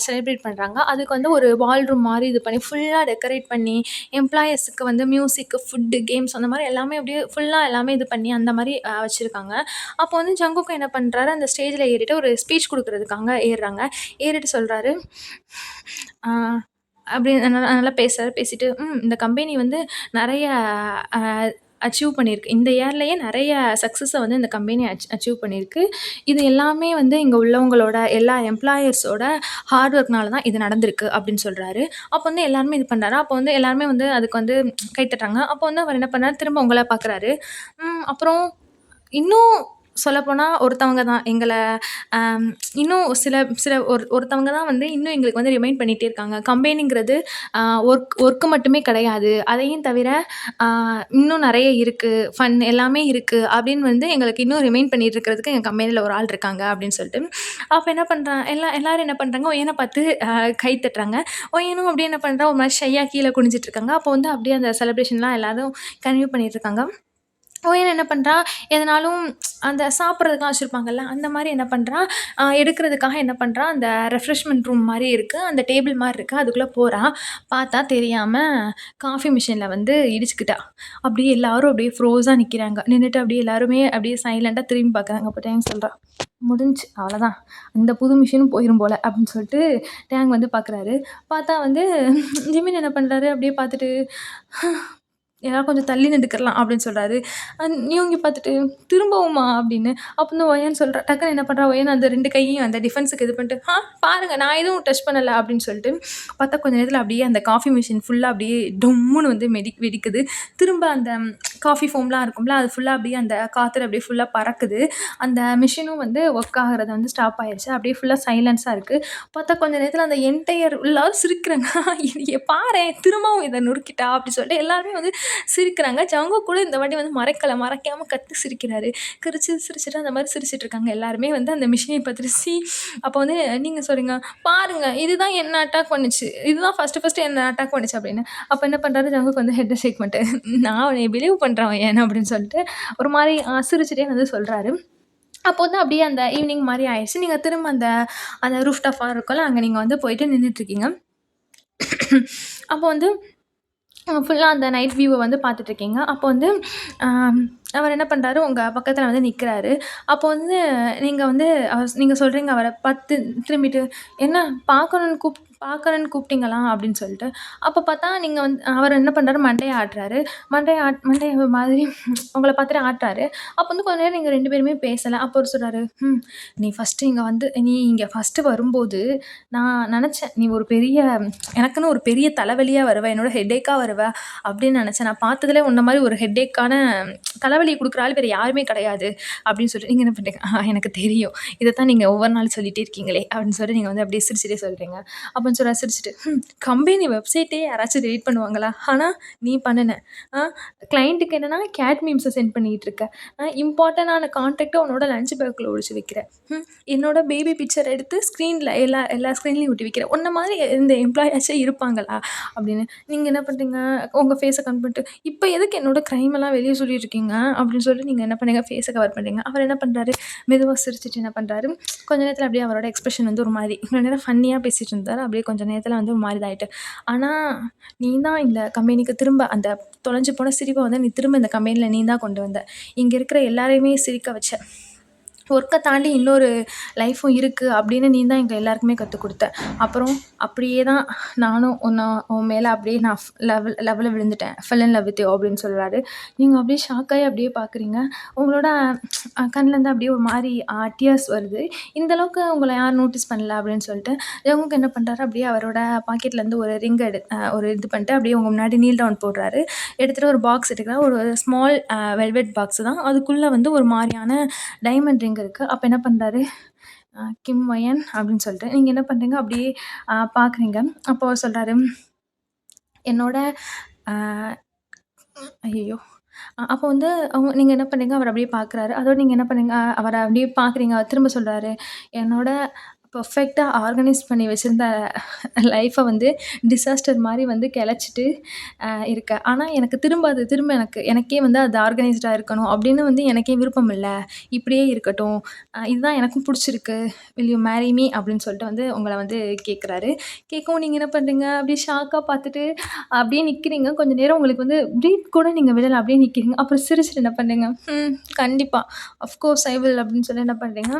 செலிப்ரேட் பண்றாங்க. அதுக்கு வந்து ஒரு பால் ரூம் மாரி இது பண்ணி ஃபுல்லா டெக்கரேட் பண்ணி, எம்ப்ளாயீஸ்க்கு வந்து மியூசிக், ஃபுட், கேம்ஸ் அந்த மாரி எல்லாமே அப்படியே ஃபுல்லா எல்லாமே இது பண்ணி அந்த மாரி வச்சிருக்காங்க. அப்போ வந்து ஜங்குக்கும் என்ன பண்றாரு, அந்த ஸ்டேஜ்ல ஏறிட்டு ஒரு ஸ்பீச் குடுக்குறதுக்காக ஏறுறாங்க. ஏறிட்டு சொல்றாரு, ஆ அப்படி நல்லா பேசுறாரு. பேசிட்டு, இந்த கம்பெனி வந்து நெறைய அ அச்சீவ் பண்ணியிருக்கு. இந்த இயர்லயே நெறைய சக்ஸஸ வந்து இந்த கம்பெனி அச்சீவ் பண்ணியிருக்கு. இது எல்லாமே வந்து இங்க உள்ளவங்களோட எல்லா எம்ப்ளாயர்ஸோட ஹார்ட் ஒர்க்னால தான் இது நடந்திருக்கு அப்படின்னு சொல்றாரு. அப்போ வந்து எல்லாருமே இது பண்றாரு. அப்போ வந்து எல்லாருமே வந்து அதுக்கு வந்து கை தட்டுறாங்க. அப்போ வந்து அவர் என்ன பண்ணாரு, திரும்ப உங்கள பார்க்குறாரு. அப்புறம் இன்னும் சொல்லப்போனா ஒருத்தவங்க தான் எங்கள அம் இன்னும் சில சில ஒருத்தவங்க தான் வந்து இன்னும் எங்களுக்கு வந்து ரிமைண்ட் பண்ணிட்டே இருக்காங்க. கம்பெனிங்கிறது அ ஒர்க் மட்டுமே கிடையாது. அதையும் தவிர அ இன்னும் நெறைய இருக்கு. ஃபன் எல்லாமே இருக்கு. அப்படின்னு வந்து எங்களுக்கு இன்னும் ரிமைண்ட் பண்ணிட்டு இருக்கிறதுக்கு எங்க கம்பெனில ஒரு ஆள் இருக்காங்க அப்படின்னு சொல்லிட்டு. அப்ப என்ன பண்றான் எல்லாரும் என்ன பண்றாங்க, ஒயன பார்த்து கை தட்டுறாங்க. ஒயனும் அப்படியே என்ன பண்றான், ஒரு மாரி ஷையா கீழ குனிஞ்சிட்டு இருக்காங்க. அப்போ வந்து அப்படியே அந்த செலிப்ரேஷன்லாம் எல்லாரும் கன்டின்யூ பண்ணிட்டு இருக்காங்க. ஒயன் என்ன பண்றா, எதனாலும் அந்த சாப்பிட்றதுக்குலாம் வச்சிருப்பாங்கல்ல, அந்த மாரி என்ன பண்றா, எடுக்கிறதுக்காக என்ன பண்றா, அந்த ரெஃப்ரெஷ்மென்ட் ரூம் மாரி இருக்கு. அந்த டேபிள் மாரி இருக்கு. அதுக்குள்ள போறா. பார்த்தா தெரியாம காஃபி மிஷின்ல வந்து இடிச்சுக்கிட்டா. அப்படியே எல்லாரும் அப்படியே ஃப்ரோஸா நிக்கிறாங்க. நின்னுட்டு அப்படியே எல்லாருமே அப்படியே சைலன்ட்டா திரும்பி பார்க்குறாங்க. அப்ப டேங் சொல்றா, "முடிஞ்சுச்சு அவ்வளோதான். இந்த புது மிஷினும் போயிரும் போல" அப்படின்னு சொல்லிட்டு டேங் வந்து பார்க்குறாரு. பார்த்தா வந்து ஜிமின் என்ன பண்றாரு, அப்படியே பார்த்துட்டு எல்லாரும் கொஞ்சம் தள்ளி நின்னுக்கலாம் அப்படின்னு சொல்றாரு. இவங்க பார்த்துட்டு திரும்பவுமா அப்படின்னு. அப்ப வந்து ஒயன் சொல்றா, டக்குனு என்ன பண்றா ஒயன் அந்த 2 கையையும் அந்த டிஃபென்ஸுக்கு இது பண்ணிட்டு, பாருங்க நான் எதுவும் டச் பண்ணல அப்படின்னு சொல்லிட்டு, பார்த்தா கொஞ்ச நேரத்தில அப்படியே அந்த காஃபி மிஷின் ஃபுல்லா அப்படியே டொம்முன்னு வந்து வெடிக்குது. திரும்ப அந்த காஃபி ஃபோம்லாம் இருக்கும்ல, அது ஃபுல்லா அப்படியே அந்த காத்துல அப்படியே ஃபுல்லா பறக்குது. அந்த மிஷினும் வந்து ஒர்க் ஆகுறது வந்து ஸ்டாப் ஆயிருச்சு. அப்படியே ஃபுல்லா சைலன்ஸா இருக்கு. பார்த்தா கொஞ்ச நேரத்தில அந்த என்டையர் எல்லாரும் சிரிக்கிறாங்க. பாரேன் திரும்பவும் இத நொறுக்கிட்டா அப்படி சொல்லிட்டு எல்லாருமே வந்து சிரிக்கிறாங்க. ஜங்குக் கூட இந்த வாட்டி வந்து மறைக்கல. மறைக்காம கத்தி சிரிக்கிறாரு. சிரிச்சுட்டு அந்த மாரி சிரிச்சுட்டு இருக்காங்க. எல்லாருமே வந்து அந்த மிஷினை பார்த்துட்டு அப்போ வந்து நீங்க சொல்றீங்க, "பாருங்க இதுதான் என்ன அட்டாக் பண்ணுச்சு. இதுதான் ஃபர்ஸ்ட்டு என்ன அட்டாக் பண்ணுச்சு" அப்படின்னு. அப்ப என்ன பண்றாரு ஜங்குக் வந்து ஹெட்ட ஷேக் பண்ணிட்டு, "நான் உன்னைய பிலீவ் பண்றேன் ஏன்" அப்படின்னு சொல்லிட்டு ஒரு மாரி சிரிச்சுட்டே வந்து சொல்றாரு. அப்போ வந்து அப்படியே அந்த ஈவினிங் மாரி ஆயிருச்சு. நீங்க திரும்ப அந்த அந்த ரூஃப் டாப் இருக்கும்ல, அங்க நீங்க வந்து போயிட்டு நின்னுட்டுருக்கீங்க. அப்போ வந்து ஃபுல்லா அந்த நைட் வியூவ வந்து பார்த்துட்ருக்கீங்க. அப்போ வந்து அம் அவர் என்ன பண்றாரு, உங்க பக்கத்துல வந்து நிக்கிறாரு. அப்போ வந்து நீங்க வந்து நீங்க சொல்றீங்க அவர பார்த்து திரும்பிட்டு, "என்ன பார்க்கணும்னு கூப்பிட்டீங்களா?" அப்படின்னு சொல்லிட்டு. அப்போ பார்த்தா நீங்க வந்து அவர் என்ன பண்றாரு, மண்டைய ஆட்டுறாரு. மண்டைய ஒரு மாதிரி உங்கள பார்த்துட்டு ஆட்டுறாரு. அப்போ வந்து கொஞ்ச நேரம் நீங்க 2 பேருமே பேசல. அப்போ அவரு சொல்றாரு, நீ இங்க ஃபர்ஸ்ட்டு வரும்போது, நான் நெனச்சேன், நீ ஒரு பெரிய எனக்குன்னு ஒரு பெரிய தலைவலியா வருவ. என்னோட ஹெட்டேக்கா வருவ அப்படின்னு நெனச்சேன். நான் பார்த்ததுலே உன்ன மாரி ஒரு ஹெட்டேக்கான தலைவலி குடுக்குற ஆள் வேற யாருமே கிடையாது அப்படின்னு சொல்லிட்டு நீங்க என்ன பண்றீங்க? எனக்கு தெரியும். இதத்தான் நீங்க ஒவ்வொரு நாளும் சொல்லிட்டே இருக்கீங்களே அப்படின்னு சொல்லிட்டு நீங்க வந்து அப்படியே சிரிச்சுட்டே சொல்றீங்க. அப்பன்னு சொல்ல சிரிச்சுட்டு, கம்பெனி வெப்சைட்டே யாராச்சும் டெலீட் பண்ணுவாங்களா? ஆனா நீ பண்ணுன. ஆ கிளையன்ட்டுக்கு என்னன்னா கேட் மீம்ஸ சென்ட் பண்ணிட்டு இருக்க. இம்பார்ட்டன்டான கான்டாக்ட்ட உன்னோட லஞ்ச் பேக்குள்ள ஒளிச்சு வைக்கிற. ம் என்னோட பேபி பிக்சர் எடுத்து ஸ்க்ரீன்ல எல்லா ஸ்க்ரீன்லயும் ஒட்டி வைக்கிற. உன்ன மாதிரி இந்த எம்ப்ளாயாச்சும் இருப்பாங்களா? அப்படின்னு. நீங்க என்ன பண்றீங்க, உங்க ஃபேஸ கவர் பண்ணிட்டு, "இப்ப எதுக்கு என்னோட கிரைம் எல்லாம் வெளிய சொல்லிட்டு இருக்கீங்க?" அப்படின்னு சொல்லிட்டு நீங்க என்ன பண்ணீங்க, ஃபேஸ கவர் பண்றீங்க. அவர் என்ன பண்றாரு, மெதுவா சிரிச்சுட்டு என்ன பண்றாரு, கொஞ்ச நேரத்தில அப்படியே அவரோட எக்ஸ்பிரஷன் வந்து ஒரு மாரி இவ்வளோ நேரம் ஃபன்னியா பேசிட்டு இருந்தாரு. அப்படியே கொஞ்ச நேரத்தில வந்து ஒரு மாரி இதாயிட்டு. "ஆனா, நீ தான் இந்த கம்பெனிக்கு திரும்ப அந்த தொலைஞ்சு போன சிரிப்ப வந்து நீ திரும்ப இந்த கம்பெனில நீ தான் கொண்டு வந்த. இங்க இருக்கிற எல்லாரையுமே சிரிக்க வச்ச. ஒர்க்க தாண்டி இன்னொரு லைஃப்பும் இருக்கு அப்படின்னு நீ தான் எங்க எல்லாருக்குமே கத்துக் குடுத்த. அப்புறம் அப்படியே தான் நானும் உன் மேல அப்படியே நான் லவ்ல விழுந்துட்டேன். Fell in love with you அப்படின்னு சொல்றாரு. நீங்க அப்படியே ஷாக் ஆயி அப்படியே பார்க்குறீங்க. உங்களோட கண்லேருந்து அப்படியே ஒரு மாரி டியர்ஸ் வருது. இந்த அளவுக்கு உங்கள யாரும் நோட்டீஸ் பண்ணல அப்படின்னு சொல்லிட்டு, ஜங்குக் என்ன பண்றாரு, அப்படியே அவரோட பாக்கெட்லேருந்து ஒரு ரிங் ஒரு இது பண்ணிட்டு அப்படியே உங்க முன்னாடி நீல் டவுன் போடுறாரு. எடுத்துட்டு ஒரு பாக்ஸ் எடுக்குறாரு. ஒரு ஸ்மால் வெல்வெட் பாக்ஸ் தான். அதுக்குள்ள வந்து ஒரு மாரியான டைமண்ட் ரிங் இருக்கு. அப்ப என்ன பண்றாரு, கிம் ஒயன் அப்படின்னு சொல்லிட்டு, நீங்க என்ன பண்றீங்க, அப்படியே பார்க்குறீங்க. அப்போ அவர் சொல்றாரு, என்னோட அ ஐயய்யோ! அப்போ வந்து நீங்க என்ன பண்ணீங்க, அவர அப்படியே பார்க்குறாரு. அதோட நீங்க என்ன பண்ணீங்க, அவர அப்படியே பார்க்குறீங்க. திரும்ப சொல்றாரு, என்னோட பெர்ஃபெக்ட்டா ஆர்கனைஸ் பண்ணி வச்சிருந்த லைஃப்ப வந்து டிசாஸ்டர் மாரி வந்து கெளச்சிட்டு இருக்க. ஆனா எனக்கு திரும்ப எனக்கே வந்து அது ஆர்கனைஸ்டா இருக்கணும் அப்படின்னு வந்து எனக்கே விருப்பம் இல்ல. இப்படியே இருக்கட்டும். இதுதான் எனக்கும் புடிச்சிருக்கு. வில் யூ மேரி மீ அப்படின்னு சொல்லிட்டு வந்து உங்கள வந்து கேட்குறாரு. கேட்கவும் நீங்க என்ன பண்றீங்க, அப்படியே ஷாக்கா பார்த்துட்டு அப்படியே நிக்கிறீங்க. கொஞ்ச நேரம் உங்களுக்கு வந்து பிரீத் கூட நீங்க விடல. அப்படியே நிக்கிறீங்க. அப்புறம் சிரிச்சுட்டு என்ன பண்றீங்க, கண்டிப்பா. அஃப்கோர்ஸ் ஐ வில் அப்படின்னு சொல்லி என்ன பண்றீங்க,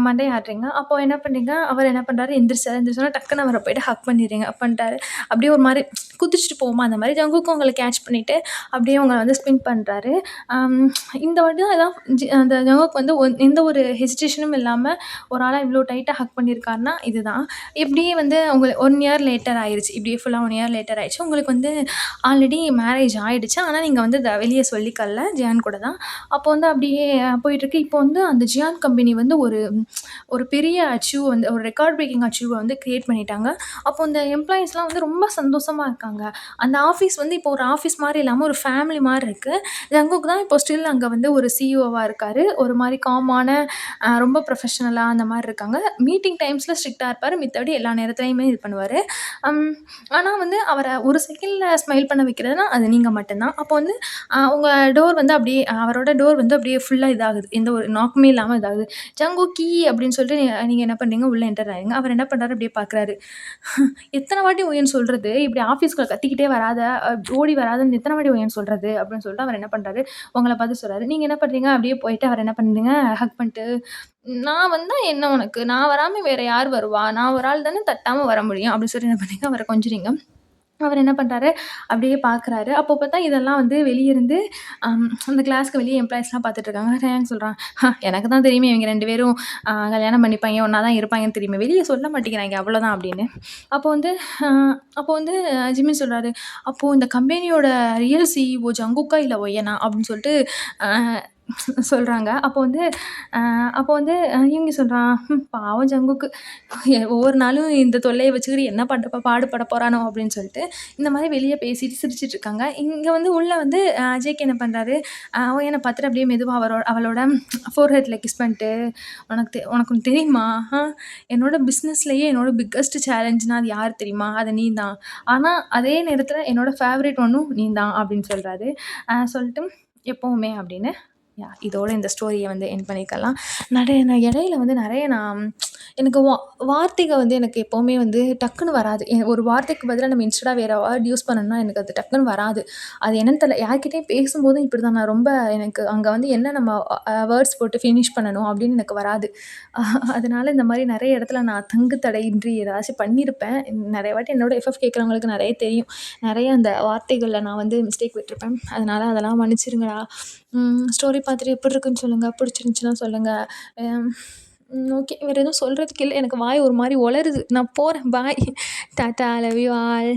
மண்டைய ஆட்டுறீங்க. அப்போ என்ன பண்றீங்க, அவர் என்ன பண்றாரு, எந்திரிச்சோனே டக்குனு அவர போயிட்டு ஹக் பண்ணிடுறீங்க. பண்ணிட்டாரு. அப்படியே ஒரு மாரி குதிச்சுட்டு போவோமா, அந்த மாரி ஜங்குக்கும் உங்கள கேட்ச் பண்ணிட்டு, அப்படியே உங்கள வந்து ஸ்பின் பண்றாரு. அம் இந்த வாட்டி தான் அதான் அந்த ஜங்குக் வந்து எந்த ஒரு ஹெசிடேஷனும் இல்லாம ஒரு ஆளா இவ்ளோ டைட்டா ஹக் பண்ணியிருக்காருன்னா இதுதான். இப்படியே வந்து 1 இயர் லேட்டர் ஆயிருச்சு. இப்படியே ஃபுல்லா 1 இயர் லேட்டர் ஆயிடுச்சு. உங்களுக்கு வந்து ஆல்ரெடி மேரேஜ் ஆயிடுச்சு. ஆனா நீங்க வந்து அத வெளிய சொல்லிக்கல. ஜியான் கூட தான். அப்போ வந்து அப்படியே போயிட்டுருக்கு. இப்போ வந்து அந்த ஜியான் கம்பெனி வந்து ஒரு ஒரு பெரிய அச்சீவ் வந்து ஒரு ரெக்கார்ட் பிரேக்கிங் அச்சீவ வந்து கிரியேட் பண்ணிட்டாங்க. அப்போ அந்த எம்ப்ளாயீஸ்லாம் வந்து ரொம்ப சந்தோஷமா இருக்காங்க. இருக்காங்க. அந்த ஆஃபீஸ் வந்து இப்போ ஒரு ஆஃபீஸ் மாரி இல்லாம ஒரு ஃபேமிலி மாரி இருக்கு. ஜங்குக் தான் இப்போ ஸ்டில் அங்க வந்து ஒரு சிஇஓவா இருக்காரு. ஒரு மாரி காமான ரொம்ப ப்ரொஃபஷனலா அந்த மாரி இருக்காங்க. மீட்டிங் டைம்ஸ்ல ஸ்ட்ரிக்ட்டா இருப்பாரு. மித்தபடி எல்லா நேரத்துலயுமே இது பண்ணுவாரு. அம் ஆனா வந்து அவர ஒரு செகண்ட்ல ஸ்மைல் பண்ண வைக்கிறதுனா, அது நீங்க மட்டும் தான். அப்போ வந்து உங்க டோர் வந்து அப்படியே அவரோட டோர் வந்து அப்படியே ஃபுல்லா இதாகுது. எந்த ஒரு நாக்குமே இல்லாம இதாகுது. "ஜங்குக் கீ" அப்படின்னு சொல்லிட்டு நீங்க என்ன பண்றீங்க, உள்ள என்டர் ஆயிறீங்க. அவர் என்ன பண்றாரு, அப்படியே பார்க்குறாரு. எத்தன வாட்டி ஒய்ன்னு சொல்றது? இப்படி ஆஃபீஸ்க்குள்ள கத்திக்கிட்டே வராத, ஓடி வராதன்னு எத்தன வாட்டி ஒய்ன்னு சொல்றது? அப்படின்னு சொல்லிட்டு அவர் என்ன பண்றாரு, உங்கள பார்த்து சொல்றாரு. நீங்க என்ன பண்றீங்க, அப்படியே போயிட்டு அவர் என்ன பண்றீங்க, ஹக் பண்ணிட்டு, "நான் வந்தா என்ன உனக்கு? நான் வராம வேற யார் வருவா? நான் ஒரு ஆள் தானே தட்டாம வர முடியும்." அப்படின்னு சொல்லி என்ன பண்ணீங்க, அவர கொஞ்சுறீங்க. அவர் என்ன பண்றாரு, அப்படியே பார்க்குறாரு. அப்போ பார்த்தா இதெல்லாம் வந்து வெளிய இருந்து அந்த கிளாஸ்க்கு வெளிய எம்ப்ளாயீஸ்லாம் பார்த்துட்டுருக்காங்க. ரேயான் சொல்றான், எனக்கு தான் தெரியுமே இவங்க 2 பேரும் கல்யாணம் பண்ணிப்பாய்ங்க, ஒண்ணா தான் இருப்பாய்ங்கன்னு தெரியுமே. வெளிய சொல்ல மாட்டேங்கிறாய்ங்க அவ்வளோதான் அப்படின்னு. அப்போ வந்து அ அப்போ வந்து ஜிம்மி சொல்றாரு, "அப்போ இந்த கம்பெனியோட ரியல் சிஇஓ ஜங்குக்கா இல்ல ஒய்யனா?" அப்படின்னு சொல்லிட்டு அ சொல்றாங்க. அ அப்போ வந்து யூங்கி சொல்றான், பாவம் ஜங்குக்கு. ஒவ்வொரு நாளும் இந்த தொல்லைய வச்சுக்கிட்டு என்ன பாடுபட போறானோ அப்படின்னு சொல்லிட்டு, இந்த மாரி வெளிய பேசிட்டு சிரிச்சுட்டு இருக்காங்க. இங்க வந்து உள்ள வந்து அஜய்க்கு என்ன பண்றாரு, அவன பார்த்துட்டு அப்படியே மெதுவா அவளோட ஃபோர்ஹெட்ல கிஸ் பண்ணிட்டு, "உனக்கு ஒண்ணு தெரியுமா? என்னோட பிசினஸ்லயே என்னோட பிக்கஸ்ட் சேலஞ்ச்னா அது யார் தெரியுமா? அது நீ தான். ஆனா அதே நேரத்தில என்னோட ஃபேவரைட் ஒண்ணும் நீ தான்" அப்படின்னு சொல்றாரு. சொல்லிட்டு எப்பவுமே அப்படின்னு. இதோட இந்த ஸ்டோரிய வந்து எண்ட் பண்ணிக்கலாம். நான் இடையில வந்து நெறைய எனக்கு வார்த்தைக வந்து எனக்கு எப்பவுமே வந்து டக்குனு வராது. ஒரு வார்த்தைக்கு பதிலா நம்ம இன்ஸ்டெடா வேற வேர்ட் யூஸ் பண்ணோம்னா, எனக்கு அது டக்குனு வராது. அது என்னன்னு தெரியல. யார்கிட்டயும் பேசும்போதும் இப்படிதான். நான் ரொம்ப எனக்கு அங்க வந்து என்ன நம்ம வேர்ட்ஸ் போட்டு ஃபினிஷ் பண்ணணும் அப்படின்னு எனக்கு வராது. அதனால இந்த மாரி நெறைய இடத்துல நான் தங்கு தடையின்றி ஏதாச்சும் பண்ணியிருப்பேன். நெறைய வாட்டி என்னோட எஃப்எஃப் கேட்குறவங்களுக்கு நெறைய தெரியும். நெறைய அந்த வார்த்தைகள்ல நான் வந்து மிஸ்டேக் விட்டுருப்பேன். அதனால அதெல்லாம் மன்னிச்சிருங்கடா. ஸ்டோரி பார்த்துட்டு எப்படி இருக்குன்னு சொல்லுங்க. பிடிச்சிருந்துச்சுன்னா சொல்லுங்க. அம் ஓகே. வேற எதுவும் சொல்றதுக்கு இல்ல. எனக்கு வாய் ஒரு மாரி ஒளருது. நான் போறேன். பாய். டாட்டா. Love you all.